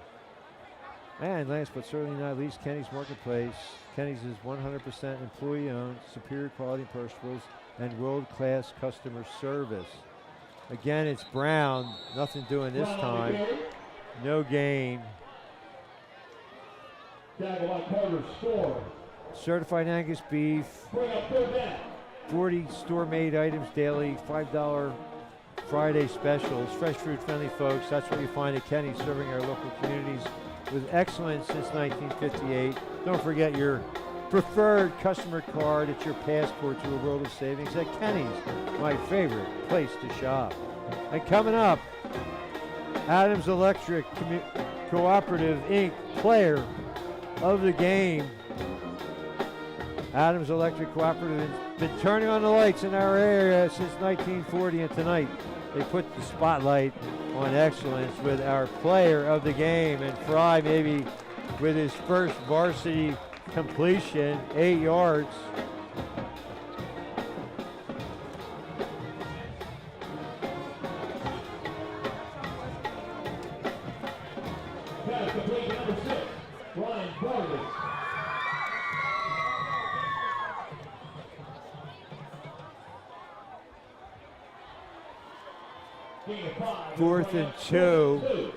And last but certainly not least, Kenny's Marketplace. Kenny's is 100% employee-owned, superior quality perishables, and world-class customer service. Again, it's Brown. Nothing doing this time. No gain. Certified Angus beef. 40 store-made items daily. $5 Friday specials. Fresh fruit friendly, folks. That's what you find at Kenny's, serving our local communities with excellence since 1958. Don't forget your preferred customer card. It's your passport to a world of savings at Kenny's, my favorite place to shop. And coming up, Adams Electric Cooperative Inc. player of the game. Adams Electric Cooperative has been turning on the lights in our area since 1940, and tonight they put the spotlight on excellence with our player of the game, and Fry maybe with his first varsity completion, 8 yards. Fourth and 2.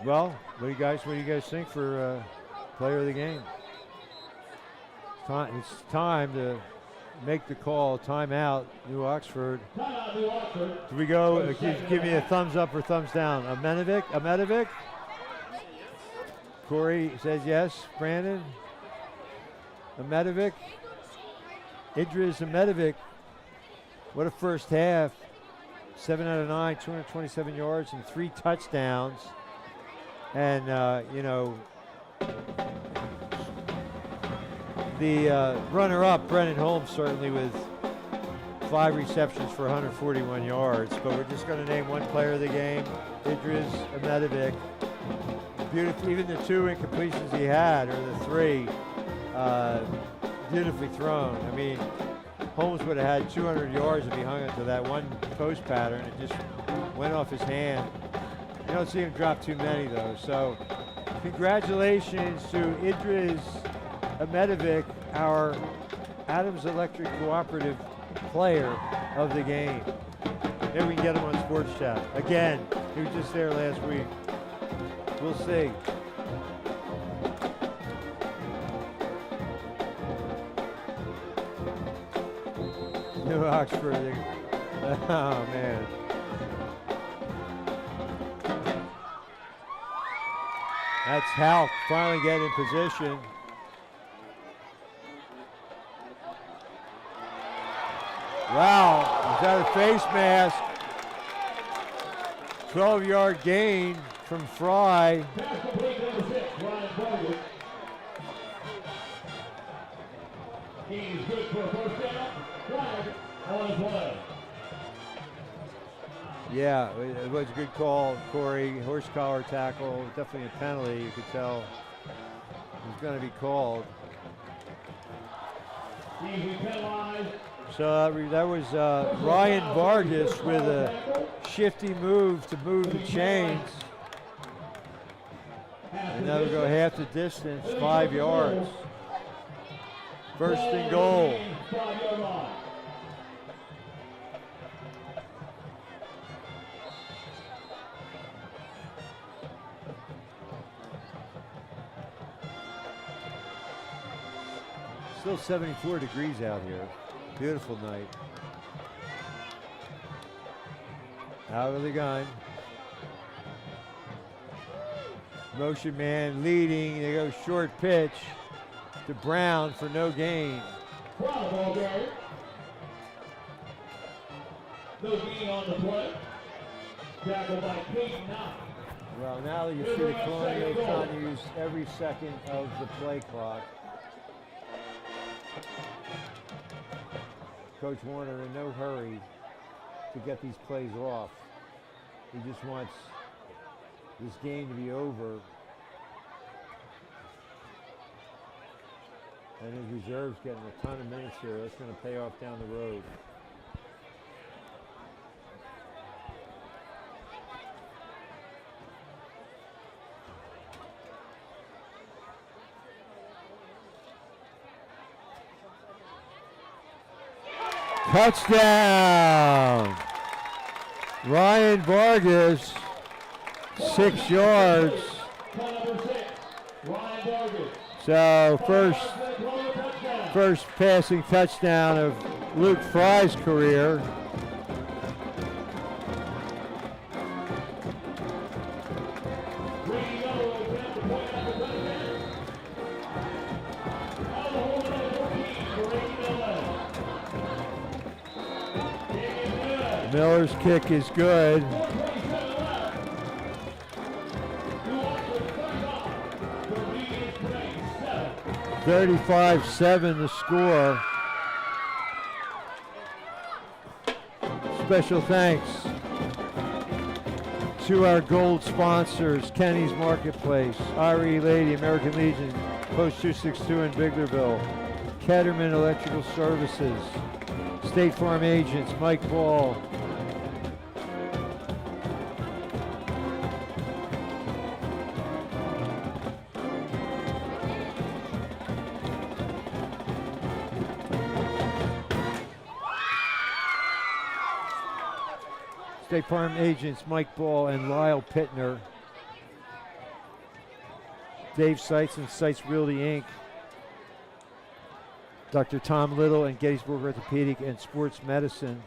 Well, what do you guys think for player of the game? It's time to make the call. Timeout, New Oxford. Do we go? Give me a thumbs up or thumbs down. Ametovic? Corey says yes. Brandon? Ametovic? Idris Ametovic. What a first half. 7 out of 9, 227 yards and 3 touchdowns. And, the runner-up, Brennan Holmes, certainly with 5 receptions for 141 yards. But we're just going to name one player of the game, Idris Ametovic. Beautiful, even the 2 incompletions he had, or the 3, beautifully thrown. I mean, Holmes would have had 200 yards if he hung onto that one post pattern. It just went off his hand. You don't see him drop too many, though. So congratulations to Idris Ametovic, our Adams Electric Cooperative player of the game. Maybe we can get him on Sports Chat. Again, he was just there last week. We'll see. New Oxford. Oh, man. That's Halk finally getting in position. Wow, is that a face mask? 12-yard gain from Fry. He's good for a first down. Flag on play. Yeah, it was a good call, Corey. Horse collar tackle, definitely a penalty. You could tell it was going to be called. So that was Ryan Vargas with a shifty move to move the chains. And that'll go half the distance, 5 yards. First and goal. Still 74 degrees out here. Beautiful night. Out of the gun. Motion man leading. They go short pitch to Brown for no gain. No gain on the play. Tackled by Peyton Knox. Well, now you see the Colonials trying to use every second of the play clock. Coach Warner in no hurry to get these plays off. He just wants this game to be over. And his reserves getting a ton of minutes here. That's going to pay off down the road. Touchdown! Ryan Vargas, 6 yards. So first passing touchdown of Luke Fry's career. Miller's kick is good. (35-7) the score. Special thanks to our gold sponsors, Kenny's Marketplace, RE Lady, American Legion, Post 262 in Biglerville, Ketterman Electrical Services, State Farm Agents, Mike Ball, State Farm Agents Mike Ball and Lyle Pittner. Dave Seitz and Seitz Realty Inc., Dr. Tom Little and Gettysburg Orthopedic and Sports Medicine,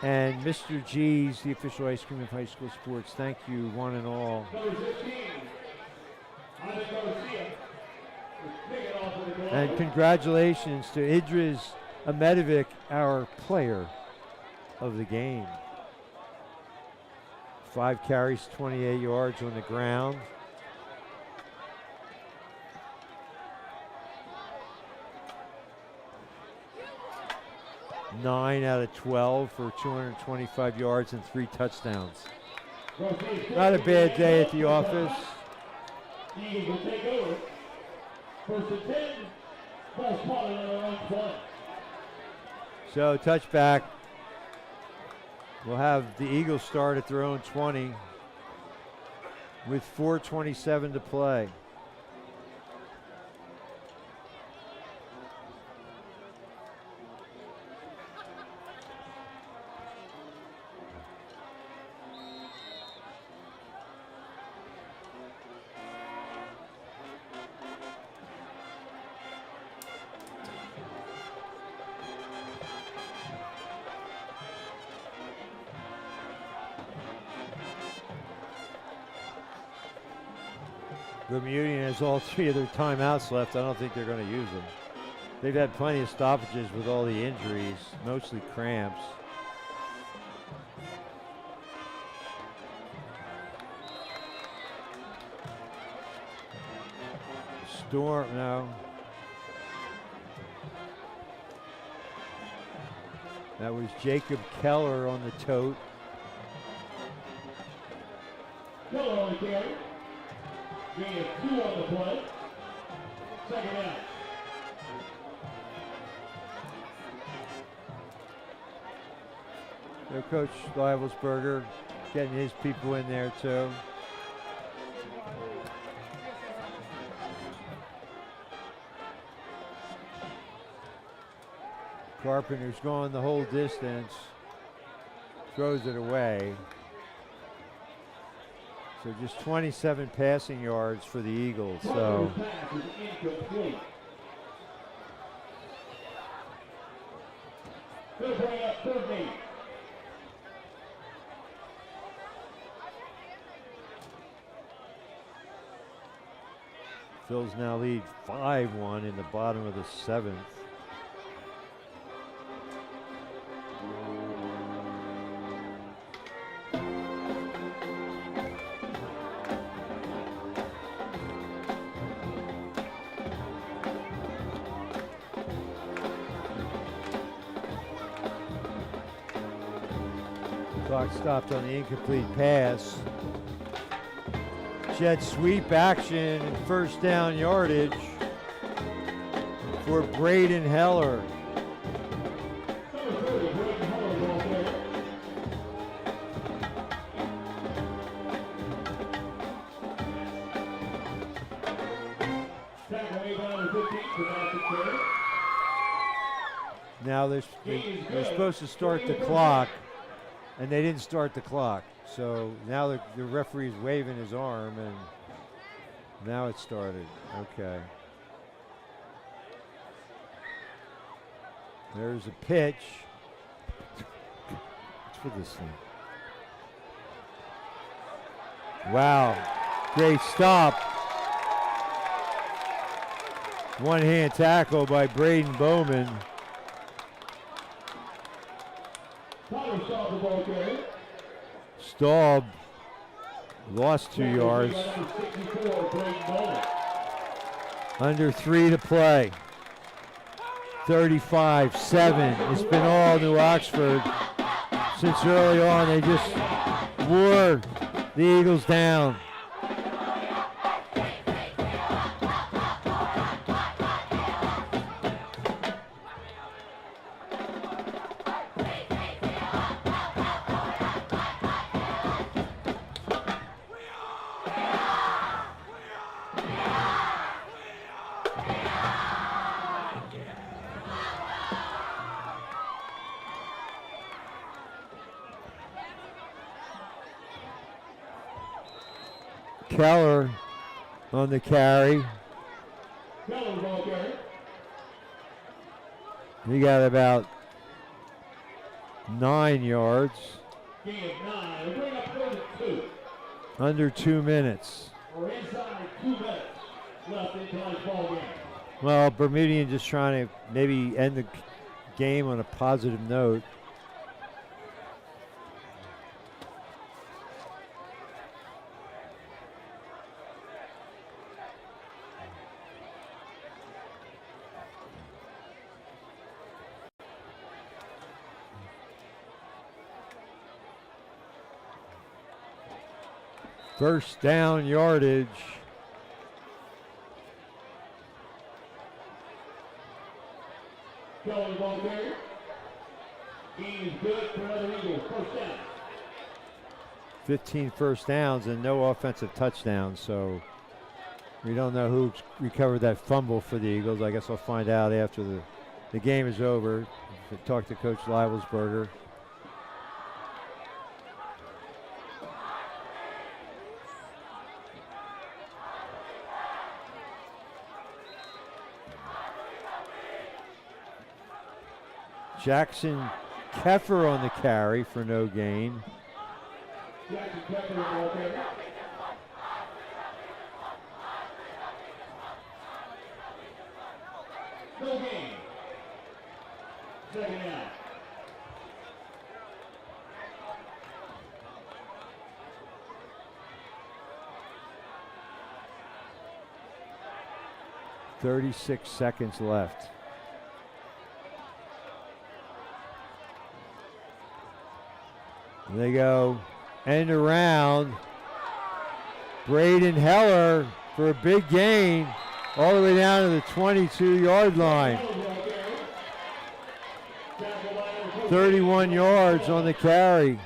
and Mr. G's, the official ice cream of high school sports. Thank you, one and all. And congratulations to Idris Ahmedovic, our player of the game. 5 carries, 28 yards on the ground. Nine out of 12 for 225 yards and 3 touchdowns. Not a bad day at the office. Eagles will take over. First and 10. Ball spotted on their own 20. So touchback. We'll have the Eagles start at their own 20 with 4:27 to play. Bermudian has all 3 of their timeouts left. I don't think they're going to use them. They've had plenty of stoppages with all the injuries, mostly cramps. Storm, no. That was Jacob Keller on the tote. Keller on the carry. Gain of 2 on the play. Second out. Their coach Leibelsberger getting his people in there too. Carpenter's going the whole distance, throws it away. So just 27 passing yards for the Eagles. So Pass is incomplete. Gonna bring up 3rd and 8. Phil's now lead 5-1 in the bottom of the 7th. Clock stopped on the incomplete pass. Jet sweep action and first down yardage for Braden Heller. Now they're supposed to start the clock, and they didn't start the clock. So now the referee's waving his arm, and now it started. Okay. There's a pitch. What's for this thing? Wow. Great stop. One-hand tackle by Braden Bowman. Staub lost 2 yards. Under 3 to play. 35-7. It's been all New Oxford since early on. They just wore the Eagles down. Keller on the carry. He got about 9 yards. Under 2 minutes. We're inside 2 minutes left in tonight's ball game. Well, Bermudian just trying to maybe end the game on a positive note. First down yardage. Kelly ball carrier. He is good for another Eagle. First down. 15 first downs and no offensive touchdowns, so we don't know who recovered that fumble for the Eagles. I guess I'll find out after the game is over. Talk to Coach Leibelsberger. Jackson Keffer on the carry for no gain. Jackson Keffer ball carrier. No gain. Second down. .36 seconds left. They go end around. Braden Heller for a big gain all the way down to the 22-yard line. 31 yards on the carry.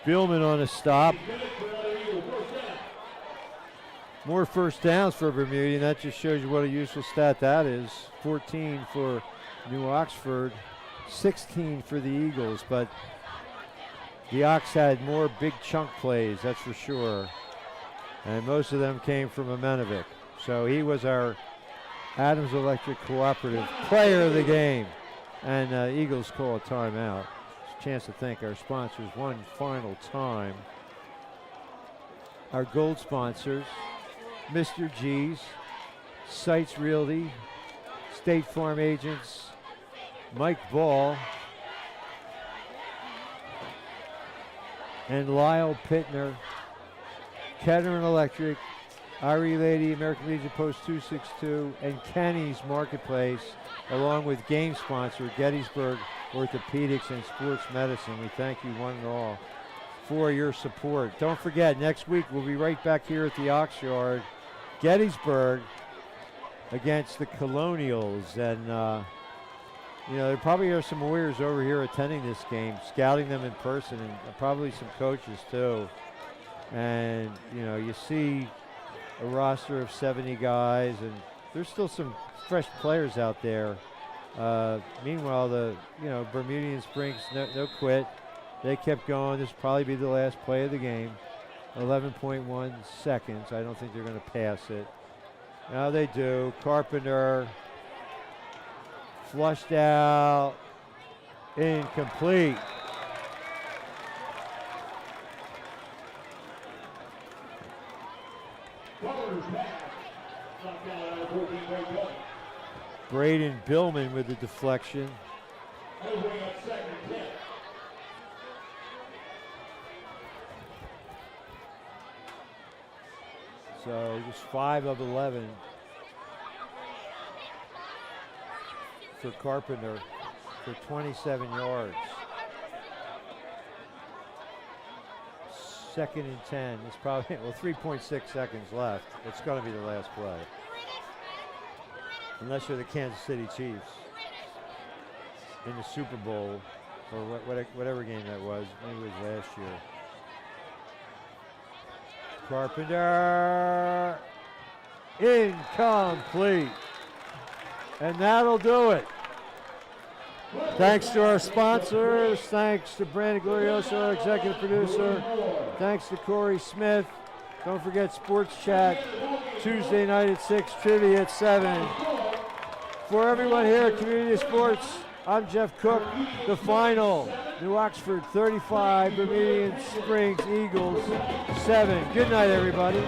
Spielman on a stop. More first downs for Bermudian. That just shows you what a useful stat that is. 14 for New Oxford, 16 for the Eagles, but the Ox had more big chunk plays, that's for sure. And most of them came from Amenovic. So he was our Adams Electric Cooperative Player of the Game. And Eagles call a timeout. It's a chance to thank our sponsors one final time. Our gold sponsors, Mr. G's, Sites Realty, State Farm Agents, Mike Ball, and Lyle Pittner, Kettering Electric, Irie Lady, American Legion Post 262, and Kenny's Marketplace, along with game sponsor Gettysburg Orthopedics and Sports Medicine. We thank you one and all for your support. Don't forget, next week we'll be right back here at the Ox Yard, Gettysburg against the Colonials. And you know, there probably are some Warriors over here attending this game, scouting them in person, and probably some coaches too. And, you know, you see a roster of 70 guys, and there's still some fresh players out there. Meanwhile, the Bermudian Springs no quit. They kept going. This will probably be the last play of the game. 11.1 seconds. I don't think they're going to pass it. Now they do. Carpenter flushed out. Incomplete. Braden Billman with the deflection. So just 5 of 11 for Carpenter for 27 yards. 2nd and 10. It's probably, well, 3.6 seconds left. It's going to be the last play. Unless you're the Kansas City Chiefs in the Super Bowl or whatever game that was. Maybe it was last year. Carpenter, incomplete. And that'll do it. Thanks to our sponsors. Thanks to Brandon Glorioso, our executive producer. Thanks to Corey Smith. Don't forget Sports Chat Tuesday night at 6, trivia at 7. For everyone here at Community Sports, I'm Jeff Cook. The final, New Oxford 35, Bermudian Springs Eagles 7. Good night, everybody.